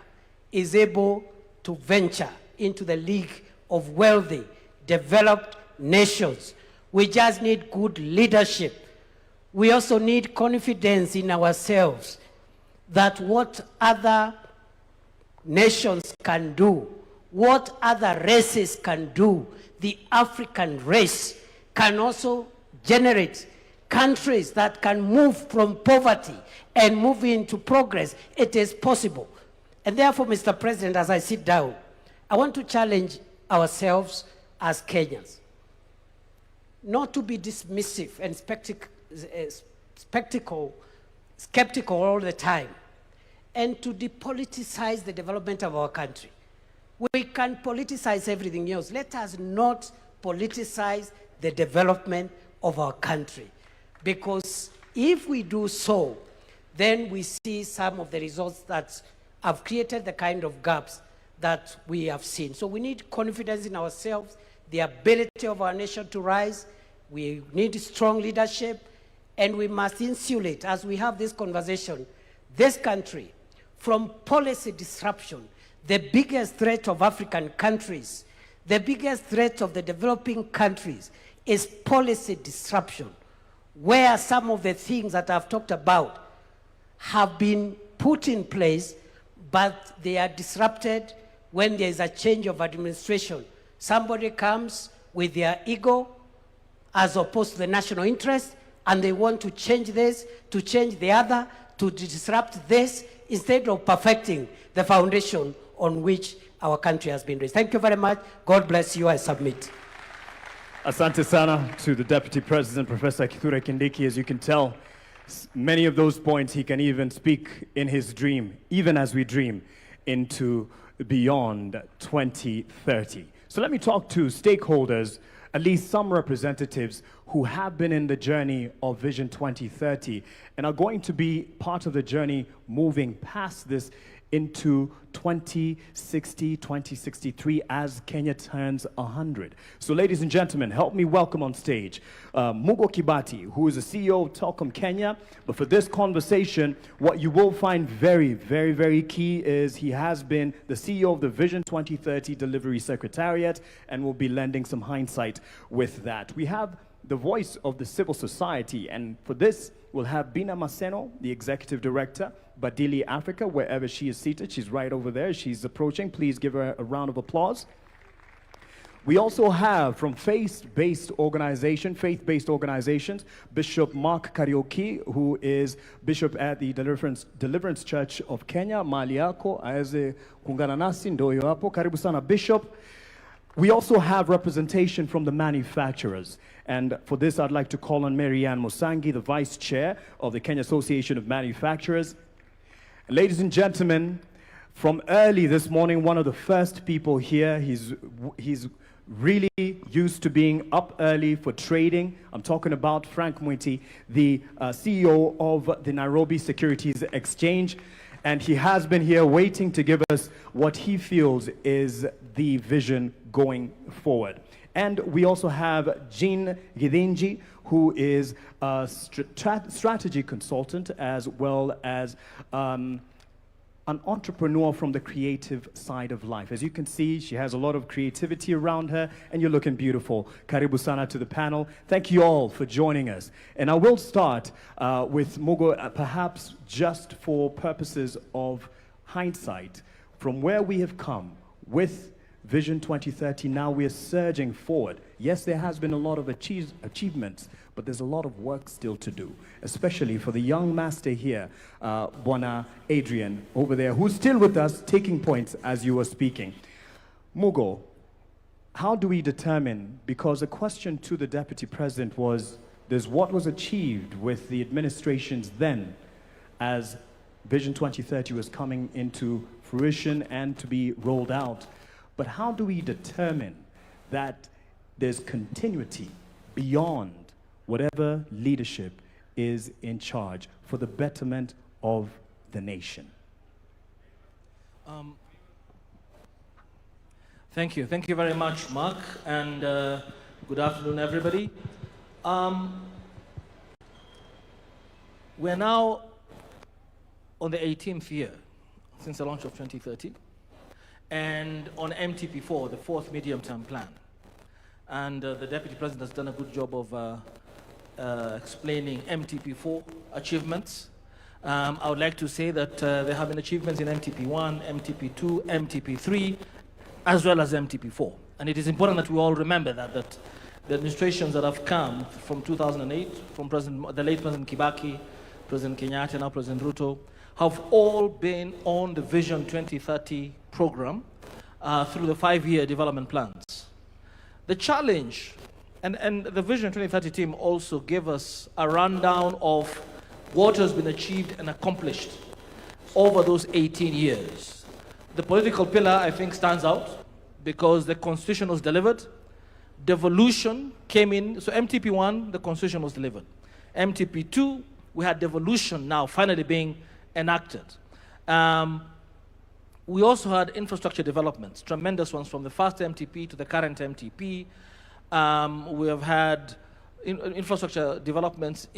is able to venture into the league of wealthy, developed nations. We just need good leadership. We also need confidence in ourselves that what other nations can do, what other races can do, the African race can also generate countries that can move from poverty and move into progress. It is possible. And therefore, Mr. President, as I sit down, I want to challenge ourselves as Kenyans not to be dismissive and skeptical all the time, and to depoliticize the development of our country. We can politicize everything else. Let us not politicize the development of our country. Because if we do so, then we see some of the results that have created the kind of gaps that we have seen. So we need confidence in ourselves, the ability of our nation to rise. We need strong leadership, and we must insulate, as we have this conversation, this country from policy disruption. The biggest threat of African countries, the biggest threat of the developing countries is policy disruption, where some of the things that I've talked about have been put in place, but they are disrupted when there is a change of administration. Somebody comes with their ego as opposed to the national interest, and they want to change this, to change the other, to disrupt this, instead of perfecting the foundation on which our country has been raised. Thank you very much. God bless you. I submit. Asante sana to the Deputy President, Professor Kithure Kindiki. As you can tell, many of those points he can even speak in his dream, even as we dream into beyond 2030. So let me talk to stakeholders, at least some representatives who have been in the journey of Vision 2030 and are going to be part of the journey moving past this into 2060, 2063 as Kenya turns 100. So ladies and gentlemen, help me welcome on stage Mugo Kibati, who is the CEO of Telkom Kenya. But for this conversation, what you will find very, very, very key is he has been the CEO of the Vision 2030 Delivery Secretariat and will be lending some hindsight with that. We have the voice of the civil society, and for this, we'll have Bina Maseno, the Executive Director, Badili Africa, wherever she is seated. She's right over there. She's approaching. Please give her a round of applause. We also have from faith-based organizations, Bishop Mark Kariuki, who is Bishop at the Deliverance Church of Kenya. Mali yako aweze kuungana nasi, ndio hiyo hapo. Karibu sana Bishop. We also have representation from the manufacturers. And for this, I'd like to call on Marianne Musangi, the Vice Chair of the Kenya Association of Manufacturers. Ladies and gentlemen, from early this morning, one of the first people here, he's really used to being up early for trading. I'm talking about Frank Mwiti, the CEO of the Nairobi Securities Exchange. And he has been here waiting to give us what he feels is the vision going forward. And we also have Jean Gidinji, who is a strategy consultant as well as an entrepreneur from the creative side of life. As you can see, she has a lot of creativity around her, and you're looking beautiful. Karibu sana to the panel. Thank you all for joining us. And I will start with Mugo, perhaps just for purposes of hindsight, from where we have come with Vision 2030, now we are surging forward. Yes, there has been a lot of achievements, but there's a lot of work still to do, especially for the young master here, Bwana Adrian, over there, who's still with us, taking points as you were speaking. Mugo, how do we determine, because a question to the Deputy President was, there's what was achieved with the administrations then, as Vision 2030 was coming into fruition and to be rolled out. But how do we determine that there's continuity beyond whatever leadership is in charge for the betterment of the nation? Thank you. Thank you very much, Mark, and good afternoon, everybody. We're now on the 18th year since the launch of 2030. And on MTP4, the fourth medium-term plan. And the Deputy President has done a good job of explaining MTP4 achievements. I would like to say that there have been achievements in MTP1, MTP2, MTP3, as well as MTP4. And it is important that we all remember that the administrations that have come from 2008, from the late President Kibaki, President Kenyatta, now President Ruto, have all been on the Vision 2030 program through the 5-year development plans. The challenge, and the Vision 2030 team also gave us a rundown of what has been achieved and accomplished over those 18 years. The political pillar, I think, stands out because the constitution was delivered, devolution came in, so MTP1, the constitution was delivered. MTP2, we had devolution now finally being enacted. We also had infrastructure developments, tremendous ones from the first MTP to the current MTP. We have had infrastructure developments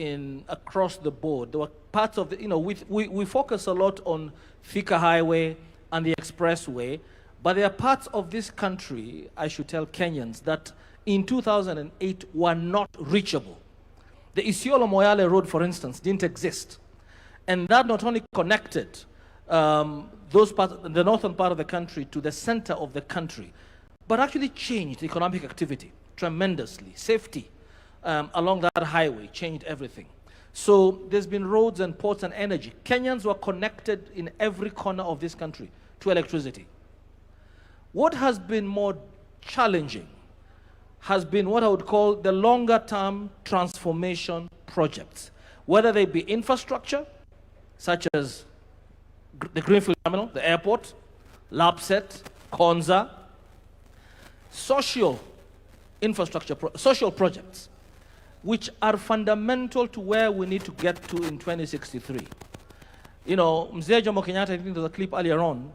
across the board. There were parts of the, we focus a lot on Thika Highway and the expressway, but there are parts of this country, I should tell Kenyans, that in 2008 were not reachable. The Isiolo-Moyale Road, for instance, didn't exist. And that not only connected those parts, the northern part of the country to the center of the country, but actually changed economic activity tremendously. Safety along that highway changed everything. So there's been roads and ports and energy. Kenyans were connected in every corner of this country to electricity. What has been more challenging has been what I would call the longer term transformation projects, whether they be infrastructure, such as the Greenfield Terminal, the airport, LAPSET, Konza, social infrastructure, social projects, which are fundamental to where we need to get to in 2063. Mzee Jomo Kenyatta, I think there was a clip earlier on,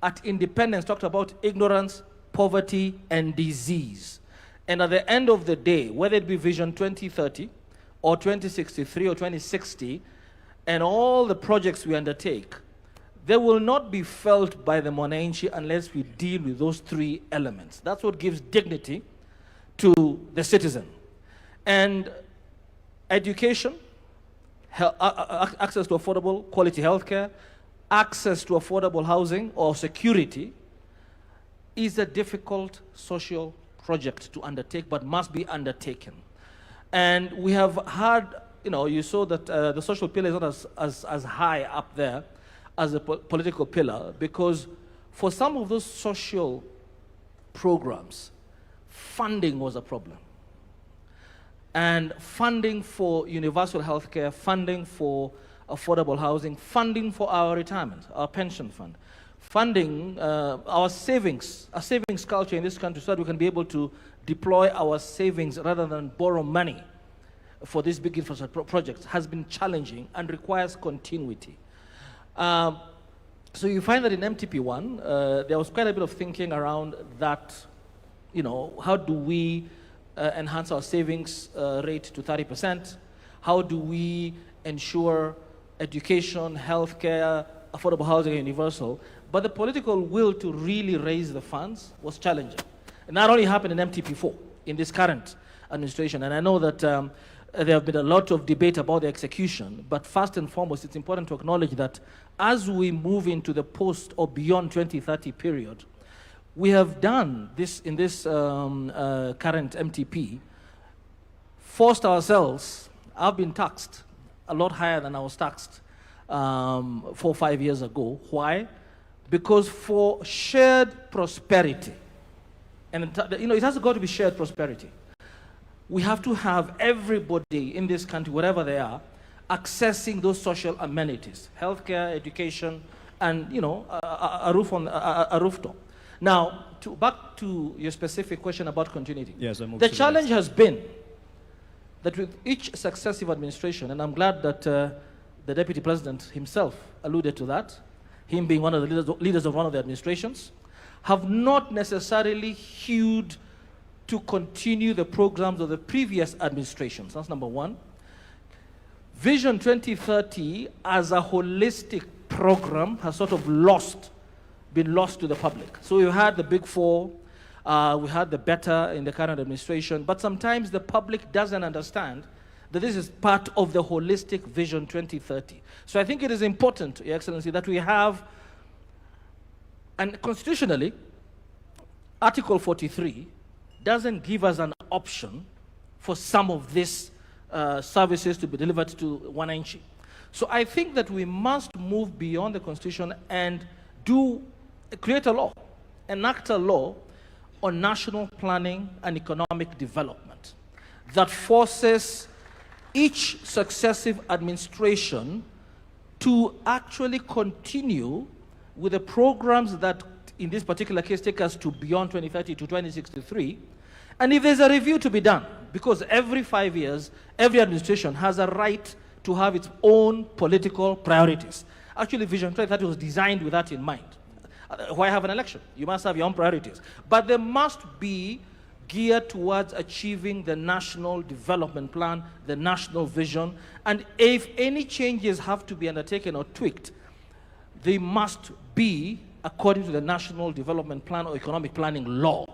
at independence talked about ignorance, poverty, and disease. And at the end of the day, whether it be Vision 2030 or 2063 or 2060, and all the projects we undertake, they will not be felt by the Mwananchi unless we deal with those three elements. That's what gives dignity to the citizen. And education, access to affordable quality healthcare, access to affordable housing or security is a difficult social project to undertake, but must be undertaken. And we have had, you saw that the social pillar is not as high up there as a political pillar, because for some of those social programs, funding was a problem. And funding for universal health care, funding for affordable housing, funding for our retirement, our pension fund, funding our savings culture in this country so that we can be able to deploy our savings rather than borrow money for these big infrastructure projects has been challenging and requires continuity. So you find that in MTP1, there was quite a bit of thinking around that, how do we enhance our savings rate to 30%? How do we ensure education, healthcare, affordable housing, and universal? But the political will to really raise the funds was challenging. And that only happened in MTP4, in this current administration. And I know that there have been a lot of debate about the execution, but first and foremost, it's important to acknowledge that as we move into the post or beyond 2030 period, we have done this in this current MTP, forced ourselves. I've been taxed a lot higher than I was taxed 4 or 5 years ago. Why? Because for shared prosperity, and it has got to be shared prosperity, we have to have everybody in this country, wherever they are, accessing those social amenities, healthcare, education, and a rooftop. Now, back to your specific question about continuity. Yes, the challenge has been that with each successive administration, and I'm glad that the Deputy President himself alluded to that, him being one of the leaders of one of the administrations, have not necessarily hewed to continue the programs of the previous administrations. That's number one. Vision 2030 as a holistic program has sort of been lost to the public. So we had the big four, we had the better in the current administration, but sometimes the public doesn't understand that this is part of the holistic Vision 2030. So I think it is important, Your Excellency, that we have, and constitutionally, Article 43 doesn't give us an option for some of these services to be delivered to Wananchi. So I think that we must move beyond the Constitution and create a law, enact a law on national planning and economic development that forces each successive administration to actually continue with the programs that, in this particular case, take us to beyond 2030 to 2063. And if there's a review to be done, because every 5 years, every administration has a right to have its own political priorities. Actually, Vision 2030 was designed with that in mind. Why have an election? You must have your own priorities. But they must be geared towards achieving the national development plan, the national vision, and if any changes have to be undertaken or tweaked, they must be according to the national development plan or economic planning law.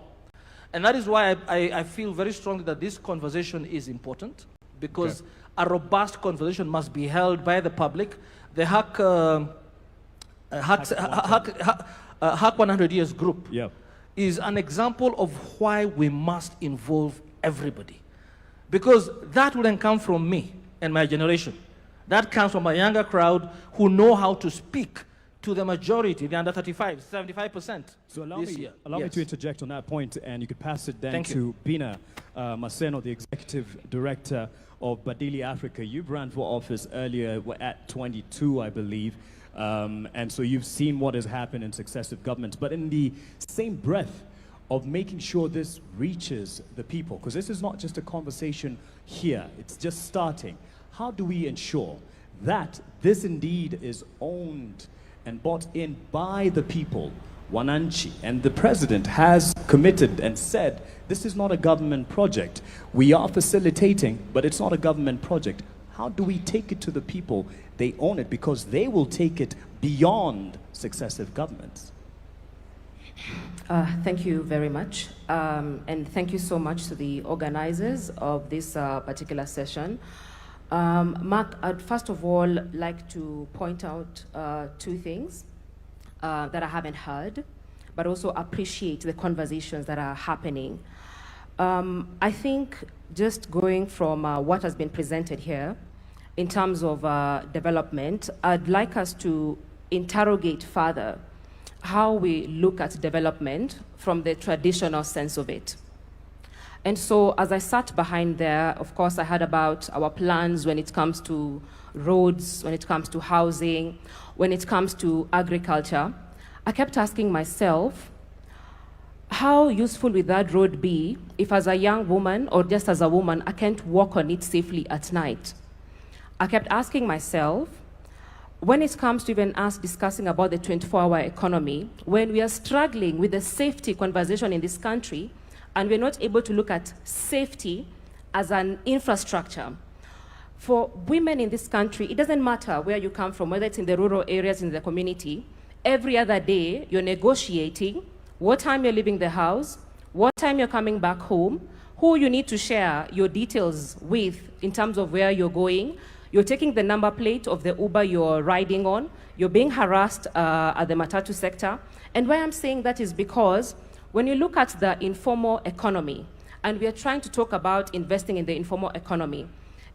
And that is why I feel very strongly that this conversation is important, because a robust conversation must be held by the public. The Hack 100 Years group is an example of why we must involve everybody. Because that wouldn't come from me and my generation. That comes from a younger crowd who know how to speak to the majority, the under 35, 75%. So allow me to interject on that point, and you could pass it then to Bina Maseno, the Executive Director of Badili Africa. You ran for office earlier at 22, I believe. And so you've seen what has happened in successive governments. But in the same breath of making sure this reaches the people, because this is not just a conversation here, it's just starting. How do we ensure that this indeed is owned and bought in by the people, Wananchi? And the president has committed and said, this is not a government project. We are facilitating, but it's not a government project. How do we take it to the people? They own it because they will take it beyond successive governments. Thank you very much. And thank you so much to the organizers of this particular session. Mark, I'd first of all like to point out two things that I haven't heard, but also appreciate the conversations that are happening. I think just going from what has been presented here in terms of development, I'd like us to interrogate further how we look at development from the traditional sense of it. And so as I sat behind there, of course, I heard about our plans when it comes to roads, when it comes to housing, when it comes to agriculture. I kept asking myself, how useful will that road be if as a young woman or just as a woman, I can't walk on it safely at night? I kept asking myself, when it comes to even us discussing about the 24-hour economy, when we are struggling with the safety conversation in this country, and we're not able to look at safety as an infrastructure. For women in this country, it doesn't matter where you come from, whether it's in the rural areas, in the community, every other day you're negotiating what time you're leaving the house, what time you're coming back home, who you need to share your details with in terms of where you're going. You're taking the number plate of the Uber you're riding on. You're being harassed at the Matatu sector. And why I'm saying that is because when you look at the informal economy, and we are trying to talk about investing in the informal economy,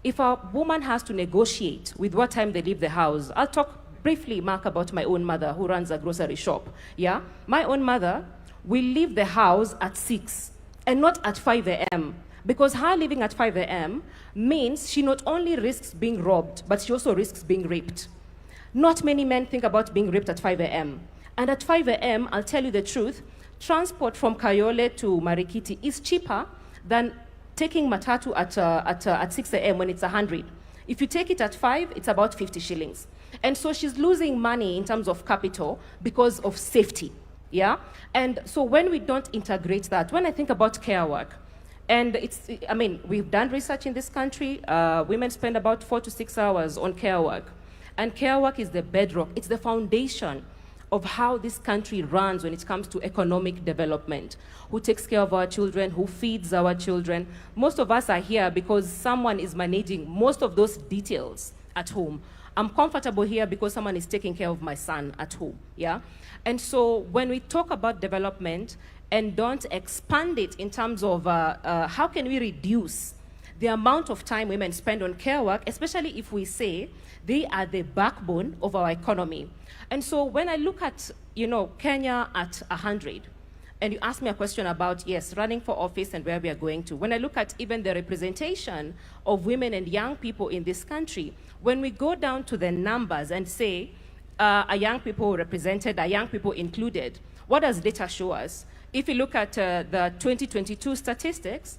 if a woman has to negotiate with what time they leave the house, I'll talk briefly, Mark, about my own mother who runs a grocery shop. Yeah, my own mother will leave the house at 6 and not at 5 a.m. because her leaving at 5 a.m. means she not only risks being robbed, but she also risks being raped. Not many men think about being raped at 5 a.m. And at 5 a.m., I'll tell you the truth, transport from Kayole to Marikiti is cheaper than taking Matatu at 6 a.m. when it's 100. If you take it at 5, it's about 50 shillings. And so she's losing money in terms of capital because of safety, yeah? And so when we don't integrate that, when I think about care work, and I mean, we've done research in this country, women spend about 4 to 6 hours on care work. And care work is the bedrock, it's the foundation of how this country runs when it comes to economic development. Who takes care of our children, who feeds our children. Most of us are here because someone is managing most of those details at home. I'm comfortable here because someone is taking care of my son at home, yeah? And so when we talk about development and don't expand it in terms of how can we reduce the amount of time women spend on care work, especially if we say they are the backbone of our economy. And so when I look at, you know, Kenya at 100, and you ask me a question about, yes, running for office and where we are going to. When I look at even the representation of women and young people in this country, when we go down to the numbers and say, are young people represented, are young people included, what does data show us? If you look at the 2022 statistics,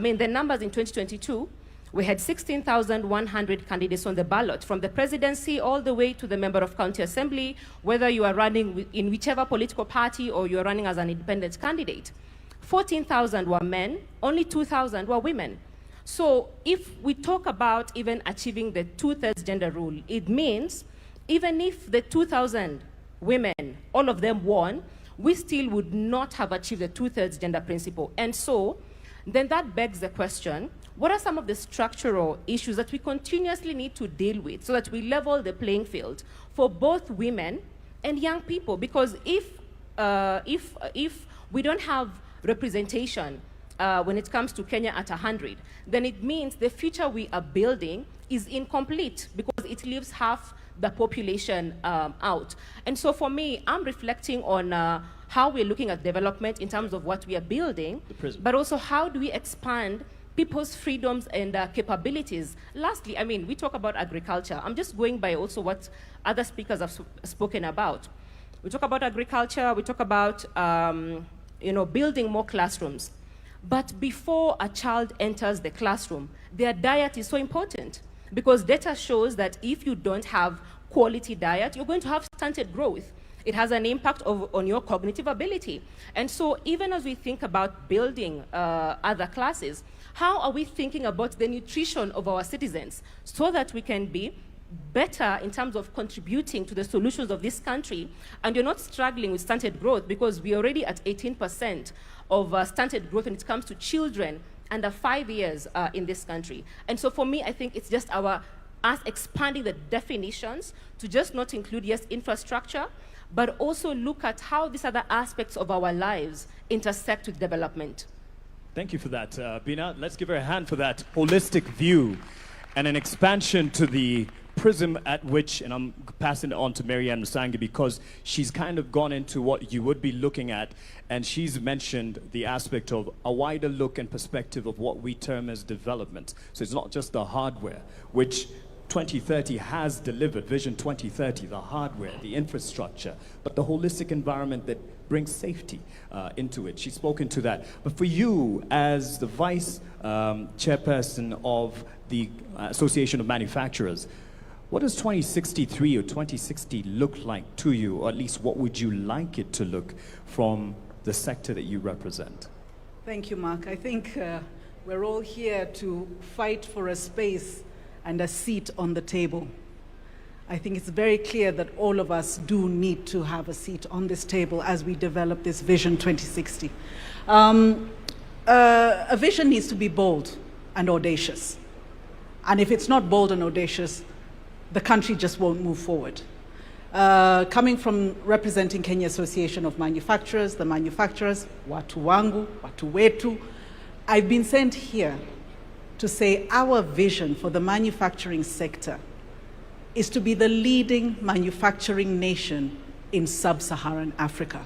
the numbers in 2022, we had 16,100 candidates on the ballot, from the presidency all the way to the member of county assembly, whether you are running in whichever political party or you are running as an independent candidate. 14,000 were men, only 2,000 were women. So if we talk about even achieving the 2/3 gender rule, it means even if the 2,000 women, all of them won, we still would not have achieved the 2/3 gender principle. And so then that begs the question, what are some of the structural issues that we continuously need to deal with so that we level the playing field for both women and young people? Because if we don't have representation when it comes to Kenya at 100, then it means the future we are building is incomplete because it leaves half the population out. And so for me, I'm reflecting on how we're looking at development in terms of what we are building, but also how do we expand people's freedoms and capabilities. Lastly, we talk about agriculture. I'm just going by also what other speakers have spoken about. We talk about agriculture, we talk about building more classrooms. But before a child enters the classroom, their diet is so important because data shows that if you don't have quality diet, you're going to have stunted growth. It has an impact on your cognitive ability. And so even as we think about building other classes, how are we thinking about the nutrition of our citizens so that we can be better in terms of contributing to the solutions of this country, and you're not struggling with stunted growth because we're already at 18% of stunted growth when it comes to children under 5 years in this country. And so for me, I think it's just us expanding the definitions to just not include, yes, infrastructure, but also look at how these other aspects of our lives intersect with development. Thank you for that, Bina. Let's give her a hand for that holistic view and an expansion to the prism at which, and I'm passing it on to Marianne Musangi because she's kind of gone into what you would be looking at, and she's mentioned the aspect of a wider look and perspective of what we term as development. So it's not just the hardware, which 2030 has delivered, Vision 2030, the hardware, the infrastructure, but the holistic environment that brings safety into it. She's spoken to that. But for you, as the vice chairperson of the Association of Manufacturers, what does 2063 or 2060 look like to you, or at least what would you like it to look from the sector that you represent? Thank you, Mark. I think we're all here to fight for a space and a seat on the table. I think it's very clear that all of us do need to have a seat on this table as we develop this Vision 2060. A vision needs to be bold and audacious. And if it's not bold and audacious, the country just won't move forward. Coming from representing Kenya Association of Manufacturers, the manufacturers, watu wangu, watu wetu, I've been sent here to say our vision for the manufacturing sector is to be the leading manufacturing nation in sub-Saharan Africa.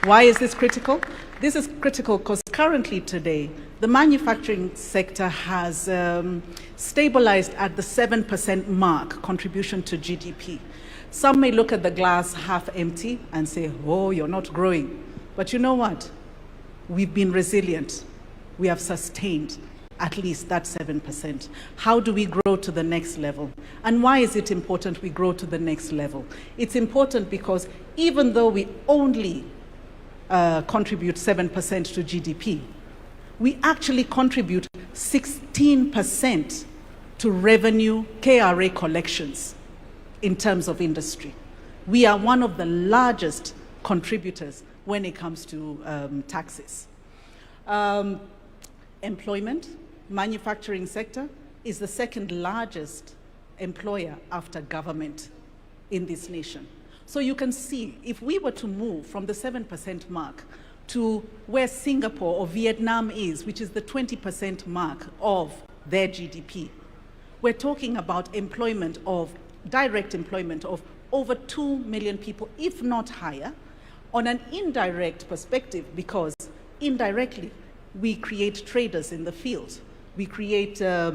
Why is this critical? This is critical because currently today, the manufacturing sector has stabilized at the 7% mark contribution to GDP. Some may look at the glass half empty and say, oh, you're not growing. But you know what? We've been resilient. We have sustained at least that 7%. How do we grow to the next level? And why is it important we grow to the next level? It's important because even though we only contribute 7% to GDP, we actually contribute 16% to revenue KRA collections in terms of industry. We are one of the largest contributors when it comes to taxes. Employment, manufacturing sector is the second largest employer after government in this nation. So you can see, if we were to move from the 7% mark to where Singapore or Vietnam is, which is the 20% mark of their GDP, we're talking about employment of, direct employment of over 2 million people, if not higher, on an indirect perspective, because indirectly, we create traders in the field. We create the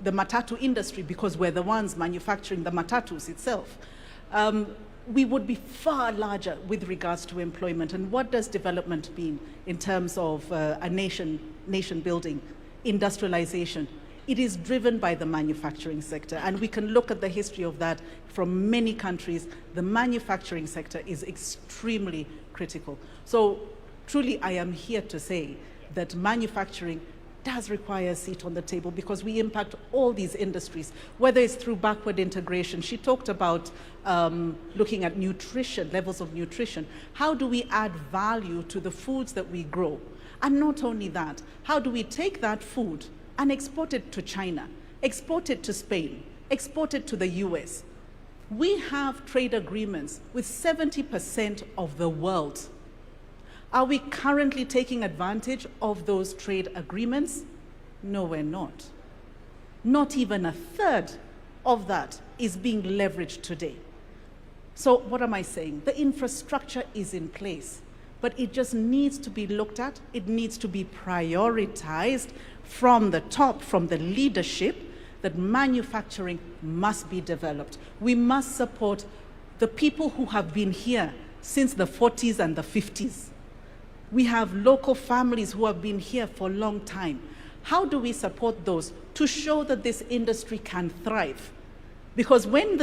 matatu industry because we're the ones manufacturing the matatus itself. we would be far larger with regards to employment. And what does development mean in terms of a nation building, industrialization? It is driven by the manufacturing sector. And we can look at the history of that from many countries. The manufacturing sector is extremely critical. So truly, I am here to say that manufacturing does require a seat on the table because we impact all these industries, whether it's through backward integration. She talked about looking at nutrition, levels of nutrition. How do we add value to the foods that we grow? And not only that, how do we take that food and export it to China, export it to Spain, export it to the US? We have trade agreements with 70% of the world. Are we currently taking advantage of those trade agreements? No, we're not. Not even a third of that is being leveraged today. So what am I saying? The infrastructure is in place, but it just needs to be looked at. It needs to be prioritized from the top, from the leadership, that manufacturing must be developed. We must support the people who have been here since the 40s and the 50s. We have local families who have been here for a long time. How do we support those to show that this industry can thrive? Because when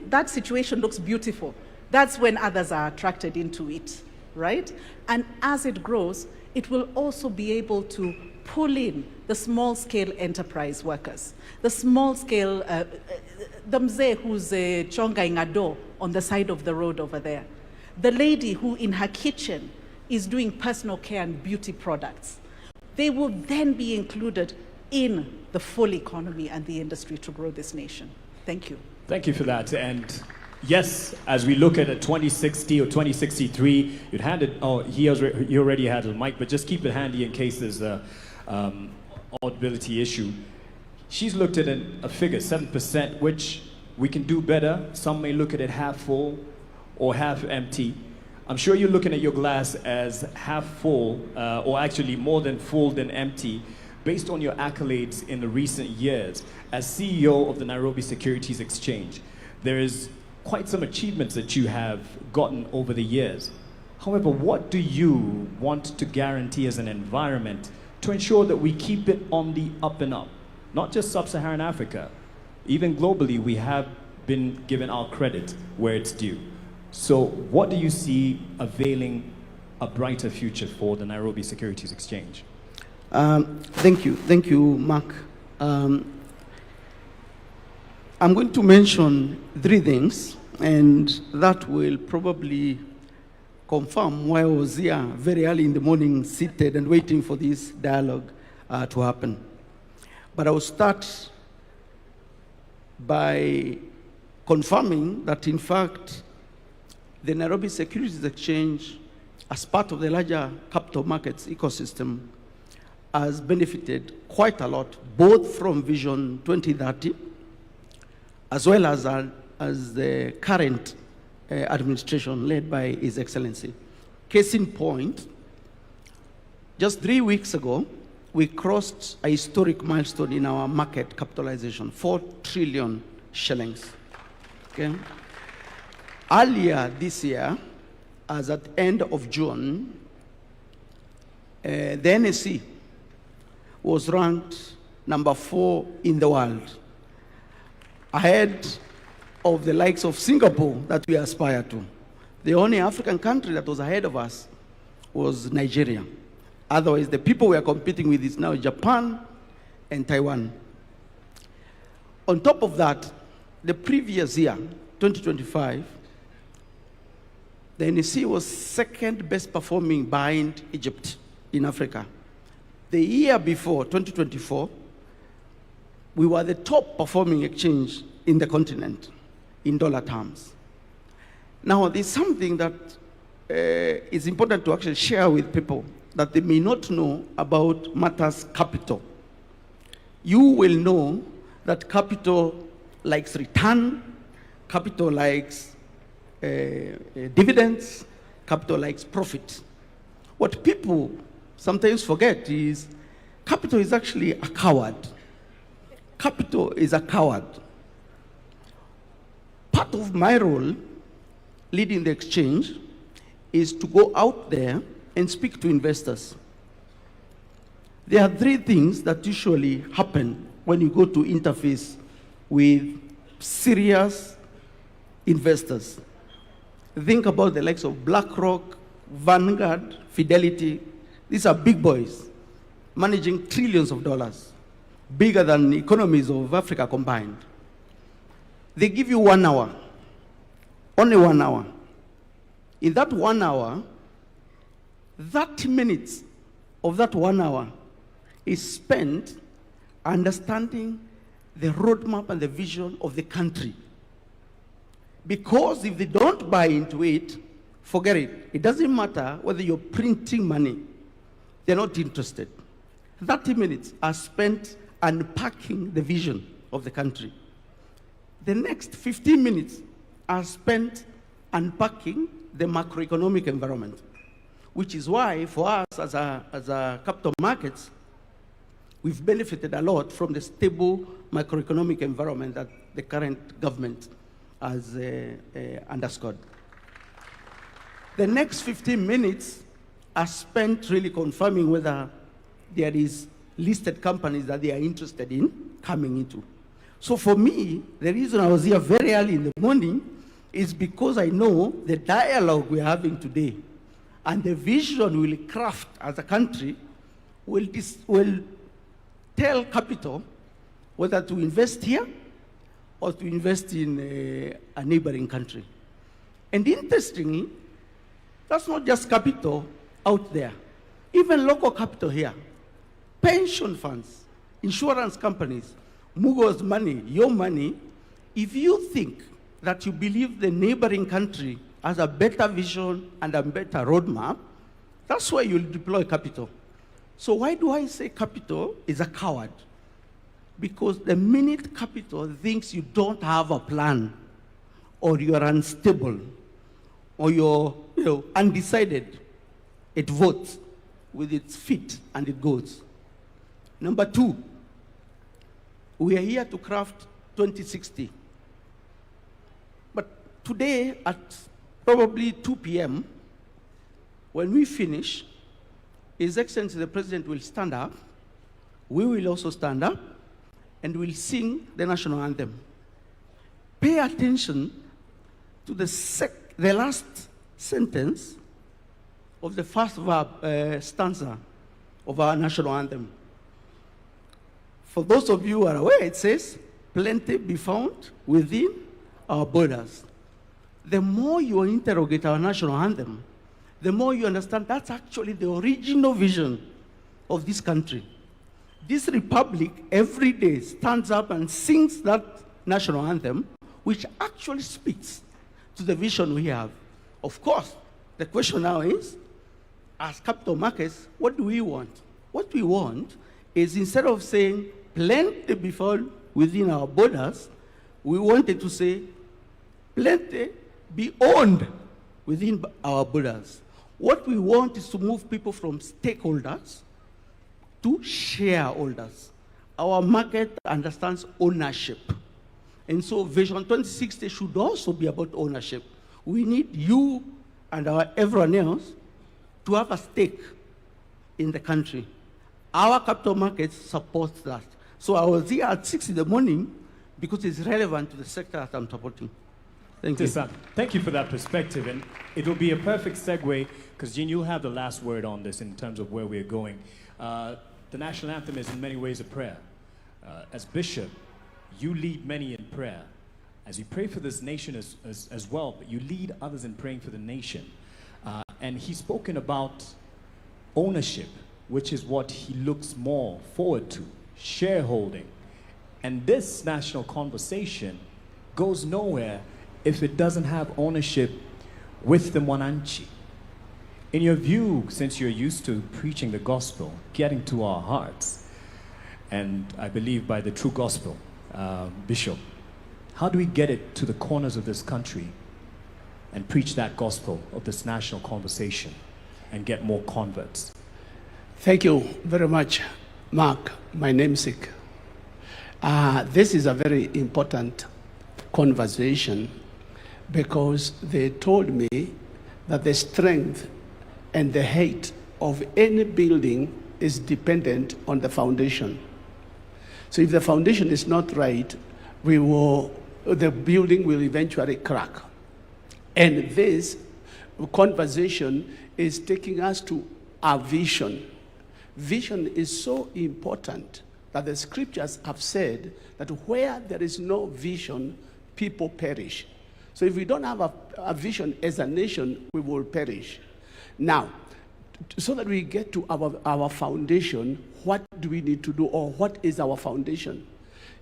that situation looks beautiful, that's when others are attracted into it, right? And as it grows, it will also be able to pull in the small-scale enterprise workers, the small-scale, the mzee who's chonga ingado on the side of the road over there, the lady who in her kitchen is doing personal care and beauty products. They will then be included in the full economy and the industry to grow this nation. Thank you. Thank you for that. And yes, as we look at a 2060 or 2063, you'd hand it, oh, he already had a mic, but just keep it handy in case there's a audibility issue. She's looked at a figure, 7%, which we can do better. Some may look at it half full or half empty. I'm sure you're looking at your glass as half full, or actually more than full than empty, based on your accolades in the recent years. As CEO of the Nairobi Securities Exchange, there is quite some achievements that you have gotten over the years. However, what do you want to guarantee as an environment to ensure that we keep it on the up and up? Not just sub-Saharan Africa, even globally, we have been given our credit where it's due. So what do you see availing a brighter future for the Nairobi Securities Exchange? Thank you, Mark. I'm going to mention 3 things, and that will probably confirm why I was here very early in the morning, seated and waiting for this dialogue to happen. But I will start by confirming that, in fact, the Nairobi Securities Exchange, as part of the larger capital markets ecosystem, has benefited quite a lot, both from Vision 2030, as well as the current administration led by His Excellency. Case in point, just 3 weeks ago, we crossed a historic milestone in our market capitalization, 4 trillion shillings. Okay? Earlier this year, as at the end of June, the NSE was ranked number 4 in the world, ahead of the likes of Singapore that we aspire to. The only African country that was ahead of us was Nigeria. Otherwise, the people we are competing with is now Japan and Taiwan. On top of that, the previous year, 2025, the NSE was second best performing behind Egypt in Africa. The year before, 2024, we were the top performing exchange in the continent in dollar terms. Now, there's something that is important to actually share with people that they may not know about matters capital. You will know that capital likes return, capital likes dividends, capital likes profit. What people sometimes forget is capital is actually a coward. Capital is a coward. Part of my role leading the exchange is to go out there and speak to investors. There are three things that usually happen when you go to interface with serious investors. Think about the likes of BlackRock, Vanguard, Fidelity. These are big boys managing trillions of dollars, bigger than economies of Africa combined. They give you 1 hour, only 1 hour. In that 1 hour, 30 minutes of that 1 hour is spent understanding the roadmap and the vision of the country. Because if they don't buy into it, forget it. It doesn't matter whether you're printing money. They're not interested. 30 minutes are spent unpacking the vision of the country. The next 15 minutes are spent unpacking the macroeconomic environment, which is why for us as a capital markets, we've benefited a lot from the stable macroeconomic environment that the current government has underscored. The next 15 minutes are spent really confirming whether there is listed companies that they are interested in coming into. So for me, the reason I was here very early in the morning is because I know the dialogue we're having today and the vision we'll craft as a country will tell capital whether to invest here or to invest in a neighboring country. And interestingly, that's not just capital out there. Even local capital here, pension funds, insurance companies, Mugo's money, your money, if you think that you believe the neighboring country has a better vision and a better roadmap, that's where you'll deploy capital. So why do I say capital is a coward? Because the minute capital thinks you don't have a plan, or you're unstable, or you're undecided, it votes with its feet and it goes. Number two, we are here to craft 2060. But today at probably 2 p.m., when we finish, His Excellency the President will stand up, we will also stand up, and we'll sing the national anthem. Pay attention to the last sentence of the first stanza of our national anthem. For those of you who are aware, it says, "Plenty be found within our borders." The more you interrogate our national anthem, the more you understand that's actually the original vision of this country. This republic every day stands up and sings that national anthem, which actually speaks to the vision we have. Of course, the question now is, as capital markets, what do we want? What we want is, instead of saying, plenty be found within our borders, we wanted to say, plenty be owned within our borders. What we want is to move people from stakeholders to shareholders. Our market understands ownership. And so Vision 2060 should also be about ownership. We need you and everyone else to have a stake in the country. Our capital markets support that. So I was here at 6 in the morning because it's relevant to the sector that I'm supporting. Thank you. Thank you for that perspective. And it will be a perfect segue, because Jean, you have the last word on this in terms of where we're going. The national anthem is in many ways a prayer. As bishop, you lead many in prayer. As you pray for this nation as well, but you lead others in praying for the nation. And he's spoken about ownership, which is what he looks more forward to, shareholding. And this national conversation goes nowhere if it doesn't have ownership with the Mwananchi. In your view, since you're used to preaching the gospel, getting to our hearts, and I believe by the true gospel, Bishop, how do we get it to the corners of this country and preach that gospel of this national conversation and get more converts? Thank you very much, Mark, my namesake. This is a very important conversation because they told me that the strength and the height of any building is dependent on the foundation. So if the foundation is not right, the building will eventually crack. And this conversation is taking us to our vision. Vision is so important that the scriptures have said that where there is no vision, people perish. So if we don't have a vision as a nation, we will perish. Now, so that we get to our foundation, what do we need to do, or what is our foundation?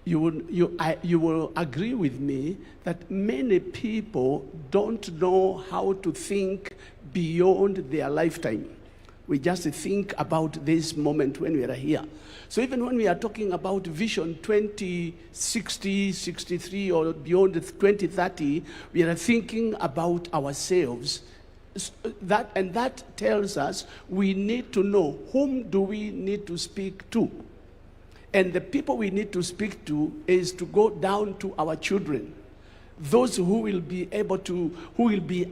You will agree with me that many people don't know how to think beyond their lifetime. We just think about this moment when we are here. So even when we are talking about vision 2060, 63, or beyond 2030, we are thinking about ourselves. That tells us we need to know whom do we need to speak to. And the people we need to speak to is to go down to our children, those who will be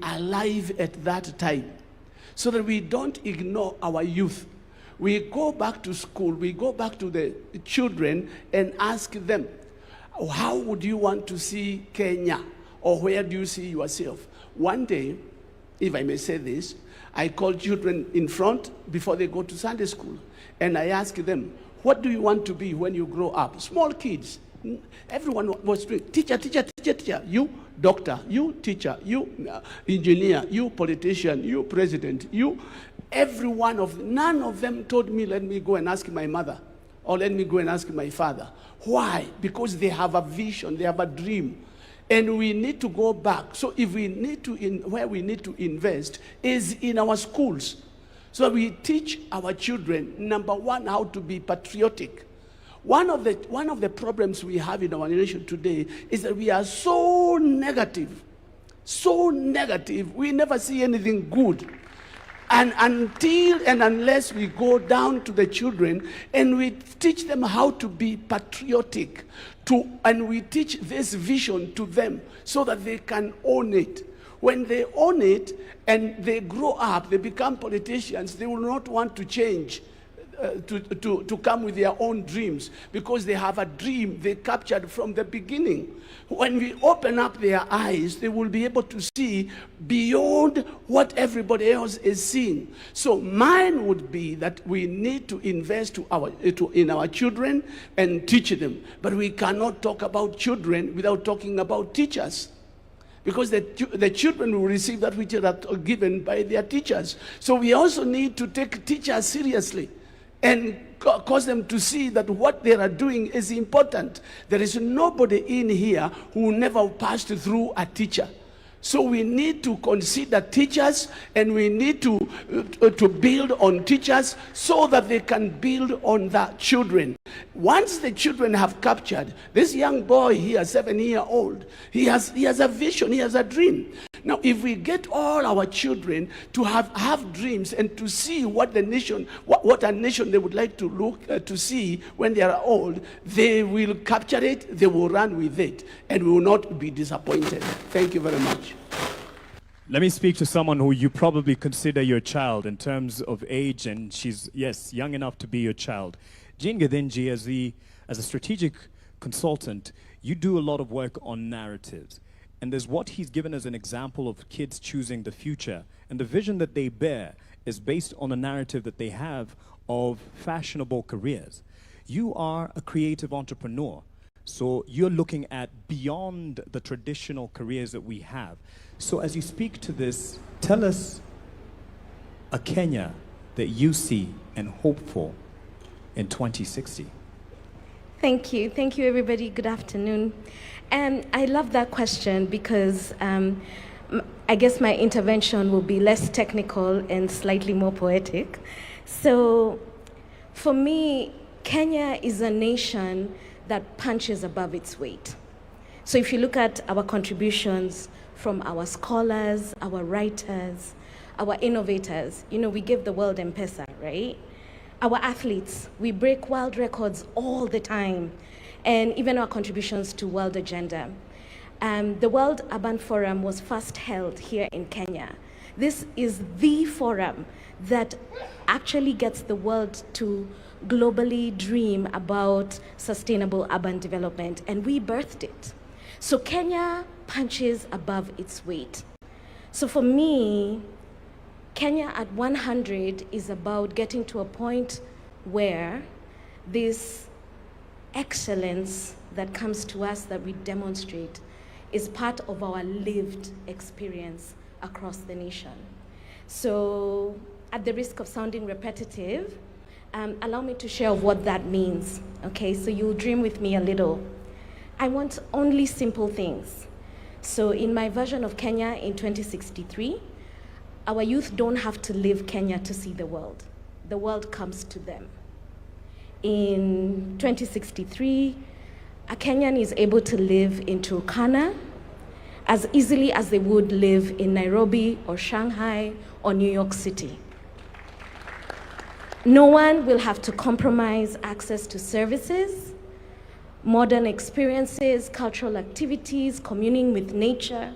alive at that time, so that we don't ignore our youth. We go back to school, we go back to the children and ask them, how would you want to see Kenya? Or where do you see yourself? One day, if I may say this, I call children in front before they go to Sunday school, and I ask them, what do you want to be when you grow up? Small kids. Everyone was doing teacher, teacher, teacher, teacher. You doctor, you teacher, you engineer, you politician, you president, you. None of them told me, let me go and ask my mother, or let me go and ask my father. Why? Because they have a vision, they have a dream. And we need to go back. So if we need to, where we need to invest is in our schools. So we teach our children, number one, how to be patriotic. One of the problems we have in our nation today is that we are so negative. So negative. We never see anything good. And until and unless we go down to the children and we teach them how to be patriotic, and we teach this vision to them so that they can own it. When they own it and they grow up, they become politicians, they will not want to change, to come with their own dreams, because they have a dream they captured from the beginning. When we open up their eyes, they will be able to see beyond what everybody else is seeing. So mine would be that we need to invest in our children and teach them. But we cannot talk about children without talking about teachers. Because the children will receive that which are given by their teachers. So we also need to take teachers seriously and cause them to see that what they are doing is important. There is nobody in here who never passed through a teacher. So we need to consider teachers, and we need to build on teachers so that they can build on the children. Once the children have captured, this young boy here, 7-year-old, he has a vision, he has a dream. Now, if we get all our children to have dreams and to see what the nation, what a nation they would like to look to see when they are old, they will capture it, they will run with it, and we will not be disappointed. Thank you very much. Let me speak to someone who you probably consider your child in terms of age, and she's, yes, young enough to be your child. Jean Gadinji, as a strategic consultant, you do a lot of work on narratives. And there's what he's given as an example of kids choosing the future. And the vision that they bear is based on a narrative that they have of fashionable careers. You are a creative entrepreneur. So you're looking at beyond the traditional careers that we have. So as you speak to this, tell us a Kenya that you see and hope for in 2060. Thank you. Thank you, everybody. Good afternoon. And I love that question because I guess my intervention will be less technical and slightly more poetic. So for me, Kenya is a nation that punches above its weight. So if you look at our contributions from our scholars, our writers, our innovators, we give the world M-Pesa, right? Our athletes, we break world records all the time, and even our contributions to world agenda. The World Urban Forum was first held here in Kenya. This is the forum that actually gets the world to globally dream about sustainable urban development, and we birthed it. So Kenya punches above its weight. So for me, Kenya at 100 is about getting to a point where this excellence that comes to us that we demonstrate is part of our lived experience across the nation. So at the risk of sounding repetitive, allow me to share what that means, okay? So you'll dream with me a little. I want only simple things. So in my version of Kenya in 2063, our youth don't have to leave Kenya to see the world. The world comes to them. In 2063, a Kenyan is able to live in Turkana as easily as they would live in Nairobi or Shanghai or New York City. No one will have to compromise access to services, modern experiences, cultural activities, communing with nature.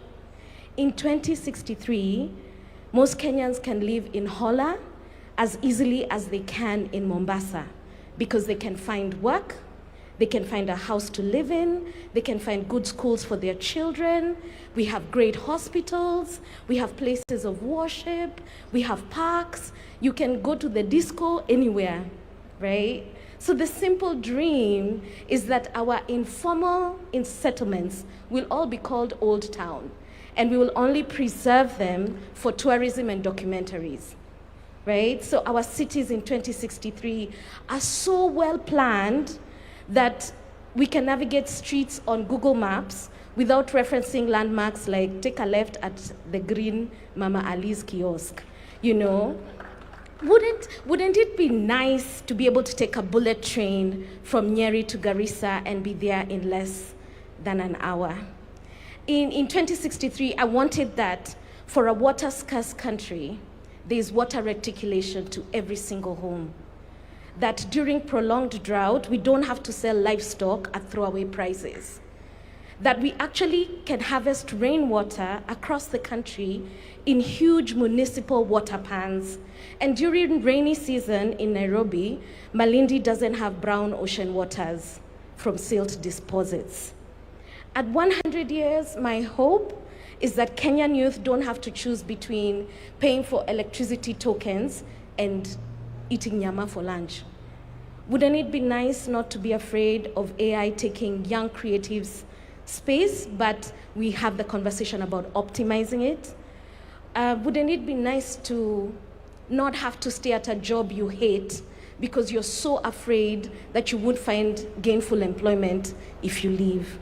In 2063, most Kenyans can live in Hola as easily as they can in Mombasa because they can find work, they can find a house to live in, they can find good schools for their children, we have great hospitals, we have places of worship, we have parks, you can go to the disco anywhere, right? So the simple dream is that our informal settlements will all be called Old Town, and we will only preserve them for tourism and documentaries, right? So our cities in 2063 are so well planned that we can navigate streets on Google Maps without referencing landmarks like take a left at the green Mama Ali's kiosk, you know? Wouldn't it be nice to be able to take a bullet train from Nyeri to Garissa and be there in less than an hour? In 2063, I wanted that for a water-scarce country, there is water reticulation to every single home. That during prolonged drought, we don't have to sell livestock at throwaway prices. That we actually can harvest rainwater across the country in huge municipal water pans. And during rainy season in Nairobi, Malindi doesn't have brown ocean waters from silt deposits. At 100 years, my hope is that Kenyan youth don't have to choose between paying for electricity tokens and eating nyama for lunch. Wouldn't it be nice not to be afraid of AI taking young creatives' space, but we have the conversation about optimizing it? Wouldn't it be nice to not have to stay at a job you hate because you're so afraid that you would find gainful employment if you leave?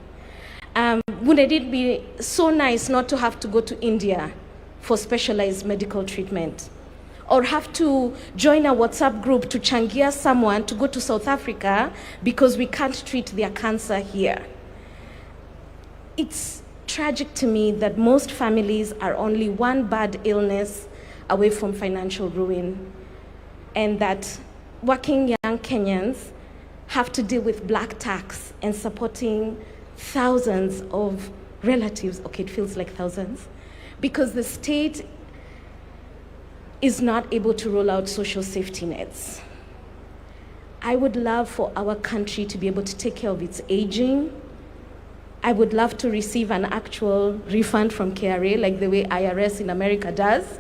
Wouldn't it be so nice not to have to go to India for specialized medical treatment? Or have to join a WhatsApp group to changia someone to go to South Africa because we can't treat their cancer here? It's tragic to me that most families are only one bad illness away from financial ruin, and that working young Kenyans have to deal with black tax and supporting thousands of relatives, okay, it feels like thousands, because the state is not able to roll out social safety nets. I would love for our country to be able to take care of its aging. I would love to receive an actual refund from KRA, like the way IRS in America does.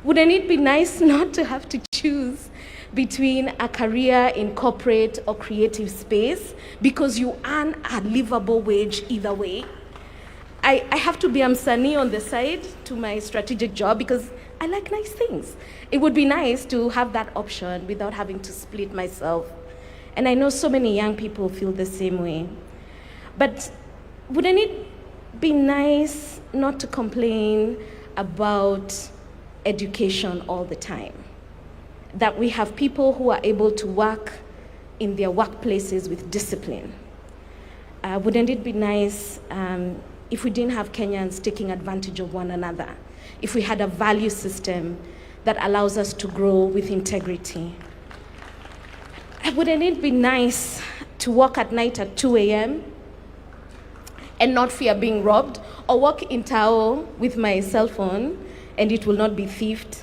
Wouldn't it be nice not to have to choose between a career in corporate or creative space because you earn a livable wage either way? I have to be msanii on the side to my strategic job because I like nice things. It would be nice to have that option without having to split myself. And I know so many young people feel the same way. But wouldn't it be nice not to complain about education all the time? That we have people who are able to work in their workplaces with discipline. Wouldn't it be nice if we didn't have Kenyans taking advantage of one another? If we had a value system that allows us to grow with integrity? Wouldn't it be nice to walk at night at 2 a.m., and not fear being robbed, or walk in Tao with my cell phone and it will not be thieved?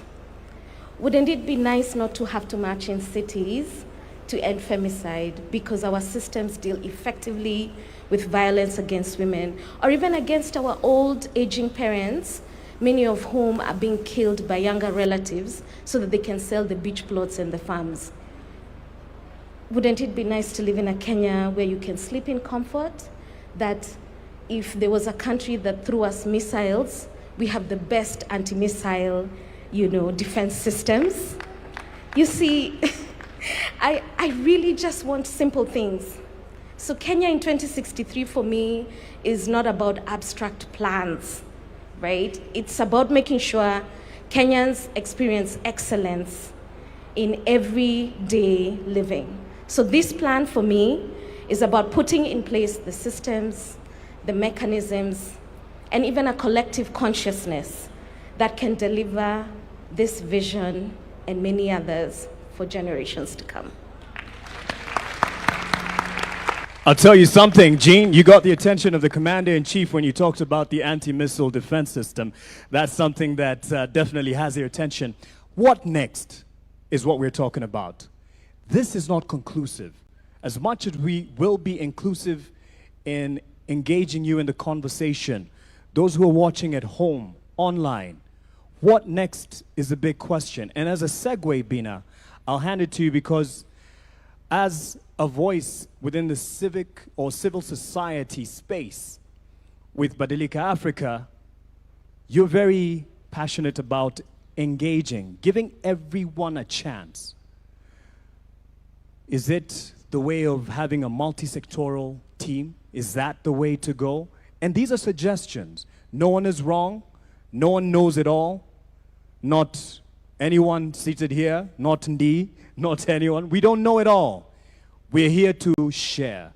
Wouldn't it be nice not to have to march in cities to end femicide because our systems deal effectively with violence against women, or even against our old aging parents, many of whom are being killed by younger relatives so that they can sell the beach plots and the farms? Wouldn't it be nice to live in a Kenya where you can sleep in comfort? That if there was a country that threw us missiles, we have the best anti-missile, defense systems? You see, I really just want simple things. So Kenya in 2063 for me is not about abstract plans, right? It's about making sure Kenyans experience excellence in everyday living. So this plan for me is about putting in place the systems, the mechanisms, and even a collective consciousness that can deliver this vision and many others for generations to come. I'll tell you something, Jean, you got the attention of the Commander-in-Chief when you talked about the anti-missile defense system. That's something that definitely has their attention. What next is what we're talking about. This is not conclusive. As much as we will be inclusive in engaging you in the conversation, those who are watching at home, online, what next is a big question. And as a segue, Bina, I'll hand it to you because as a voice within the civic or civil society space with Badilika Africa, you're very passionate about engaging, giving everyone a chance. Is it the way of having a multi-sectoral team? Is that the way to go? And these are suggestions. No one is wrong. No one knows it all. Not anyone seated here, not Ndi, not anyone. We don't know it all. We're here to share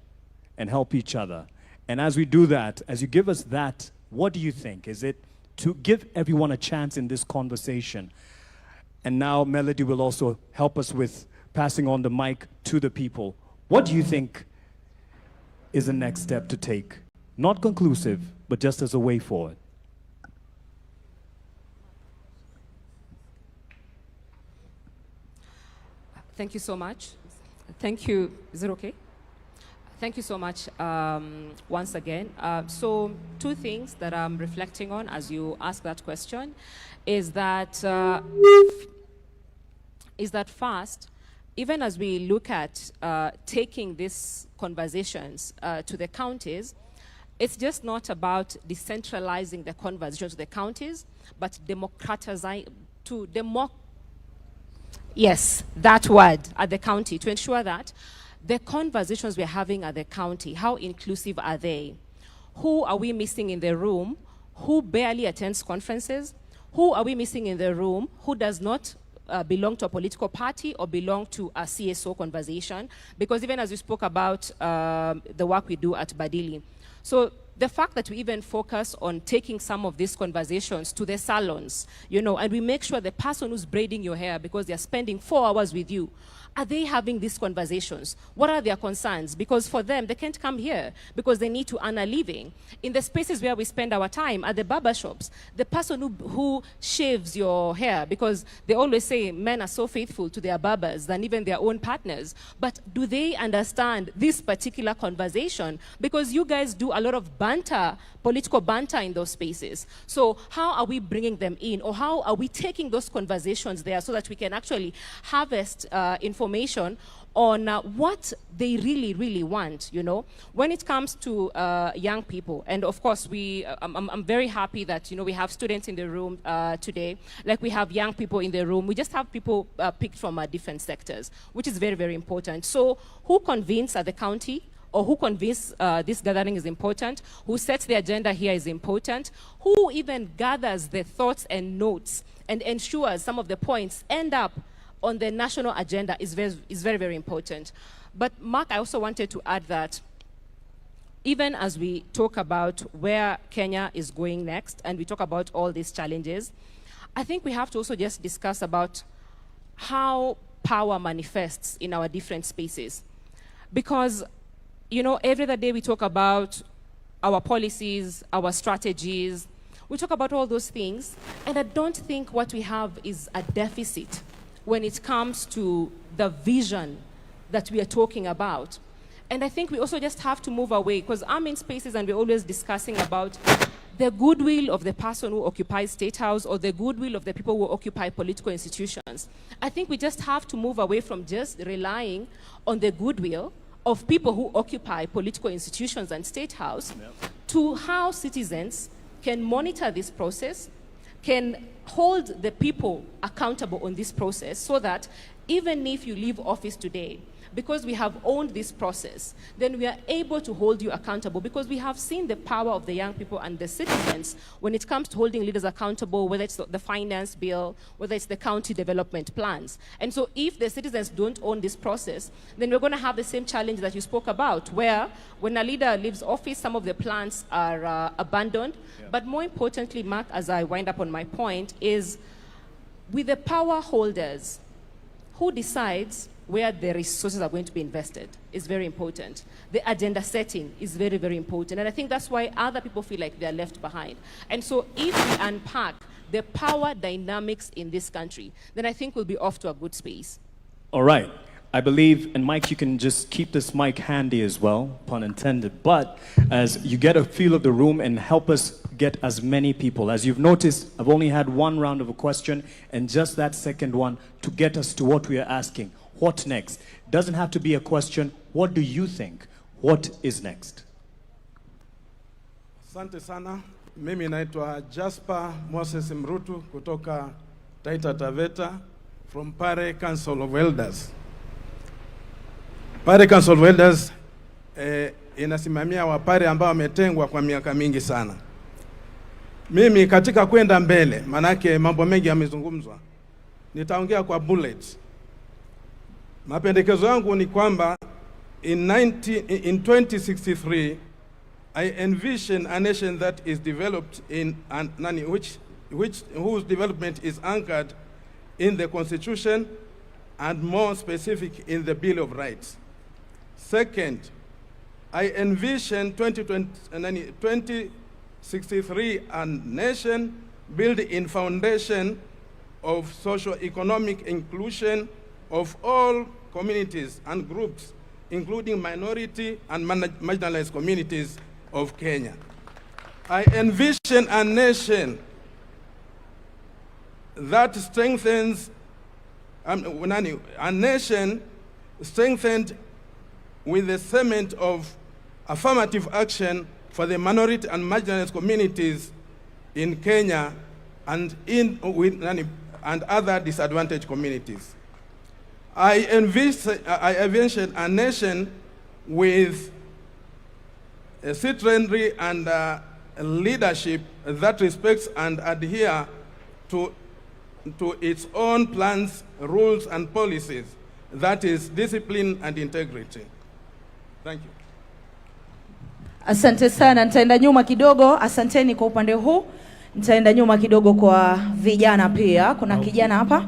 and help each other. And as we do that, as you give us that, what do you think? Is it to give everyone a chance in this conversation? And now Melody will also help us with passing on the mic to the people. What do you think is the next step to take? Not conclusive, but just as a way forward. Thank you so much. Thank you. Is it okay? Thank you so much once again. So 2 things that I'm reflecting on as you ask that question is that first, even as we look at taking these conversations to the counties, it's just not about decentralizing the conversations to the counties, but yes, that word at the county, to ensure that the conversations we're having at the county, how inclusive are they? Who are we missing in the room? Who barely attends conferences? Who are we missing in the room who does not belong to a political party or belong to a CSO conversation? Because even as we spoke about the work we do at Badili. So the fact that we even focus on taking some of these conversations to the salons, and we make sure the person who's braiding your hair, because they're spending 4 hours with you, are they having these conversations? What are their concerns? Because for them, they can't come here because they need to earn a living. In the spaces where we spend our time, at the barber shops, the person who shaves your hair, because they always say men are so faithful to their barbers than even their own partners. But do they understand this particular conversation? Because you guys do a lot of banter, political banter in those spaces. So how are we bringing them in? Or how are we taking those conversations there so that we can actually harvest information on what they really, really want, When it comes to young people, and of course, I'm very happy that, we have students in the room today, like we have young people in the room. We just have people picked from different sectors, which is very, very important. So who convenes at the county? Or who convince this gathering is important, who sets the agenda here is important, who even gathers the thoughts and notes and ensures some of the points end up on the national agenda is very, very important. But Mark, I also wanted to add that even as we talk about where Kenya is going next and we talk about all these challenges, I think we have to also just discuss about how power manifests in our different spaces. Because every other day we talk about our policies, our strategies. We talk about all those things, and I don't think what we have is a deficit when it comes to the vision that we are talking about. And I think we also just have to move away, because I'm in spaces and we're always discussing about the goodwill of the person who occupies State House or the goodwill of the people who occupy political institutions. I think we just have to move away from just relying on the goodwill of people who occupy political institutions and State House to how citizens can monitor this process, can hold the people accountable on this process, so that even if you leave office today, because we have owned this process, then we are able to hold you accountable, because we have seen the power of the young people and the citizens when it comes to holding leaders accountable, whether it's the finance bill, whether it's the county development plans. And so if the citizens don't own this process, then we're going to have the same challenge that you spoke about, where when a leader leaves office, some of the plans are abandoned. Yeah. But more importantly, Mark, as I wind up on my point, is with the power holders, who decides where the resources are going to be invested is very important. The agenda setting is very, very important. And I think that's why other people feel like they're left behind. And so if we unpack the power dynamics in this country, then I think we'll be off to a good space. All right. I believe, and Mike, you can just keep this mic handy as well, pun intended, but as you get a feel of the room and help us get as many people. As you've noticed, I've only had one round of a question, and just that second one to get us to what we are asking. What next? Doesn't have to be a question. What do you think? What is next? Asante sana. Mimi naitwa Jasper Moses Mrutu kutoka Taita Taveta from Pare Council of Elders. Pare Council of Elders inasimamia wapare ambao wametengwa kwa miaka mingi sana. Mimi katika kwenda mbele, manake mambo mengi yamezungumzwa, nitaongea kwa bullets. Mapendekezo yangu ni kwamba in 2063 I envision a nation that is developed in whose development is anchored in the Constitution and more specific in the Bill of Rights. Second, I envision 2063 a nation built in foundation of socio-economic inclusion of all communities and groups, including minority and marginalized communities of Kenya. I envision a nation that strengthens, a nation strengthened with the cement of affirmative action for the minority and marginalized communities in Kenya and other disadvantaged communities. I envision a nation with a citizenry and leadership that respects and adhere to its own plans, rules, and policies. That is discipline and integrity. Thank you. Asante sana, nitaenda nyuma kidogo. Asanteni kwa upande huu. Nitaenda nyuma kidogo kwa vijana pia. Kuna kijana hapa.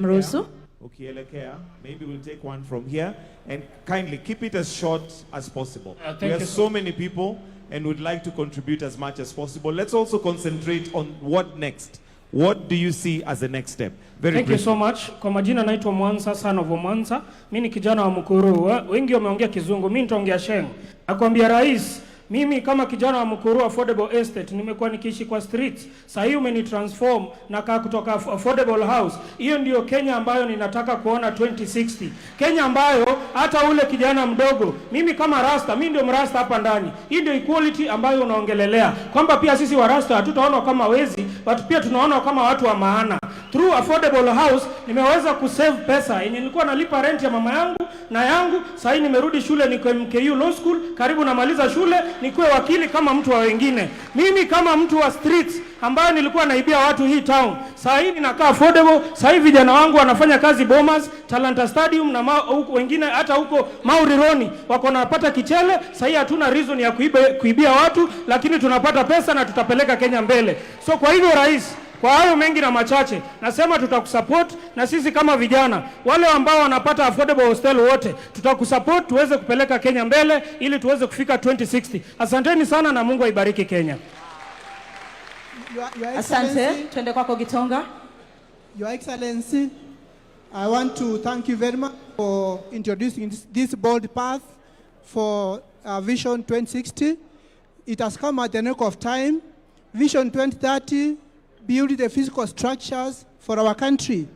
Mruhusu. Ukielekea, maybe we'll take one from here and kindly keep it as short as possible. We have so many people and would like to contribute as much as possible. Let's also concentrate on what next. What do you see as the next step? Thank you so much. Kwa majina naitwa Mwanza, son of Mwanza. Mimi ni kijana wa Mukuru. Wengi wameongea Kizungu, mimi nitaongea Sheng. Nakwambia rais, mimi kama kijana wa Mukuru Affordable Estate nimekuwa nikiishi kwa streets. Sasa hii umenitransform na kaa kutoka affordable house. Hiyo ndio Kenya ambayo ninataka kuona 2060. Kenya ambayo hata ule kijana mdogo, mimi kama rasta, mimi ndio mrasta hapa ndani. Hii ndio equality ambayo unaongelelea. Kwamba pia sisi wa rasta hatutaona kama wezi, but pia tunaona kama watu wa maana. Through affordable house nimeweza kusave pesa. Yenye nilikuwa nalipa rent ya mama yangu na yangu, sasa nimerudi shule, niko MKU Law School, karibu namaliza shule, nikuwe wakili kama mtu wa wengine. Mimi kama mtu wa streets ambaye nilikuwa naibia watu hii town, sasa hivi ninakaa affordable. Sasa hivi vijana wangu wanafanya kazi Bomas, Talanta Stadium na wengine hata huko Maurironi wako napata kichele. Sasa hivi hatuna reason ya kuibia watu, lakini tunapata pesa na tutapeleka Kenya mbele. So kwa hivyo rais, Kwa hayo mengi na machache, nasema tutakusupport, na sisi kama vijana wale ambao wanapata affordable hostel wote tutakusupport tuweze kupeleka Kenya mbele ili tuweze kufika 2060. Asanteni sana na Mungu aibariki Kenya. Asante, twende kwako Gitonga. Your Excellency, I want to thank you very much for introducing this bold path for Vision 2060. It has come at the nick of time. Vision 2030 build the physical structures for our country.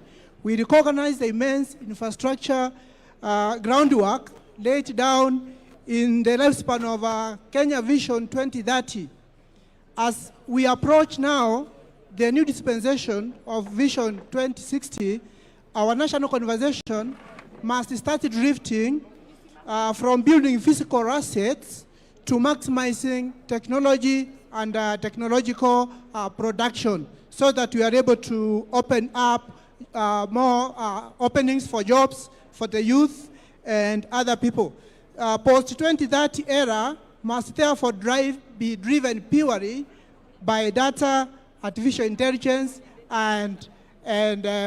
We recognize the immense infrastructure groundwork laid down in the lifespan of Kenya Vision 2030. As we approach now the new dispensation of Vision 2060, our national conversation must start drifting from building physical assets to maximizing technology and technological production, so that we are able to open up more openings for jobs for the youth and other people. Post-2030 era must therefore be driven purely by data, artificial intelligence, and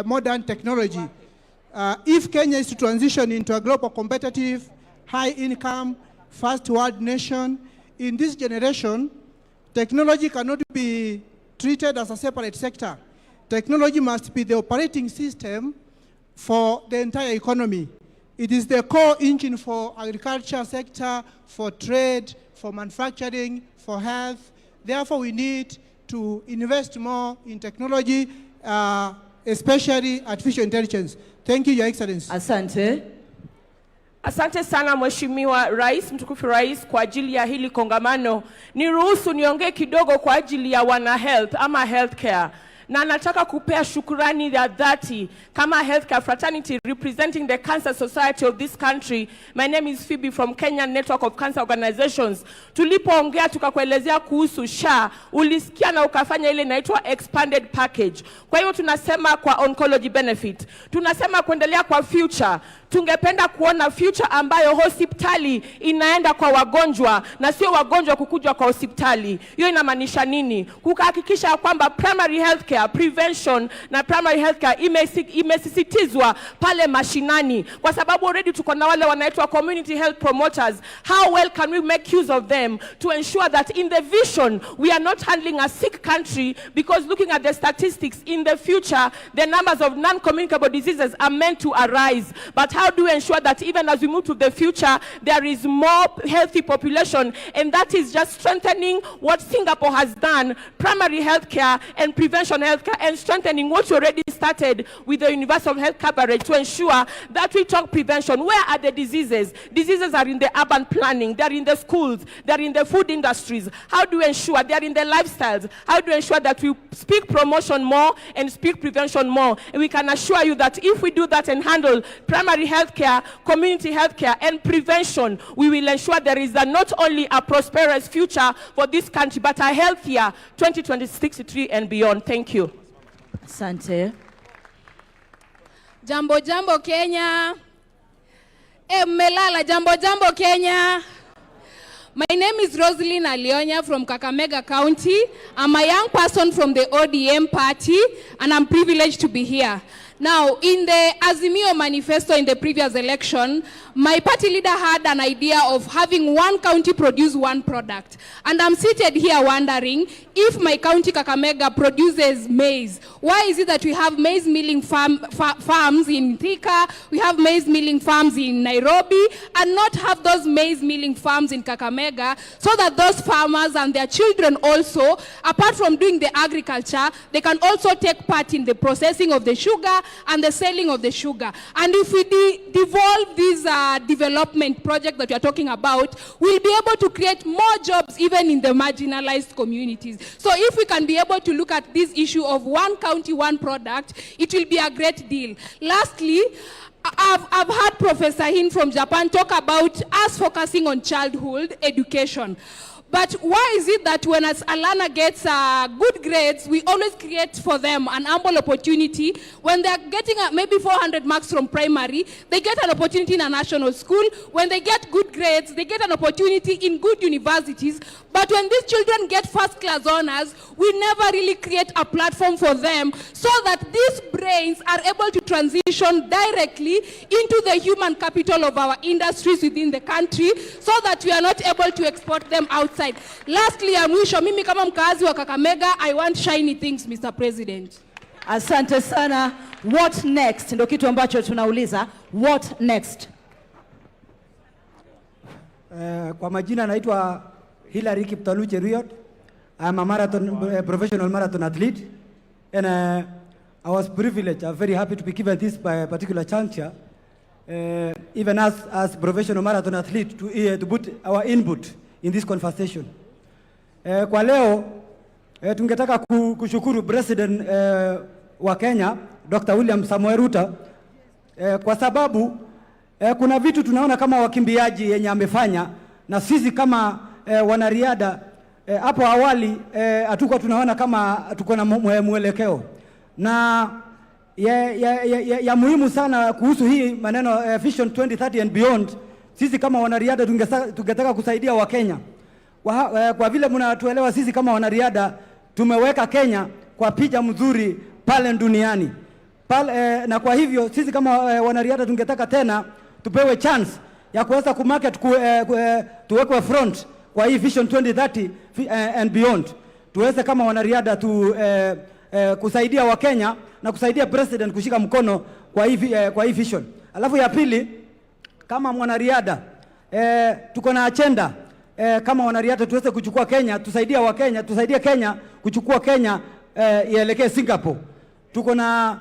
modern technology. If Kenya is to transition into a global competitive, high-income, first-world nation, in this generation, technology cannot be treated as a separate sector. Technology must be the operating system for the entire economy. It is the core engine for agriculture sector, for trade, for manufacturing, for health. Therefore, we need to invest more in technology, especially artificial intelligence. Thank you, Your Excellency. Asante. Asante sana Mheshimiwa Rais, mtukufu Rais, kwa ajili ya hili kongamano. Niruhusu niongee kidogo kwa ajili ya wana health ama healthcare. Na nataka kupea shukrani ya dhati kama healthcare fraternity representing the Cancer Society of this country. My name is Phoebe from Kenyan Network of Cancer Organizations. Tulipoongea tukakuelezea kuhusu SHA, ulisikia na ukafanya ile inaitwa expanded package. Kwa hiyo tunasema kwa oncology benefit, tunasema kuendelea kwa future. Tungependa kuona future ambayo hospitali inaenda kwa wagonjwa na sio wagonjwa kukuja kwa hospitali. Hiyo inamaanisha nini? Kuhakikisha kwamba primary healthcare, prevention na primary healthcare imesisitizwa pale mashinani, kwa sababu already tuko na wale wanaitwa community health promoters. How well can we make use of them to ensure that in the vision we are not handling a sick country, because looking at the statistics in the future, the numbers of non-communicable diseases are meant to arise. But how do we ensure that even as we move to the future, there is more healthy population? And that is just strengthening what Singapore has done, primary healthcare and prevention healthcare, and strengthening what you already started with the universal health coverage to ensure that we talk prevention. Where are the diseases? Diseases are in the urban planning, they're in the schools, they're in the food industries. How do we ensure they're in the lifestyles? How do we ensure that we speak promotion more and speak prevention more? And we can assure you that if we do that and handle primary healthcare, community healthcare, and prevention, we will ensure there is not only a prosperous future for this country, but a healthier 2063 and beyond. Thank you. Asante. Jambo jambo Kenya. Melala jambo jambo Kenya. My name is Rosaline Alionya from Kakamega County. I'm a young person from the ODM party, and I'm privileged to be here. Now, in the Azimio manifesto in the previous election, my party leader had an idea of having one county produce one product. And I'm seated here wondering, if my county Kakamega produces maize, why is it that we have maize milling farms in Thika, we have maize milling farms in Nairobi, and not have those maize milling farms in Kakamega, so that those farmers and their children also, apart from doing the agriculture, they can also take part in the processing of the sugar and the selling of the sugar. And if we devolve this development project that we are talking about, we'll be able to create more jobs even in the marginalized communities. So if we can be able to look at this issue of one county, one product, it will be a great deal. Lastly, I've heard Professor Hin from Japan talk about us focusing on childhood education. But why is it that when as Alana gets good grades, we always create for them an ample opportunity? When they're getting maybe 400 marks from primary, they get an opportunity in a national school. When they get good grades, they get an opportunity in good universities. But when these children get first-class honors, we never really create a platform for them so that these brains are able to transition directly into the human capital of our industries within the country so that we are not able to export them outside. Lastly, ya mwisho, mimi kama mkazi wa Kakamega, I want shiny things, Mr. President. Asante sana. What next? Ndio kitu ambacho tunauliza. What next? Kwa majina naitwa Hilary Kiptalu Cheruiyot. I'm a professional marathon athlete, and I was privileged. I'm very happy to be given this by a particular juncture, even as professional marathon athlete, to put our input in this conversation. Kwa leo tungetaka kushukuru President wa Kenya Dr. William Samoei Ruto kwa sababu kuna vitu tunaona kama wakimbiaji yenye amefanya, na sisi kama wanariadha hapo awali hatukuwa tunaona kama tuko na mwelekeo, na ya muhimu sana kuhusu hii maneno Vision 2030 and beyond. Sisi kama wanariadha tungetaka kusaidia wa Kenya kwa vile mnatuelewa, sisi kama wanariadha tumeweka Kenya kwa picha mzuri pale duniani pale, na kwa hivyo sisi kama wanariadha tungetaka tena tupewe chance ya kuweza kumarket tuwekwe front kwa hii Vision 2030 and beyond, tuweze kama wanariadha kusaidia wa Kenya na kusaidia president kushika mkono kwa hii vision. Alafu ya pili, kama mwanariadha tuko na agenda kama wanariadha tuweze kuchukua Kenya, tusaidia wa Kenya, tusaidie Kenya kuchukua Kenya ielekee Singapore. Tuko na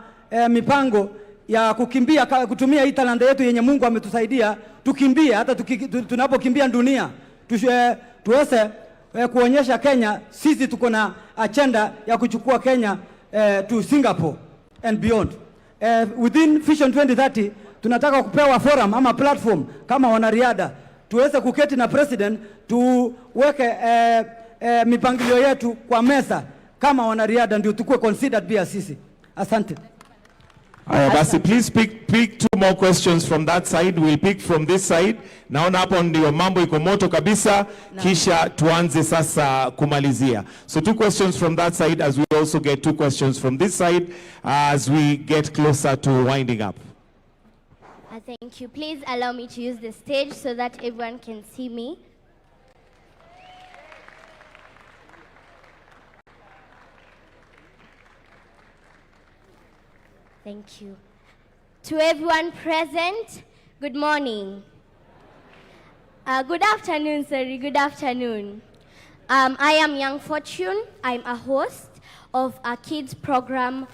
mipango ya kukimbia, kutumia hii talanta yetu yenye Mungu ametusaidia, tukimbie hata tunapokimbia dunia, tuweze kuonyesha Kenya sisi tuko na agenda ya kuchukua Kenya to Singapore and beyond. Within Vision 2030 tunataka kupewa forum ama platform kama wanariadha, tuweze kuketi na president, tuweke mipangilio yetu kwa meza kama wanariadha, ndio tukue considered pia sisi. Asante. Basi, please pick two more questions from that side. We'll pick from this side. Naona hapo ndio mambo iko moto kabisa, kisha tuanze sasa kumalizia. So 2 questions from that side, as we also get 2 questions from this side as we get closer to winding up. Thank you. Please allow me to use the stage so that everyone can see me. Thank you. To everyone present, good morning. Good afternoon, sorry, good afternoon. I am Young Fortune. I'm a host of a kids program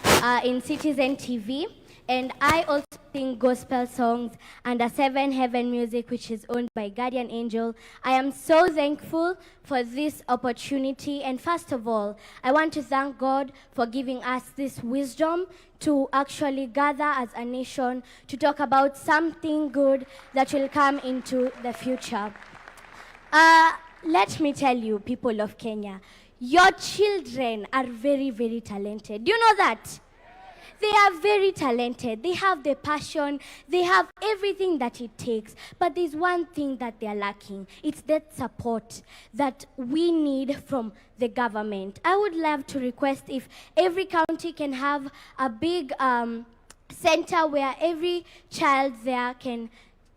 in Citizen TV, and I also sing gospel songs under 7 Heaven Music, which is owned by Guardian Angel. I am so thankful for this opportunity, and first of all, I want to thank God for giving us this wisdom to actually gather as a nation to talk about something good that will come into the future. Let me tell you, people of Kenya, your children are very, very talented. Do you know that? They are very talented. They have the passion. They have everything that it takes. But there's one thing that they are lacking. It's that support that we need from the government. I would love to request if every county can have a big center where every child there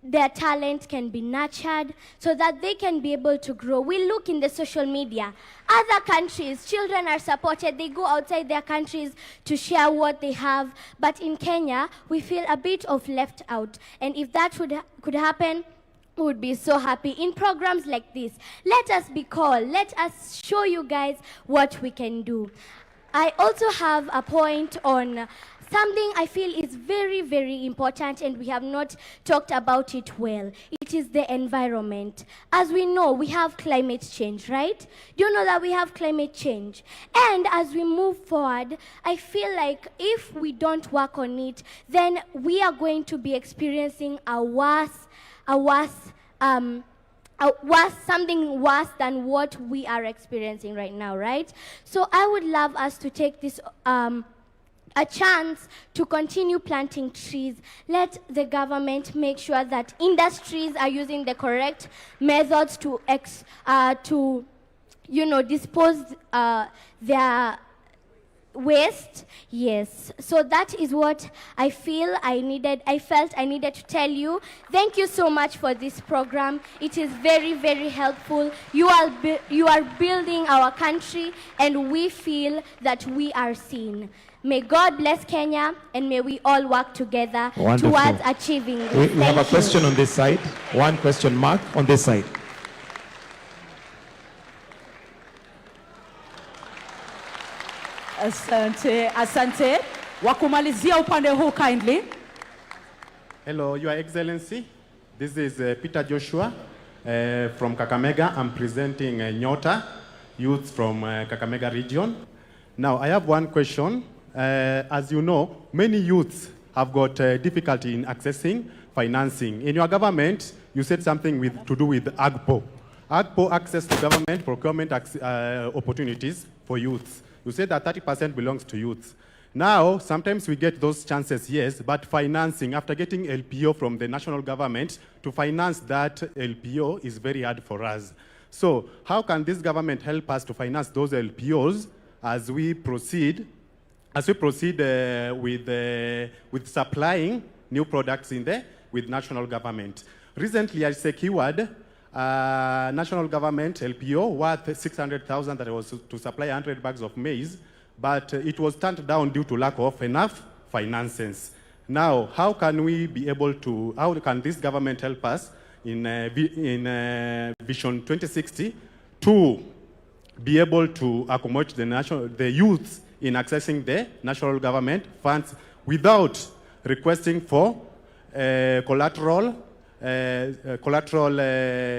their talent can be nurtured so that they can be able to grow. We look in the social media. Other countries, children are supported. They go outside their countries to share what they have. But in Kenya, we feel a bit of left out. And if that could happen, we would be so happy. In programs like this, let us be called. Let us show you guys what we can do. I also have a point on something I feel is very, very important, and we have not talked about it well. It is the environment. As we know, we have climate change, right? Do you know that we have climate change? And as we move forward, I feel like if we don't work on it, then we are going to be experiencing a worse something worse than what we are experiencing right now, right? So I would love us to take this a chance to continue planting trees. Let the government make sure that industries are using the correct methods to dispose their waste. Yes, so that is what I felt I needed to tell you. Thank you so much for this program. It is very, very helpful. You are building our country, and we feel that we are seen. May God bless Kenya, and may we all work together Wonderful. towards achieving this. We have a Thank you. question on this side. One question mark on this side. Asante. Wakumalizia upande huu kindly. Hello, Your Excellency. This is Peter Joshua from Kakamega. I'm presenting Nyota, youth from Kakamega region. Now, I have one question. As you know, many youths have got difficulty in accessing financing. In your government, you said something to do with AGPO. AGPO, access to government procurement opportunities for youths. You said that 30% belongs to youth. Now, sometimes we get those chances, yes, but financing, after getting LPO from the national government, to finance that LPO is very hard for us. So, how can this government help us to finance those LPOs as we proceed with supplying new products with national government? Recently, I secured national government LPO worth 600,000 that was to supply 100 bags of maize, but it was turned down due to lack of enough finances. Now, how can this government help us in Vision 2060 to be able to accommodate the youth in accessing the national government funds without requesting for collateral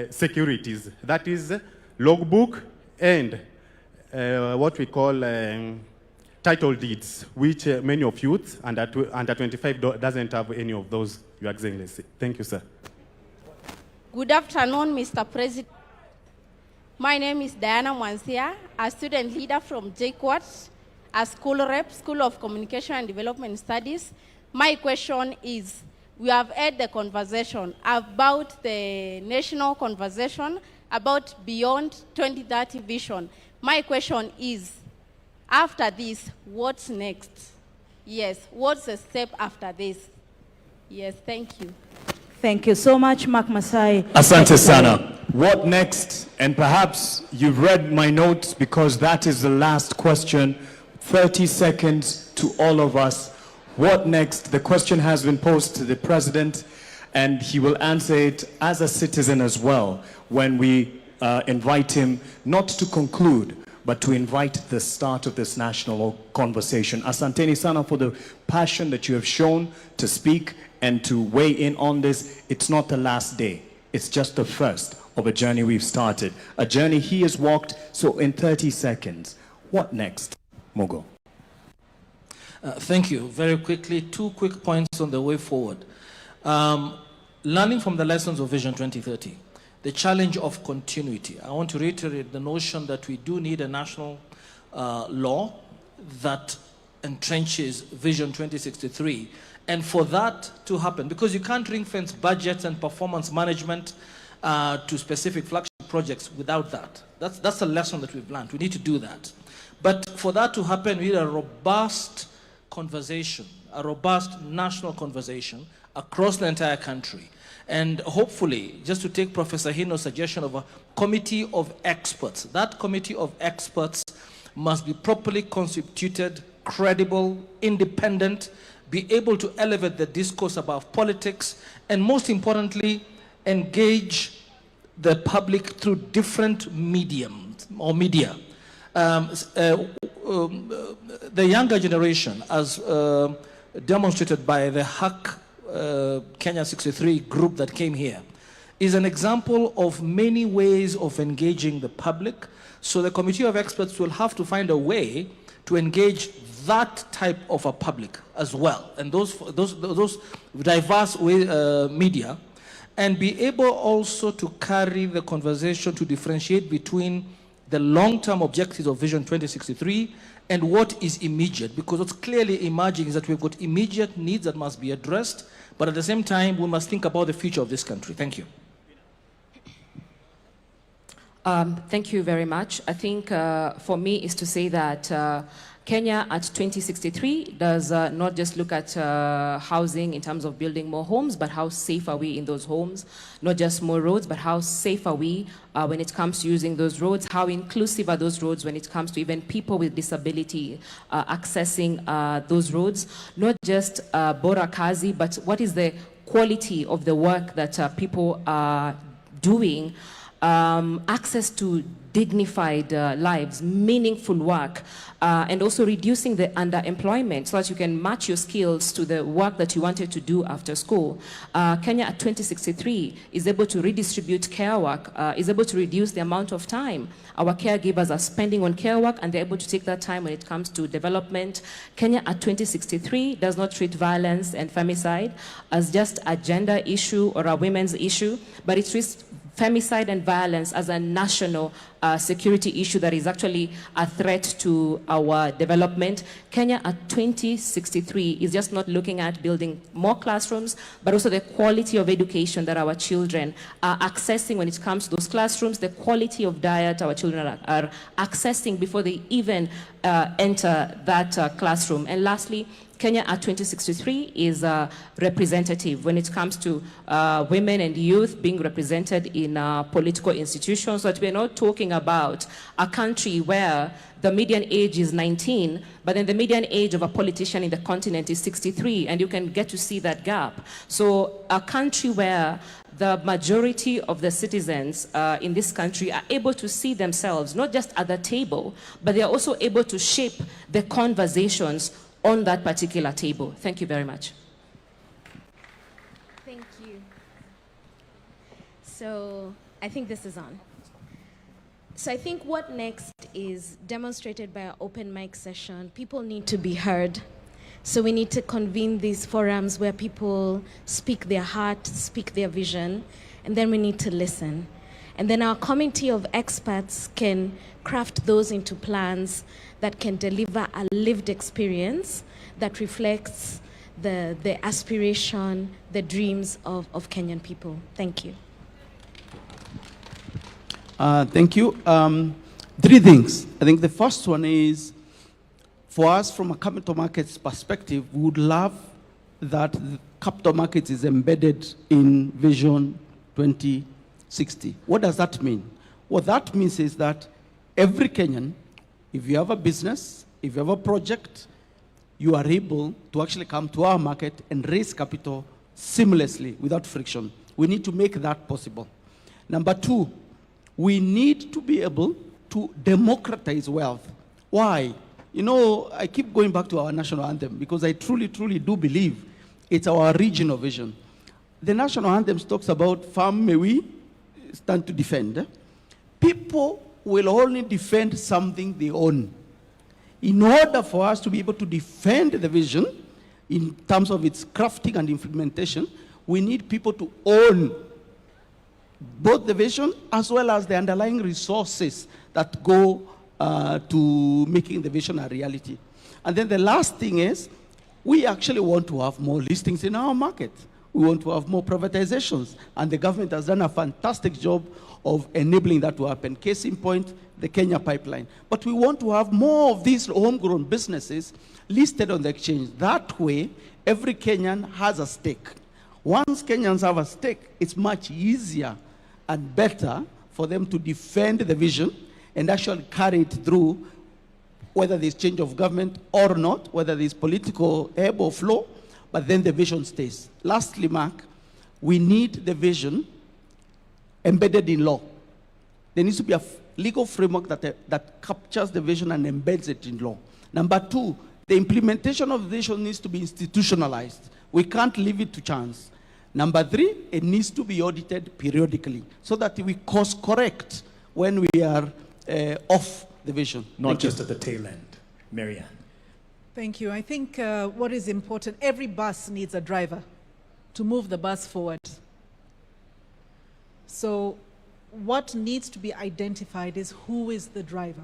securities, that is logbook and what we call title deeds, which many of youth under 25 doesn't have any of those, Your Excellency. Thank you, sir. Good afternoon, Mr. President. My name is Diana Mwansia, a student leader from JKUAT, a school rep, School of Communication and Development Studies. My question is, we have had the conversation about the national conversation about beyond 2030 vision. My question is, after this, what's next? Yes, what's the step after this? Yes, thank you. Thank you so much, Mark Masai. Asante sana. What next? And perhaps you've read my notes because that is the last question. 30 seconds to all of us. What next? The question has been posed to the president, and he will answer it as a citizen as well when we invite him not to conclude, but to invite the start of this national conversation. Asanteni sana for the passion that you have shown to speak and to weigh in on this. It's not the last day. It's just the first of a journey we've started. A journey he has walked. So in 30 seconds, what next? Mogo. Thank you. Very quickly, 2 quick points on the way forward. Learning from the lessons of Vision 2030, the challenge of continuity. I want to reiterate the notion that we do need a national law that entrenches Vision 2063. And for that to happen, because you can't ring-fence budgets and performance management to specific flagship projects without that. That's a lesson that we've learned. We need to do that. But for that to happen, we need a robust conversation, a robust national conversation across the entire country. And hopefully, just to take Professor Hino's suggestion of a committee of experts, that committee of experts must be properly constituted, credible, independent, be able to elevate the discourse about politics, and most importantly, engage the public through different mediums or media. The younger generation, as demonstrated by the Hack Kenya 63 group that came here, is an example of many ways of engaging the public. So the committee of experts will have to find a way to engage that type of a public as well, and those diverse media. and be able also to carry the conversation to differentiate between the long-term objectives of Vision 2063 and what is immediate, because what's clearly emerging is that we've got immediate needs that must be addressed, but at the same time, we must think about the future of this country. Thank you. Thank you very much. I think for me is to say that Kenya at 2063 does not just look at housing in terms of building more homes, but how safe are we in those homes? Not just more roads, but how safe are we when it comes to using those roads? How inclusive are those roads when it comes to even people with disability accessing those roads? Not just bora kazi, but what is the quality of the work that people are doing? Access to dignified lives, meaningful work, and also reducing the underemployment so that you can match your skills to the work that you wanted to do after school. Kenya at 2063 is able to redistribute care work, is able to reduce the amount of time our caregivers are spending on care work, and they're able to take that time when it comes to development. Kenya at 2063 does not treat violence and femicide as just a gender issue or a women's issue, but it treats femicide and violence as a national security issue that is actually a threat to our development. Kenya at 2063 is just not looking at building more classrooms, but also the quality of education that our children are accessing when it comes to those classrooms, the quality of diet our children are accessing before they even enter that classroom. And lastly, Kenya at 2063 is representative when it comes to women and youth being represented in political institutions, so that we're not talking about a country where the median age is 19, but then the median age of a politician in the continent is 63, and you can get to see that gap. So a country where the majority of the citizens in this country are able to see themselves, not just at the table, but they are also able to shape the conversations on that particular table. Thank you very much. Thank you. So I think this is on. So I think what next is demonstrated by our open mic session. People need to be heard. So we need to convene these forums where people speak their heart, speak their vision, and then we need to listen. And then our committee of experts can craft those into plans that can deliver a lived experience that reflects the aspiration, the dreams of Kenyan people. Thank you. Thank you. 3 things. I think the first one is, for us from a capital markets perspective, we would love that the capital markets is embedded in Vision 2060. What does that mean? What that means is that every Kenyan, if you have a business, if you have a project, you are able to actually come to our market and raise capital seamlessly without friction. We need to make that possible. Number 2, we need to be able to democratize wealth. Why? You know, I keep going back to our national anthem because I truly, truly do believe it's our regional vision. The national anthem talks about farm may we stand to defend. People will only defend something they own. In order for us to be able to defend the vision in terms of its crafting and implementation, we need people to own both the vision as well as the underlying resources that go to making the vision a reality. And then the last thing is, we actually want to have more listings in our market. We want to have more privatizations. And the government has done a fantastic job of enabling that to happen. Case in point, the Kenya pipeline. But we want to have more of these homegrown businesses listed on the exchange. That way, every Kenyan has a stake. Once Kenyans have a stake, it's much easier and better for them to defend the vision and actually carry it through, whether there's change of government or not, whether there's political ebb or flow, but then the vision stays. Lastly, Mark, we need the vision embedded in law. There needs to be a legal framework that captures the vision and embeds it in law. Number 2, the implementation of the vision needs to be institutionalized. We can't leave it to chance. Number 3, it needs to be audited periodically so that we course correct when we are off the vision. Not just at the tail end. Marianne. Thank you. I think what is important, every bus needs a driver to move the bus forward. So what needs to be identified is who is the driver.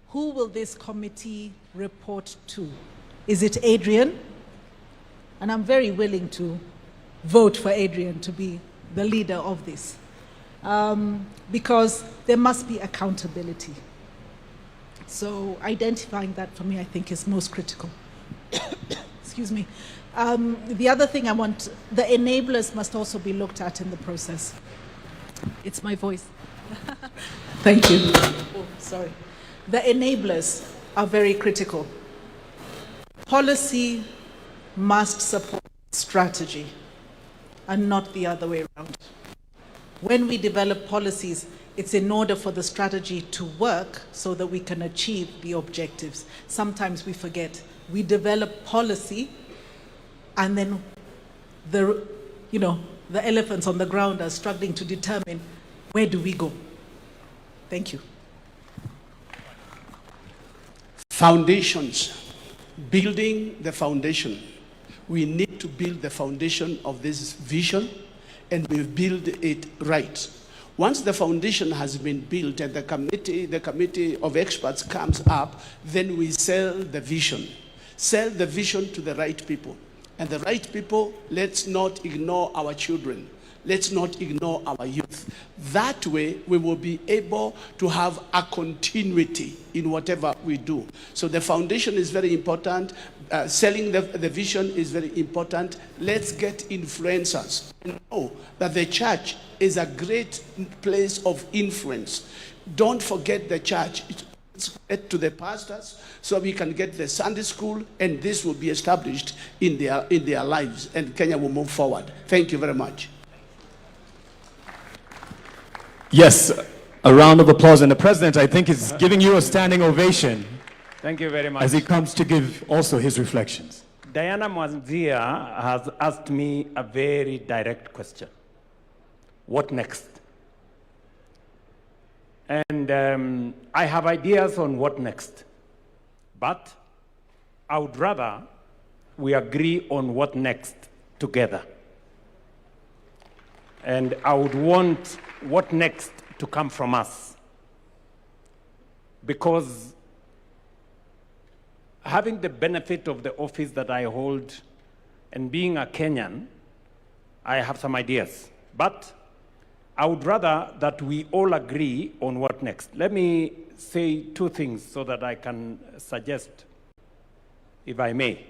Who will this committee report to? Is it Adrian? And I'm very willing to vote for Adrian to be the leader of this. Because there must be accountability. So identifying that for me, I think, is most critical. Excuse me. The other thing I want, the enablers must also be looked at in the process. It's my voice. Thank you. Oh, sorry. The enablers are very critical. Policy must support strategy and not the other way around. When we develop policies, it's in order for the strategy to work so that we can achieve the objectives. Sometimes we forget. We develop policy and then the elephants on the ground are struggling to determine where do we go. Thank you. Foundations. Building the foundation. We need to build the foundation of this vision, and we build it right. Once the foundation has been built and the committee of experts comes up, then we sell the vision. Sell the vision to the right people. And the right people, let's not ignore our children. Let's not ignore our youth. That way, we will be able to have a continuity in whatever we do. So the foundation is very important. Selling the vision is very important. Let's get influencers and know that the church is a great place of influence. Don't forget the church. Let's get to the pastors so we can get the Sunday school, and this will be established in their lives, and Kenya will move forward. Thank you very much. Yes, a round of applause. And the president, I think, is giving you a standing ovation. Thank you very much. As he comes to give also his reflections. Diana Mwanzia has asked me a very direct question. What next? And I have ideas on what next. But I would rather we agree on what next together. And I would want what next to come from us. Because having the benefit of the office that I hold and being a Kenyan, I have some ideas. But I would rather that we all agree on what next. Let me say two things so that I can suggest, if I may.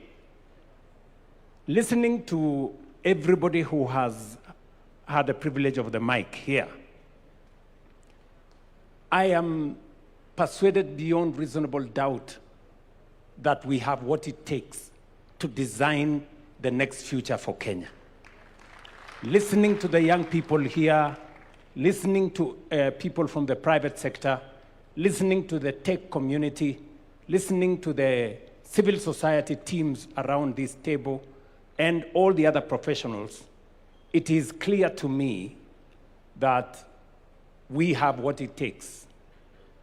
Listening to everybody who has had the privilege of the mic here, I am persuaded beyond reasonable doubt that we have what it takes to design the next future for Kenya. Listening to the young people here, listening to people from the private sector, listening to the tech community, listening to the civil society teams around this table, and all the other professionals, it is clear to me that we have what it takes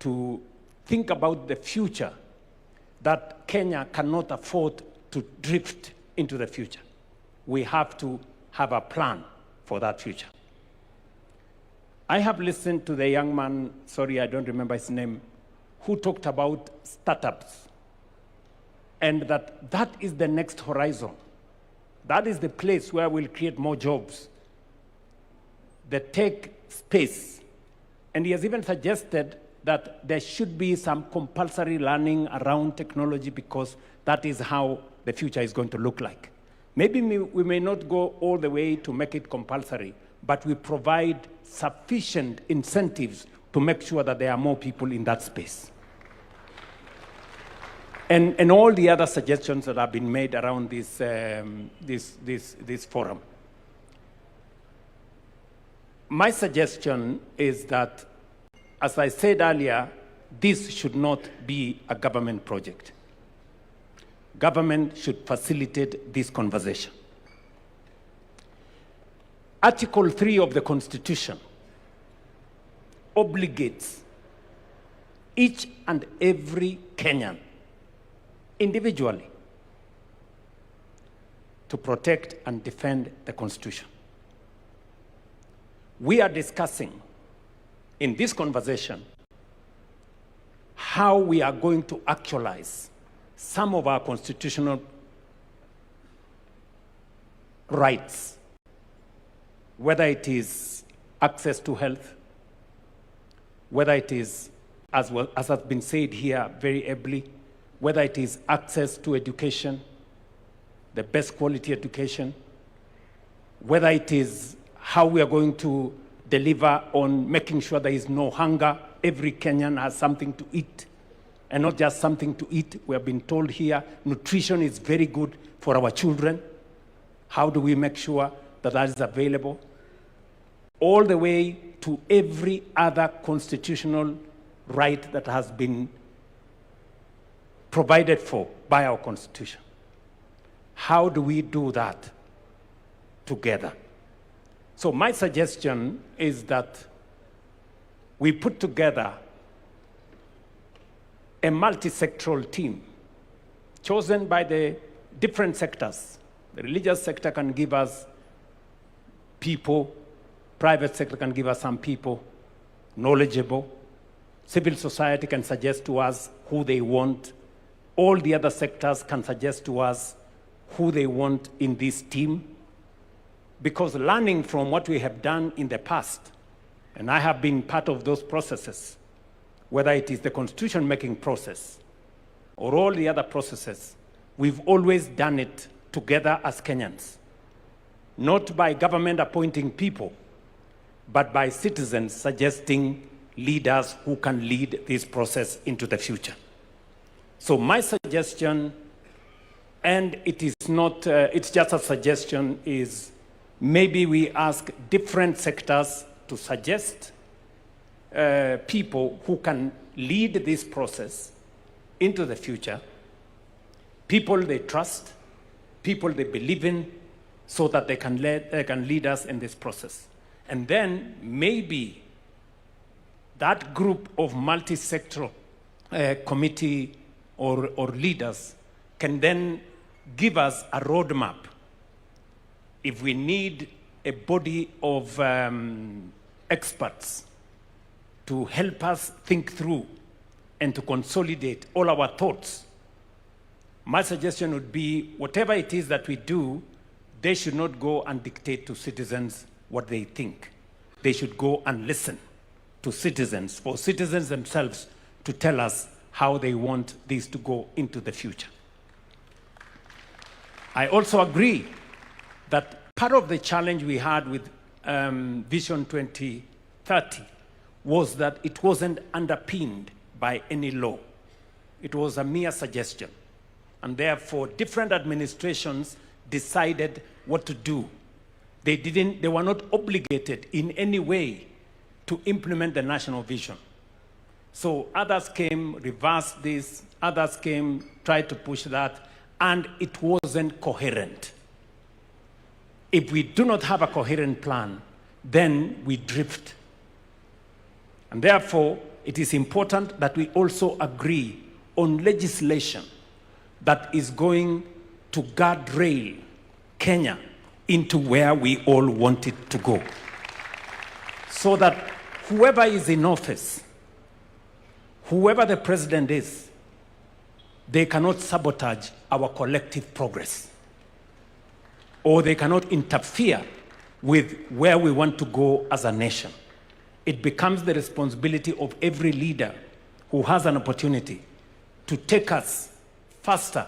to think about the future, that Kenya cannot afford to drift into the future. We have to have a plan for that future. I have listened to the young man, sorry, I don't remember his name, who talked about startups, and that is the next horizon. That is the place where we'll create more jobs, the tech space. And he has even suggested that there should be some compulsory learning around technology, because that is how the future is going to look like. Maybe we may not go all the way to make it compulsory, but we provide sufficient incentives to make sure that there are more people in that space. And all the other suggestions that have been made around this forum. My suggestion is that, as I said earlier, this should not be a government project. Government should facilitate this conversation. Article 3 of the Constitution obligates each and every Kenyan individually to protect and defend the Constitution. we are discussing in this conversation how we are going to actualize some of our constitutional rights, whether it is access to health, whether it is, as well as has been said here very ably, whether it is access to education, the best quality education, whether it is how we are going to deliver on making sure there is no hunger, every Kenyan has something to eat, and not just something to eat. We have been told here nutrition is very good for our children. How do we make sure that that is available? All the way to every other constitutional right that has been provided for by our Constitution. How do we do that together? So my suggestion is that we put together a multi-sectoral team chosen by the different sectors. The religious sector can give us people, private sector can give us some people, knowledgeable. Civil society can suggest to us who they want. All the other sectors can suggest to us who they want in this team. Because learning from what we have done in the past, and I have been part of those processes, whether it is the constitution-making process or all the other processes, we've always done it together as Kenyans. Not by government appointing people, but by citizens suggesting leaders who can lead this process into the future. So my suggestion, and it is not, it's just a suggestion, is maybe we ask different sectors to suggest people who can lead this process into the future, people they trust, people they believe in, so that they can lead us in this process. And then maybe that group of multi-sectoral committee or leaders can then give us a roadmap. If we need a body of experts to help us think through and to consolidate all our thoughts, my suggestion would be whatever it is that we do, they should not go and dictate to citizens what they think. They should go and listen to citizens, for citizens themselves to tell us how they want this to go into the future. I also agree that part of the challenge we had with Vision 2030 was that it wasn't underpinned by any law. It was a mere suggestion. And therefore, different administrations decided what to do. They were not obligated in any way to implement the national vision. So others came, reversed this, others came, tried to push that, and it wasn't coherent. If we do not have a coherent plan, then we drift. And therefore, it is important that we also agree on legislation that is going to guardrail Kenya into where we all want it to go. So that whoever is in office, whoever the president is, they cannot sabotage our collective progress, or they cannot interfere with where we want to go as a nation. It becomes the responsibility of every leader who has an opportunity to take us faster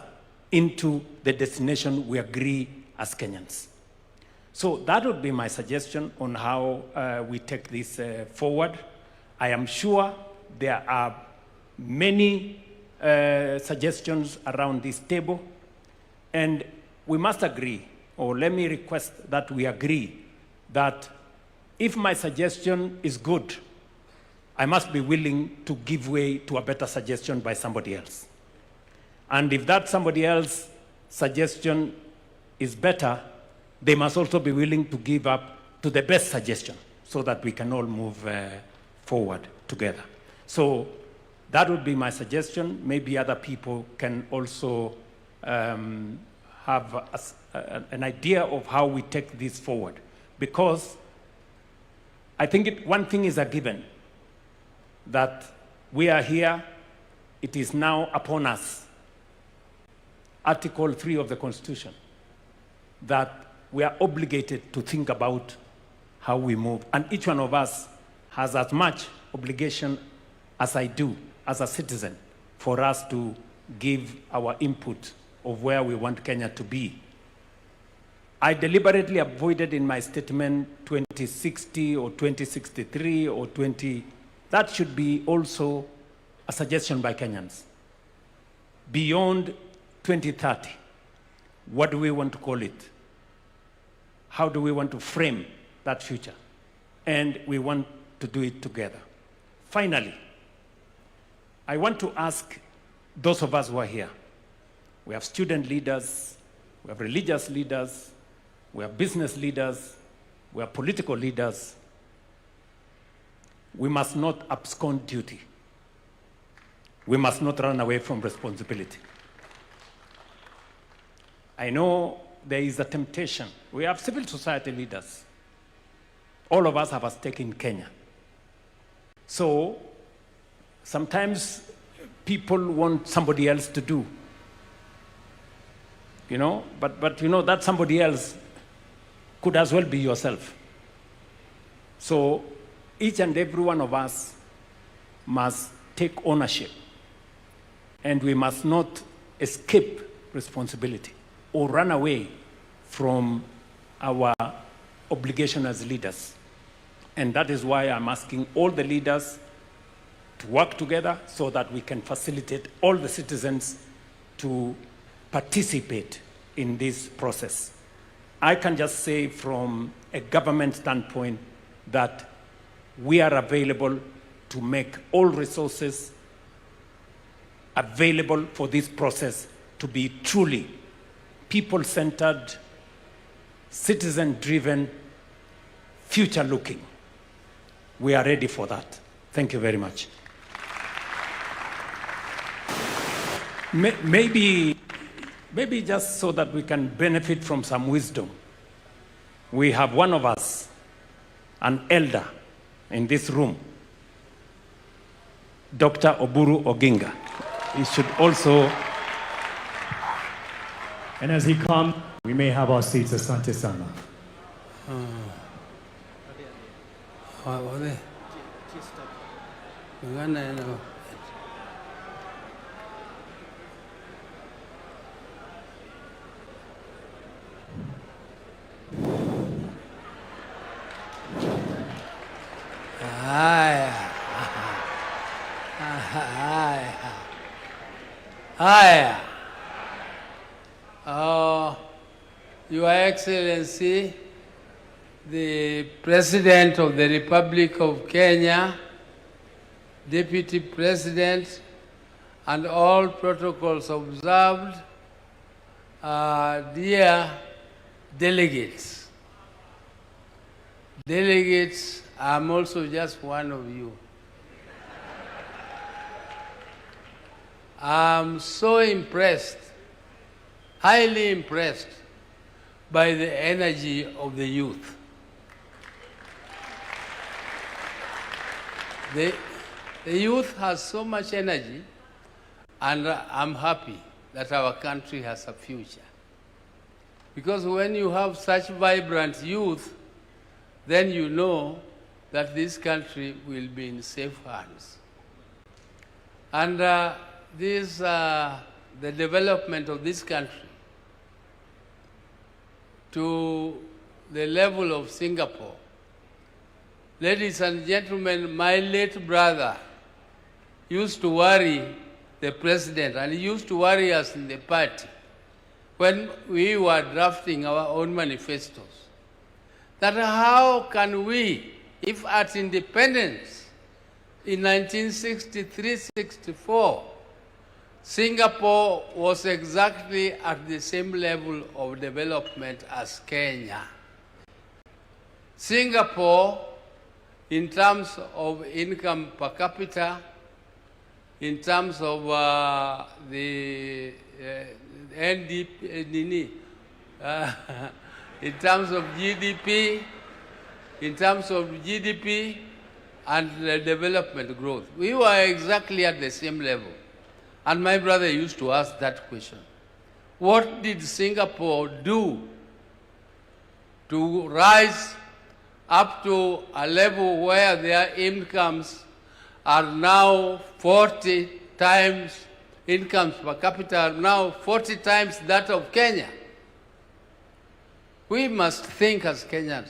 into the destination we agree as Kenyans. So that would be my suggestion on how we take this forward. I am sure there are many suggestions around this table, and we must agree, or let me request that we agree, that if my suggestion is good, I must be willing to give way to a better suggestion by somebody else. And if that somebody else's suggestion is better, they must also be willing to give up to the best suggestion so that we can all move forward together. So that would be my suggestion. Maybe other people can also have an idea of how we take this forward. Because I think one thing is a given, that we are here, it is now upon us, Article 3 of the Constitution, that we are obligated to think about how we move. And each one of us has as much obligation as I do as a citizen for us to give our input of where we want Kenya to be. I deliberately avoided in my statement 2060 or 2063 or 20. That should be also a suggestion by Kenyans. Beyond 2030, what do we want to call it? How do we want to frame that future? And we want to do it together. Finally, I want to ask those of us who are here. We have student leaders, we have religious leaders, we have business leaders, we have political leaders. We must not abscond duty. We must not run away from responsibility. I know there is a temptation. We have civil society leaders. All of us have a stake in Kenya. So sometimes people want somebody else to do. You know, but you know that somebody else could as well be yourself. So each and every one of us must take ownership, and we must not escape responsibility or run away from our obligation as leaders. And that is why I'm asking all the leaders to work together so that we can facilitate all the citizens to participate in this process. I can just say from a government standpoint that we are available to make all resources available for this process to be truly people-centered, citizen-driven, future-looking. We are ready for that. Thank you very much. Maybe just so that we can benefit from some wisdom, we have one of us, an elder in this room, Dr. Oburu Oginga. He should also. And as he comes, we may have our seats. Asante sana. Hi. Your Excellency, the President of the Republic of Kenya, Deputy President, and all protocols observed, dear delegates. Delegates, I'm also just one of you. I'm so impressed, highly impressed by the energy of the youth. The youth has so much energy, and I'm happy that our country has a future. Because when you have such vibrant youth, then you know that this country will be in safe hands. And the development of this country to the level of Singapore. Ladies and gentlemen, my late brother used to worry the president, and he used to worry us in the party when we were drafting our own manifestos, that how can we, if at independence in 1963-64, Singapore was exactly at the same level of development as Kenya. Singapore, in terms of income per capita, in terms of the NDP, in terms of GDP, in terms of GDP and development growth. We were exactly at the same level. And my brother used to ask that question. What did Singapore do to rise up to a level where their incomes are now 40 times, incomes per capita are now 40 times that of Kenya? We must think as Kenyans.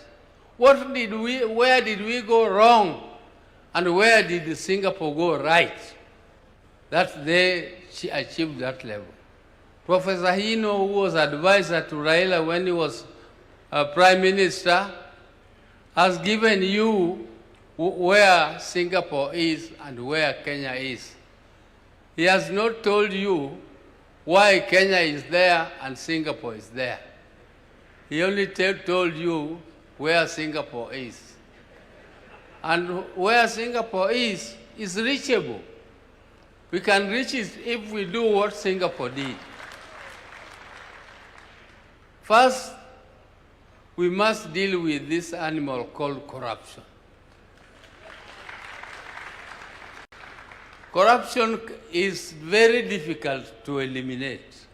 Where did we go wrong? And where did Singapore go right? That they achieved that level. Professor Hino, who was advisor to Raila when he was Prime Minister, has given you where Singapore is and where Kenya is. He has not told you why Kenya is there and Singapore is there. He only told you where Singapore is. And where Singapore is reachable. We can reach it if we do what Singapore did. First, we must deal with this animal called corruption. Corruption is very difficult to eliminate.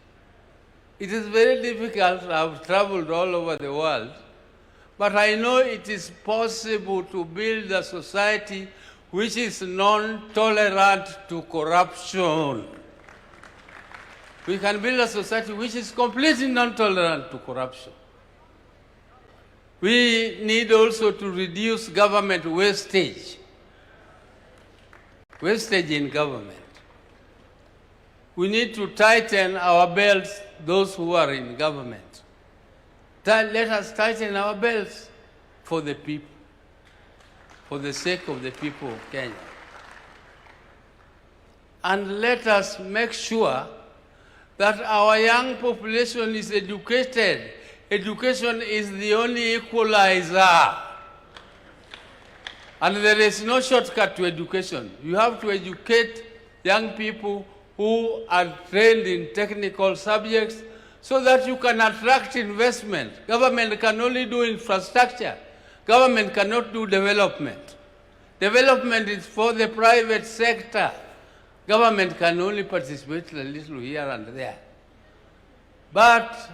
It is very difficult. I've traveled all over the world, but I know it is possible to build a society which is non-tolerant to corruption. We can build a society which is completely non-tolerant to corruption. We need also to reduce government wastage. Wastage in government. We need to tighten our belts, those who are in government. Let us tighten our belts for the people, for the sake of the people of Kenya. And let us make sure that our young population is educated. Education is the only equalizer. And there is no shortcut to education. You have to educate young people who are trained in technical subjects so that you can attract investment. Government can only do infrastructure. Government cannot do development. Development is for the private sector. Government can only participate a little here and there. But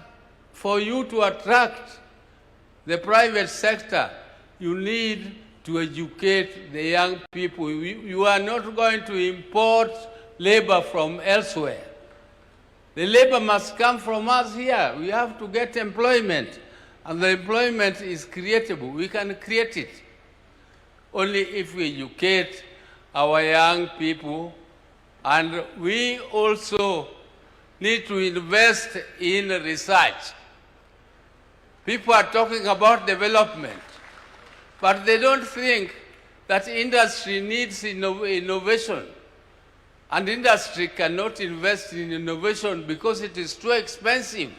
for you to attract the private sector, you need to educate the young people. You are not going to import labor from elsewhere. The labor must come from us here. We have to get employment, and the employment is creatable. We can create it only if we educate our young people, and we also need to invest in research. People are talking about development, but they don't think that industry needs innovation. And industry cannot invest in innovation because it is too expensive.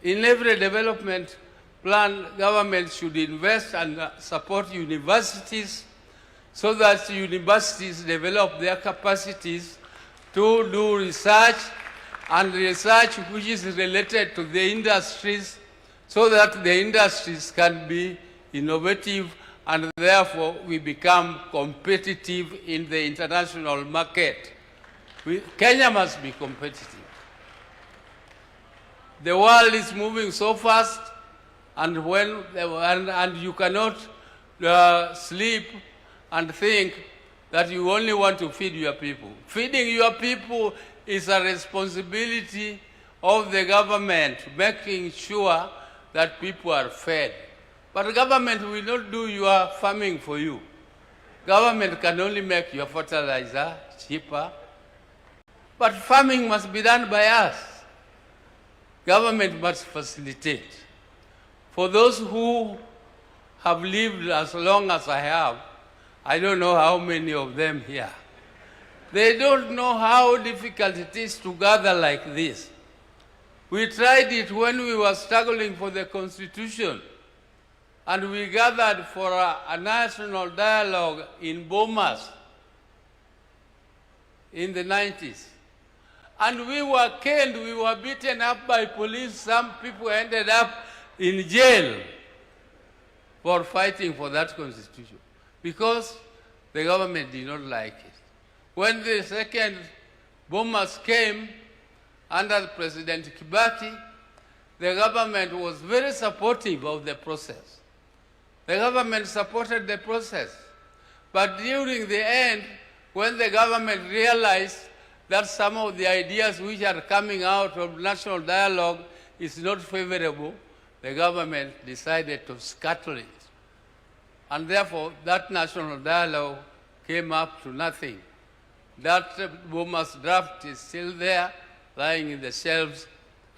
In every development plan, government should invest and support universities so that universities develop their capacities to do research, and research which is related to the industries, so that the industries can be innovative and therefore we become competitive in the international market. Kenya must be competitive. The world is moving so fast, and you cannot sleep and think that you only want to feed your people. Feeding your people is a responsibility of the government, making sure that people are fed. But the government will not do your farming for you. Government can only make your fertilizer cheaper. But farming must be done by us. Government must facilitate. For those who have lived as long as I have, I don't know how many of them here, they don't know how difficult it is to gather like this. We tried it when we were struggling for the Constitution, and we gathered for a national dialogue in Bomas in the 90s. And we were caned, we were beaten up by police, some people ended up in jail. for fighting for that constitution because the government did not like it. When the second bombers came under President Kibaki, the government was very supportive of the process. The government supported the process. But during the end, when the government realized that some of the ideas which are coming out of national dialogue is not favorable, the government decided to scuttle it. And therefore, that national dialogue came up to nothing. That Boma's draft is still there, lying in the shelves,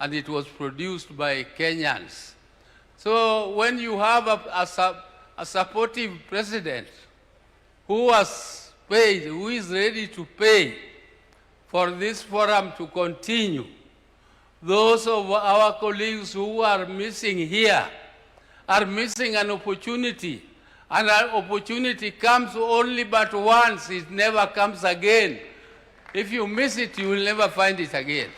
and it was produced by Kenyans. So when you have a supportive president who has paid, who is ready to pay for this forum to continue, those of our colleagues who are missing here are missing an opportunity. And an opportunity comes only but once, it never comes again. If you miss it, you will never find it again.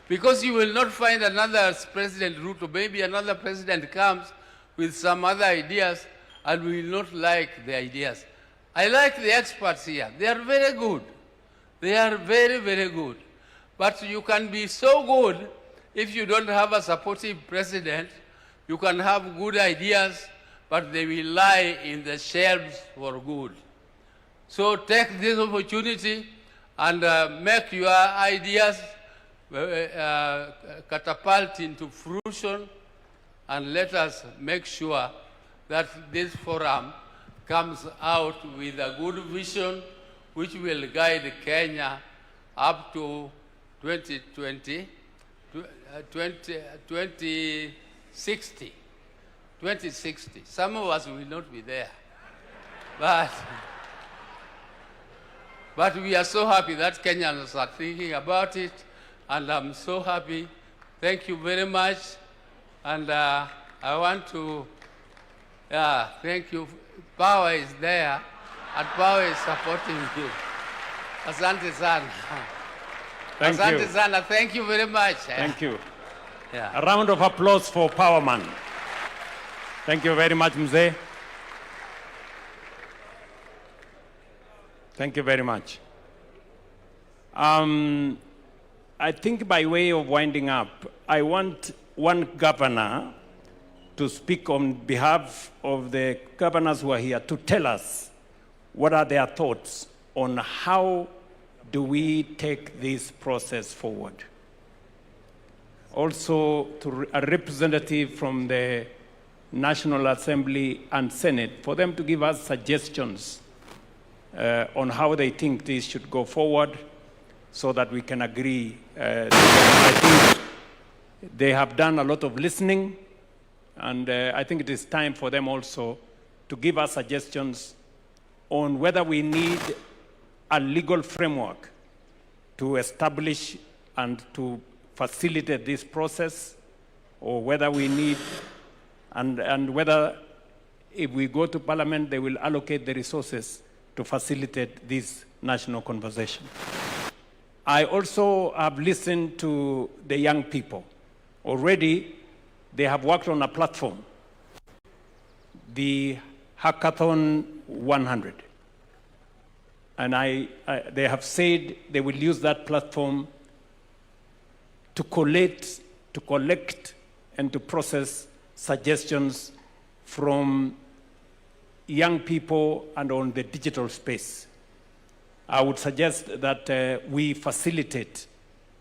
Because you will not find another President Ruto. Maybe another president comes with some other ideas and we will not like the ideas. I like the experts here. They are very good. They are very, very good. But you can be so good if you don't have a supportive president. You can have good ideas, but they will lie in the shelves for good. So take this opportunity and make your ideas catapult into fruition, and let us make sure that this forum comes out with a good vision which will guide Kenya up to 2060. 2060. Some of us will not be there. But we are so happy that Kenyans are thinking about it, and I'm so happy. Thank you very much. And I want to thank you. Power is there, and power is supporting you. Asante sana. Thank Asante you. sana. Thank you very much. Thank you. Yeah. A round of applause for Powerman. Thank you very much, Mzee. Thank you very much. I think by way of winding up, I want one governor to speak on behalf of the governors who are here to tell us what are their thoughts on how do we take this process forward. Also, to a representative from the National Assembly and Senate for them to give us suggestions on how they think this should go forward so that we can agree. I think they have done a lot of listening, and I think it is time for them also to give us suggestions on whether we need a legal framework to establish and to facilitate this process, or whether we need, and whether if we go to Parliament, they will allocate the resources to facilitate this national conversation. I also have listened to the young people. Already, they have worked on a platform, the Hackathon 100. And they have said they will use that platform to collect and to process suggestions from young people and on the digital space. I would suggest that we facilitate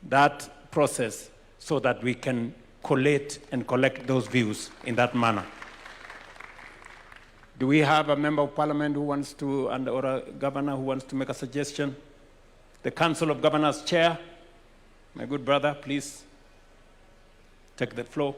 that process so that we can collate and collect those views in that manner. Do we have a member of parliament who wants to, or a governor who wants to make a suggestion? The Council of Governors Chair, my good brother, please take the floor.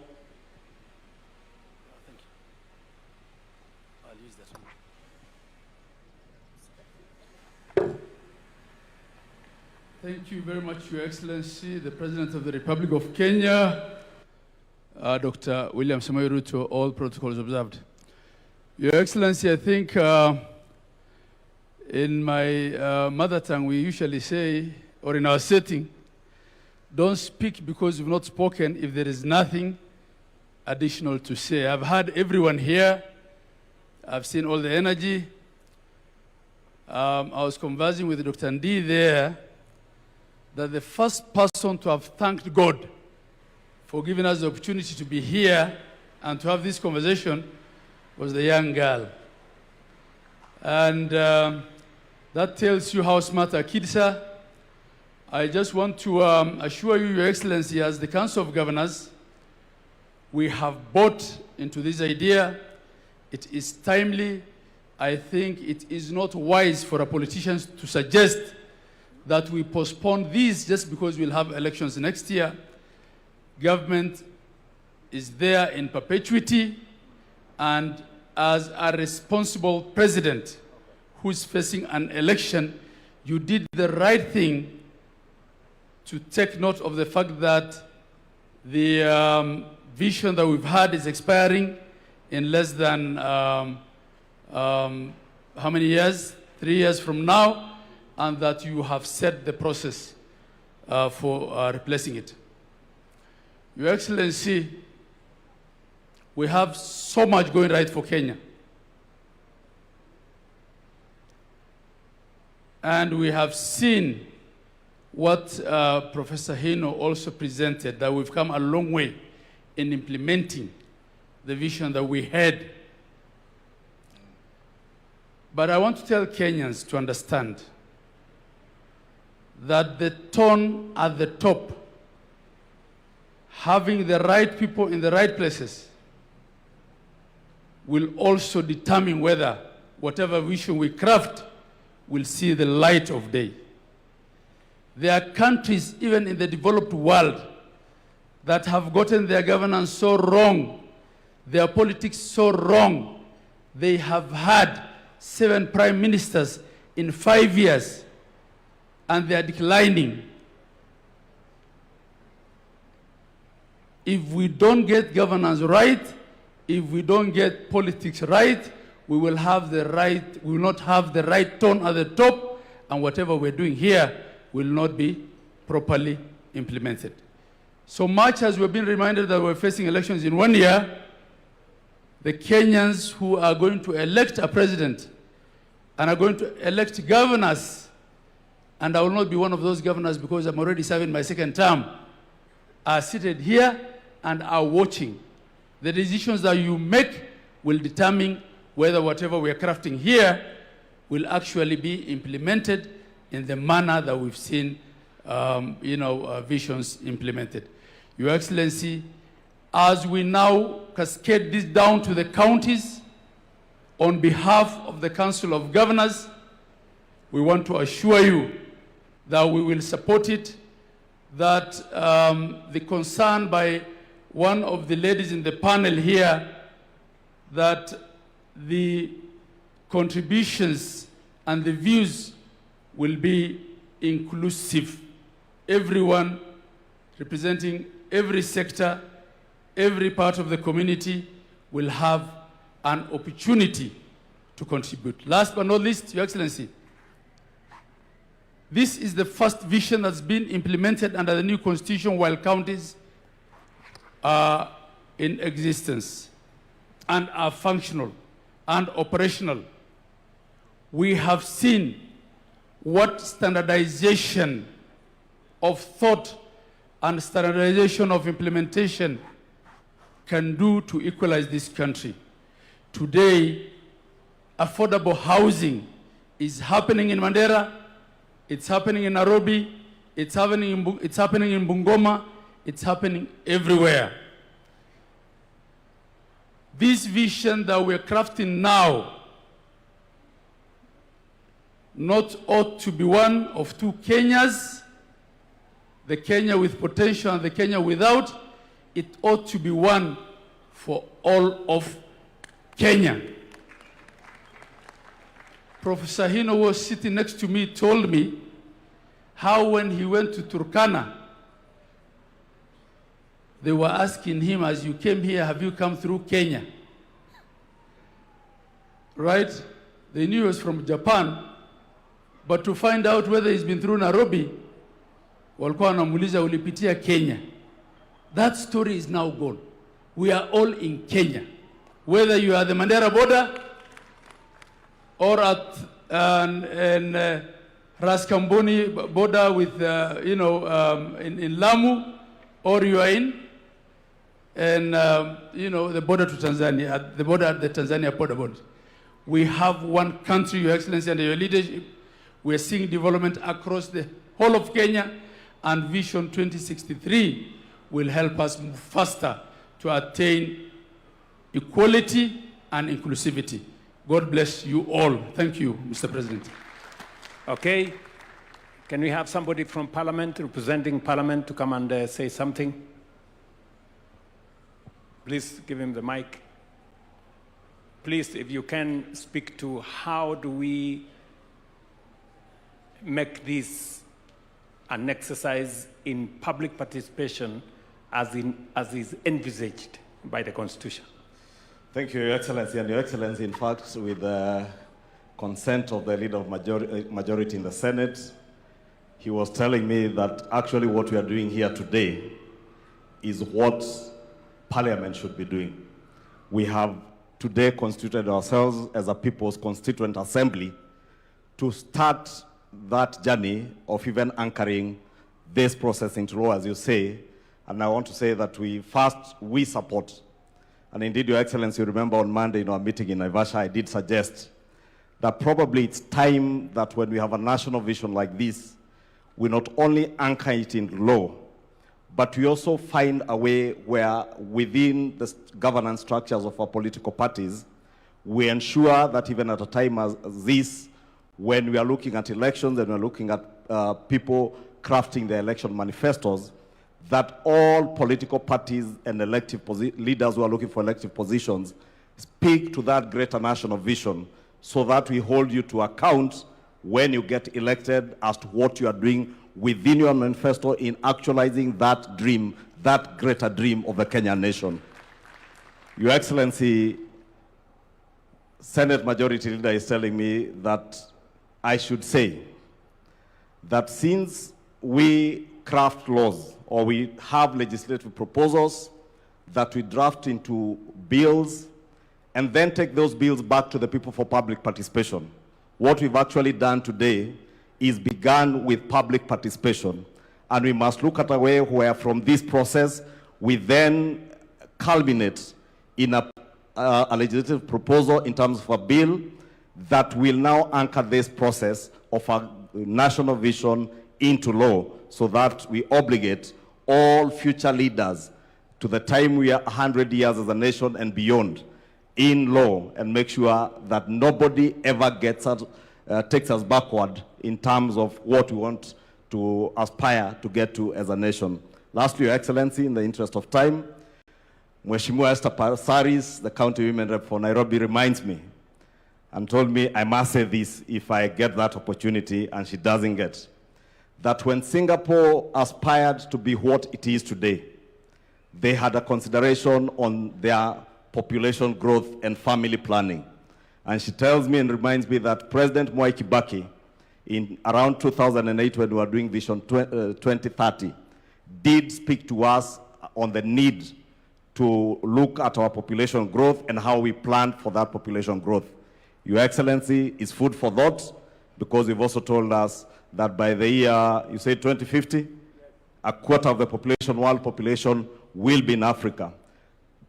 Thank you very much, Your Excellency, the President of the Republic of Kenya, Dr. William Samoei Ruto, all protocols observed. Your Excellency, I think in my mother tongue, we usually say, or in our setting, don't speak because you've not spoken if there is nothing additional to say. I've heard everyone here I've seen all the energy. I was conversing with Dr. Ndi there that the first person to have thanked God for giving us the opportunity to be here and to have this conversation was the young girl. And that tells you how smart our kids are. I just want to assure you, Your Excellency, as the Council of Governors, we have bought into this idea. It is timely. I think it is not wise for our politicians to suggest that we postpone this just because we'll have elections next year. Government is there in perpetuity, and as a responsible president who's facing an election, you did the right thing to take note of the fact that the vision that we've had is expiring in less than how many years? 3 years from now, and that you have set the process for replacing it. Your Excellency, we have so much going right for Kenya. And we have seen what Professor Hino also presented, that we've come a long way in implementing the vision that we had. But I want to tell Kenyans to understand that the tone at the top, having the right people in the right places, will also determine whether whatever vision we craft will see the light of day. There are countries, even in the developed world, that have gotten their governance so wrong, their politics so wrong. They have had 7 prime ministers in 5 years, and they are declining. If we don't get governance right, if we don't get politics right, we will not have the right tone at the top, and whatever we're doing here will not be properly implemented. So much as we've been reminded that we're facing elections in 1 year, the Kenyans who are going to elect a president and are going to elect governors, and I will not be one of those governors because I'm already serving my 2nd term, are seated here and are watching. The decisions that you make will determine whether whatever we are crafting here will actually be implemented in the manner that we've seen visions implemented. Your Excellency, as we now cascade this down to the counties, on behalf of the Council of Governors, we want to assure you that we will support it, that the concern by one of the ladies in the panel here, that the contributions and the views will be inclusive. Everyone representing every sector, every part of the community will have an opportunity to contribute. Last but not least, Your Excellency, this is the first vision that's been implemented under the new constitution while counties are in existence and are functional and operational. We have seen what standardization of thought and standardization of implementation can do to equalize this country. Today, affordable housing is happening in Mandera, it's happening in Nairobi, it's happening in Bungoma, it's happening everywhere. This vision that we're crafting now not ought to be one of 2 Kenyas, the Kenya with potential and the Kenya without. It ought to be one for all of Kenya. Professor Hino was sitting next to me, told me how when he went to Turkana, they were asking him, as you came here, have you come through Kenya? Right? They knew he was from Japan, but to find out whether he's been through Nairobi, walikuwa wanamuuliza ulipitia Kenya. That story is now gone. We are all in Kenya. Whether you are the Mandera border, or at Raskamboni border with, in Lamu, or you are in, and, the border to Tanzania, at the border at the Tanzania border. We have one country, Your Excellency, under your leadership. We are seeing development across the whole of Kenya, and Vision 2063 will help us move faster to attain equality and inclusivity. God bless you all. Thank you, Mr. President. Okay. Can we have somebody from Parliament, representing Parliament, to come and say something? Please give him the mic. Please, if you can, speak to how do we make this an exercise in public participation as is envisaged by the Constitution. Thank you, Your Excellency. And Your Excellency, in fact, with the consent of the leader of majority in the Senate, he was telling me that actually what we are doing here today is what Parliament should be doing. We have today constituted ourselves as a People's Constituent Assembly to start that journey of even anchoring this process into law, as you say. And I want to say that we support. And indeed, Your Excellency, you remember on Monday in our meeting in Naivasha, I did suggest that probably it's time that when we have a national vision like this, we not only anchor it in law, but we also find a way where within the governance structures of our political parties, we ensure that even at a time as this, when we are looking at elections and we're looking at people crafting their election manifestos, that all political parties and elective leaders who are looking for elective positions speak to that greater national vision so that we hold you to account when you get elected as to what you are doing within your manifesto in actualizing that dream, that greater dream of the Kenyan nation. Your Excellency, Senate Majority Leader is telling me that I should say that since we craft laws or we have legislative proposals that we draft into bills and then take those bills back to the people for public participation, what we've actually done today is begun with public participation. And we must look at a way where from this process, we then culminate in a legislative proposal in terms of a bill that will now anchor this process of a national vision into law so that we obligate all future leaders to the time we are 100 years as a nation and beyond in law and make sure that nobody ever takes us backward in terms of what we want to aspire to get to as a nation. Lastly, Your Excellency, in the interest of time, Mheshimiwa Esther Pasaris, the county women rep for Nairobi, reminds me and told me I must say this if I get that opportunity, and she doesn't get, that when Singapore aspired to be what it is today, they had a consideration on their population growth and family planning. And she tells me and reminds me that President Mwai Kibaki, in around 2008 when we were doing Vision 2030, did speak to us on the need to look at our population growth and how we plan for that population growth. Your Excellency, is food for thought, because you've also told us that by the year, you say 2050, a quarter of the population, world population, will be in Africa.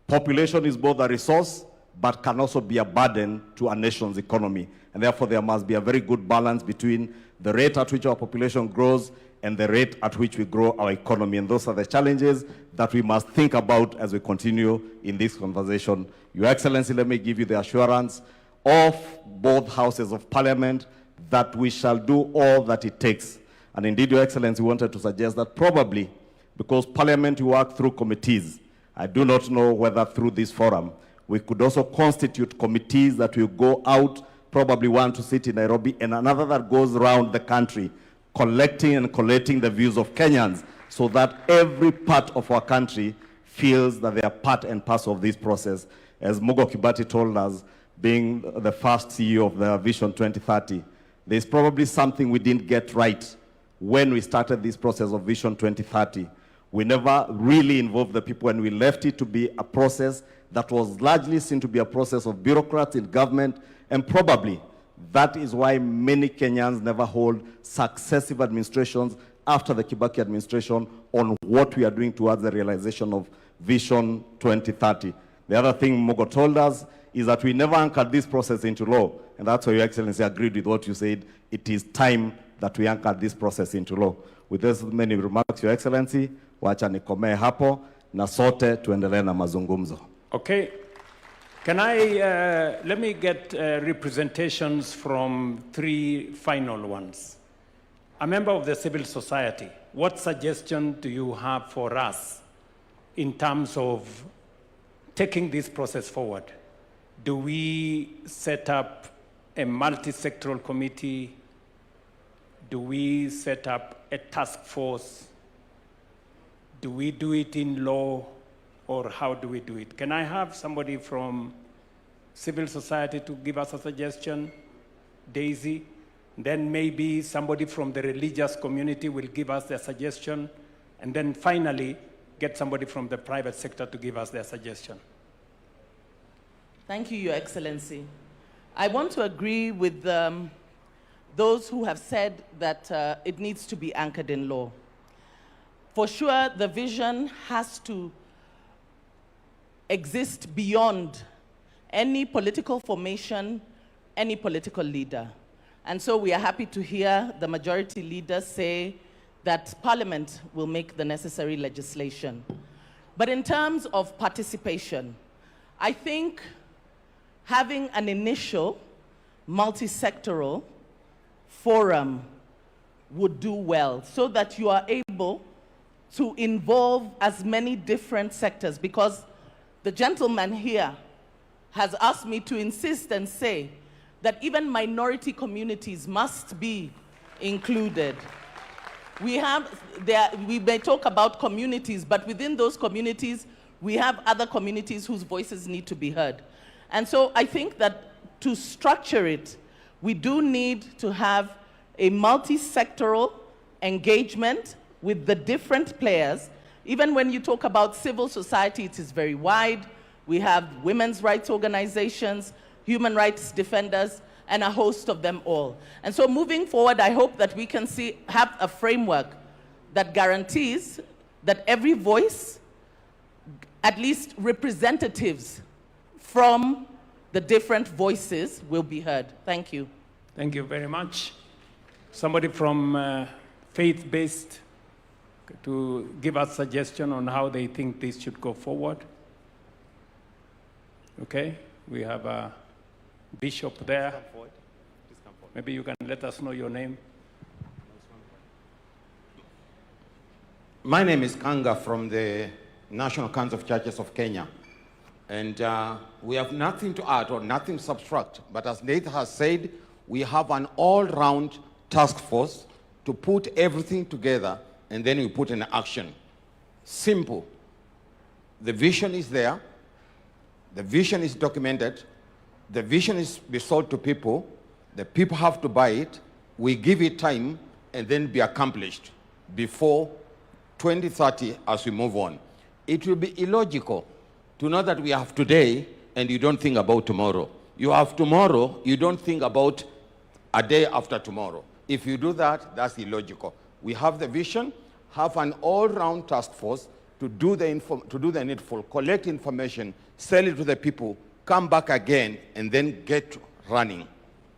Population is both a resource, but can also be a burden to a nation's economy. And therefore, there must be a very good balance between the rate at which our population grows and the rate at which we grow our economy. And those are the challenges that we must think about as we continue in this conversation. Your Excellency, let me give you the assurance of both houses of Parliament that we shall do all that it takes. And indeed, Your Excellency wanted to suggest that probably, because Parliament work through committees, I do not know whether through this forum, we could also constitute committees that will go out, probably one to sit in Nairobi and another that goes around the country, collecting and collating the views of Kenyans so that every part of our country feels that they are part and parcel of this process. As Mugo Kibati told us, being the first CEO of the Vision 2030, there's probably something we didn't get right when we started this process of Vision 2030. We never really involved the people, and we left it to be a process that was largely seen to be a process of bureaucrats in government, and probably That is why many Kenyans never hold successive administrations after the Kibaki administration on what we are doing towards the realization of Vision 2030. The other thing Mogo told us is that we never anchored this process into law, and that's why Your Excellency agreed with what you said. It is time that we anchored this process into law. With those many remarks, Your Excellency, wacha nikomee hapo na sote tuendelee na mazungumzo. Okay. Can I, let me get representations from 3 final ones. A member of the civil society, what suggestion do you have for us in terms of taking this process forward? Do we set up a multi-sectoral committee? Do we set up a task force? Do we do it in law, or how do we do it? Can I have somebody from civil society to give us a suggestion? Daisy? Then maybe somebody from the religious community will give us their suggestion, and then finally get somebody from the private sector to give us their suggestion. Thank you, Your Excellency. I want to agree with those who have said that it needs to be anchored in law. For sure, the vision has to exist beyond any political formation, any political leader. And so we are happy to hear the majority leader say that Parliament will make the necessary legislation. But in terms of participation, I think having an initial multi-sectoral forum would do well so that you are able to involve as many different sectors, because the gentleman here has asked me to insist and say that even minority communities must be included. We may talk about communities, but within those communities, we have other communities whose voices need to be heard. And so I think that to structure it, we do need to have a multi-sectoral engagement with the different players. Even when you talk about civil society, it is very wide. We have women's rights organizations, human rights defenders, and a host of them all. And so moving forward, I hope that we can have a framework that guarantees that every voice, at least representatives from the different voices, will be heard. Thank you. Thank you very much. Somebody from faith-based to give us suggestion on how they think this should go forward. Okay, we have a bishop there. Maybe you can let us know your name. My name is Kanga from the National Council of Churches of Kenya. And we have nothing to add or nothing to subtract. But as Nate has said, we have an all-round task force to put everything together, and then we put in action. Simple. The vision is there. The vision is documented. The vision is be sold to people. The people have to buy it. We give it time, and then be accomplished before 2030 as we move on. It will be illogical to know that we have today and you don't think about tomorrow. You have tomorrow, you don't think about a day after tomorrow. If you do that, that's illogical. We have the vision, have an all-round task force to do the needful, collect information, sell it to the people, come back again, and then get running.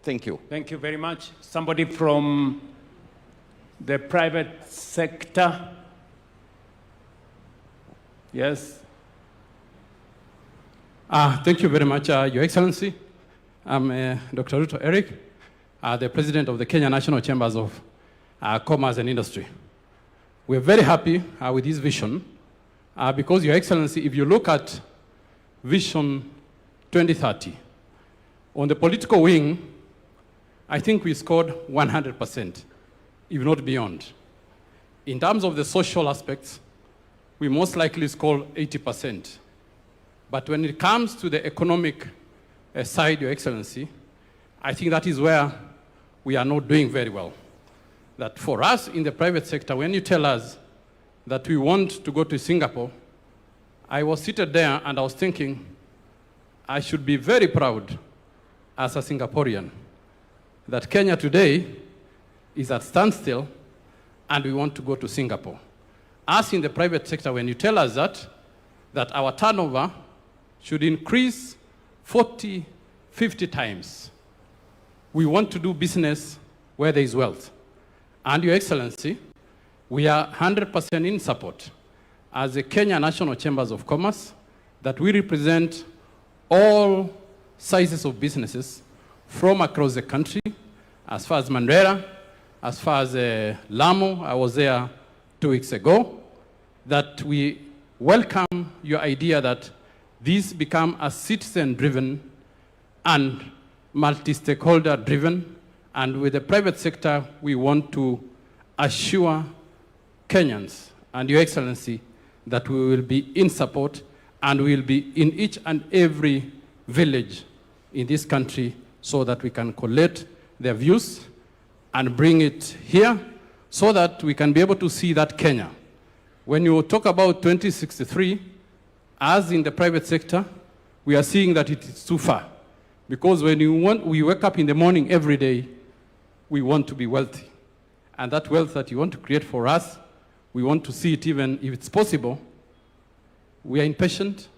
Thank you. Thank you very much. Somebody from the private sector? Yes. Thank you very much, Your Excellency. I'm Dr. Ruto Eric, the President of the Kenya National Chambers of Commerce and Industry. We're very happy with this vision because, Your Excellency, if you look at Vision 2030, on the political wing, I think we scored 100%, if not beyond. In terms of the social aspects, we most likely scored 80%. But when it comes to the economic side, Your Excellency, I think that is where we are not doing very well. That for us in the private sector, when you tell us that we want to go to Singapore, I was seated there and I was thinking, I should be very proud as a Singaporean that Kenya today is at standstill and we want to go to Singapore. Us in the private sector, when you tell us that our turnover should increase 40, 50 times, we want to do business where there is wealth. And Your Excellency, we are 100% in support as the Kenya National Chambers of Commerce that we represent all sizes of businesses from across the country, as far as Mandera, as far as Lamu. I was there 2 weeks ago, that we welcome your idea that this become a citizen-driven and multi-stakeholder-driven, and with the private sector, we want to assure Kenyans and Your Excellency that we will be in support and we will be in each and every village in this country so that we can collect their views and bring it here so that we can be able to see that Kenya. When you talk about 2063, as in the private sector, we are seeing that it is too far. Because when we wake up in the morning every day, we want to be wealthy. And that wealth that you want to create for us, we want to see it even if it's possible. We are impatient.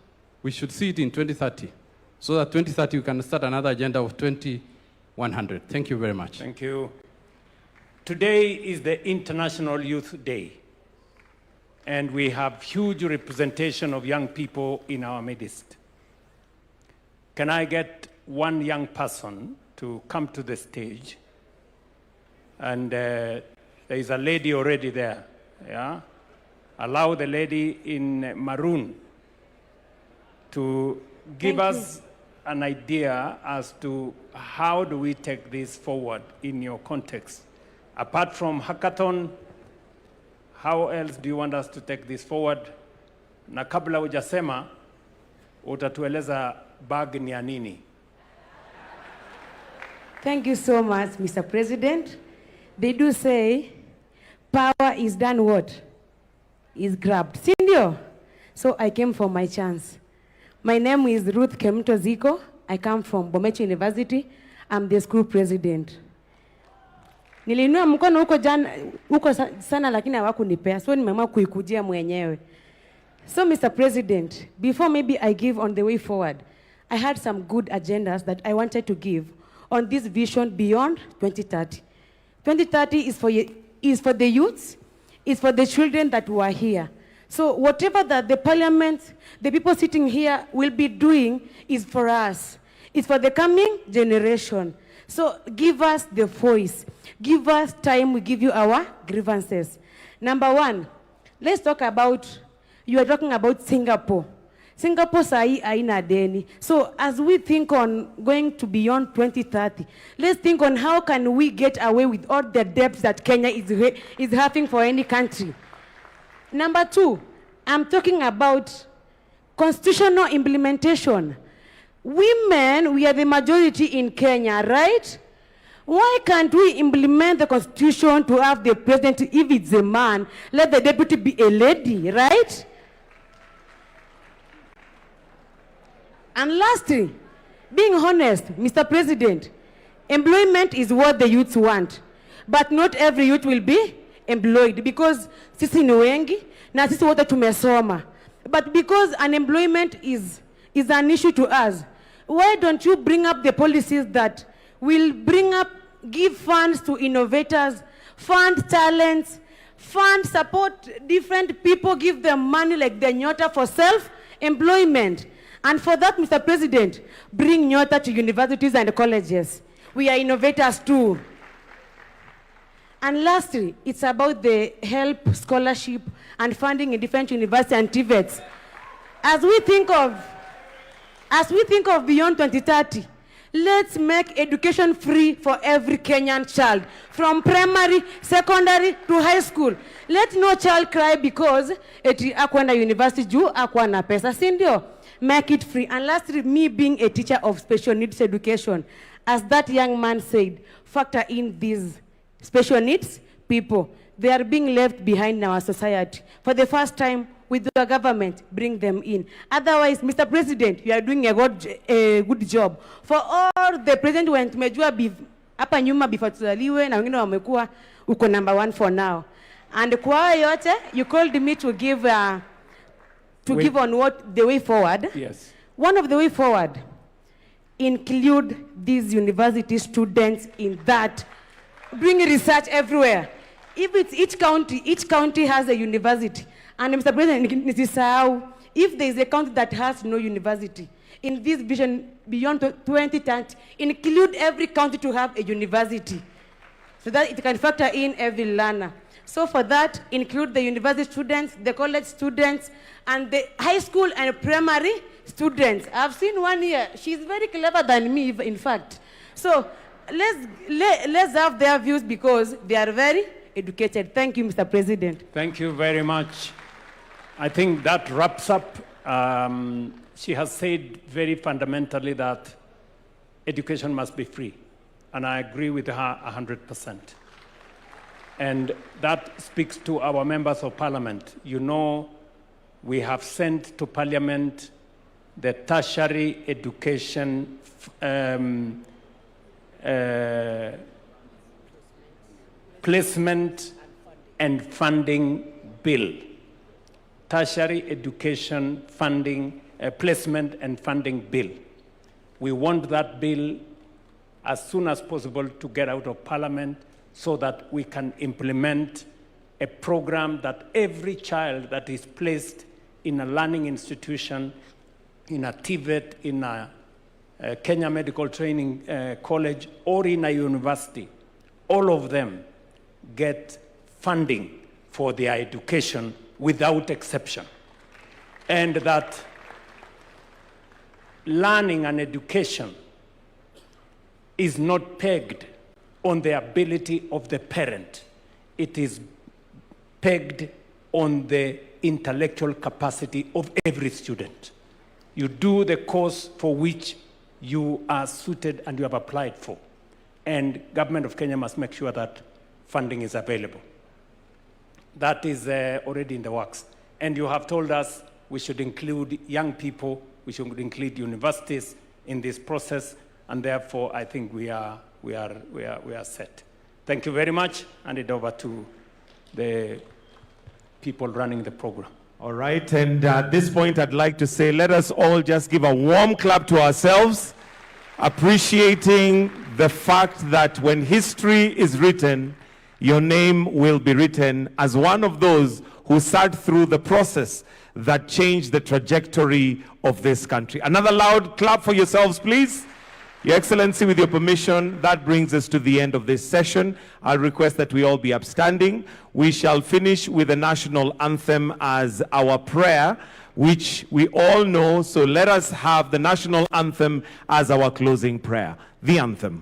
We should see it in 2030. So that 2030 we can start another agenda of 2100. Thank you very much. Thank you. Today is the International Youth Day. And we have huge representation of young people in our midst. Can I get one young person to come to the stage? And there is a lady already there. Yeah? Allow the lady in maroon to give us an idea as to how do we take this forward in your context. Apart from hackathon, how else do you want us to take this forward? Na kabla hujasema, utatueleza bag ni ya nini? Thank you so much, Mr. President. They do say, power is done what? Is grabbed. Sindio? So I came for my chance. My name is Ruth Kemto Ziko. I come from Bomecho University. I'm the school president. Nilinua mkono huko sana lakini hawakunipea. So nimeamua kuikujia mwenyewe. So Mr. President, before maybe I give on the way forward, I had some good agendas that I wanted to give on this vision beyond 2030. 2030 is for the youths, is for the children that were here. So whatever that the parliament, the people sitting here will be doing is for us. It's for the coming generation. So give us the voice. Give us time, we give you our grievances. Number one, let's talk about, you are talking about Singapore. Singapore sahi haina deni. So as we think on going to beyond 2030, let's think on how can we get away with all the debts that Kenya is having for any country. Number two, I'm talking about constitutional implementation. Women, we are the majority in Kenya, right? Why can't we implement the constitution to have the president, if it's a man, let the deputy be a lady, right? And lastly, being honest, Mr. President, employment is what the youths want. But not every youth will be employed because sisi ni wengi na sisi wote tumesoma. But because unemployment is an issue to us, why don't you bring up the policies that will give funds to innovators, fund talents, fund support different people, give them money like the Nyota for self-employment. And for that, Mr. President, bring Nyota to universities and colleges. We are innovators too. And lastly, it's about the help, scholarship, and funding in different universities and TVETs. As we think of beyond 2030, let's make education free for every Kenyan child, from primary, secondary to high school. Let no child cry because eti akwenda university juu akwana pesa, sindio? Make it free. And lastly, me being a teacher of special needs education, as that young man said, factor in these special needs people. They are being left behind in our society. For the first time, with the government, bring them in. Otherwise, Mr. President, you are doing a good job. For all the president went tumejua hapa nyuma before tuzaliwe, na wengine wamekuwa uko number 1 for now. And kwa hayo yote, you called me to give give on what the way forward. Yes. One of the way forward include these university students in that, doing research everywhere. If it's each county has a university. And Mr. President, if there is a county that has no university, in this vision beyond 2030, include every county to have a university, so that it can factor in every learner. So for that, include the university students, the college students, and the high school and primary students. I've seen one here. She's very clever than me, in fact. So let's have their views because they are very educated. Thank you, Mr. President. Thank you very much. I think that wraps up. She has said very fundamentally that education must be free. And I agree with her 100%. And that speaks to our members of parliament. You know, we have sent to parliament the tertiary education placement and funding bill. Tertiary education funding, placement and funding bill. We want that bill as soon as possible to get out of parliament so that we can implement a program that every child that is placed in a learning institution, in a TVET, in a Kenya Medical Training College, or in a university, all of them get funding for their education without exception. And that learning and education is not pegged on the ability of the parent. It is pegged on the intellectual capacity of every student. You do the course for which you are suited and you have applied for. And government of Kenya must make sure that funding is available. That is already in the works. And you have told us we should include young people, we should include universities in this process, and therefore I think we are set. Thank you very much. Hand it over to the people running the program. All right, and at this point I'd like to say let us all just give a warm clap to ourselves, appreciating the fact that when history is written, your name will be written as one of those who sat through the process that changed the trajectory of this country. Another loud clap for yourselves, please. Your Excellency, with your permission, that brings us to the end of this session. I'll request that we all be upstanding. We shall finish with the national anthem as our prayer, which we all know, so let us have the national anthem as our closing prayer. The anthem.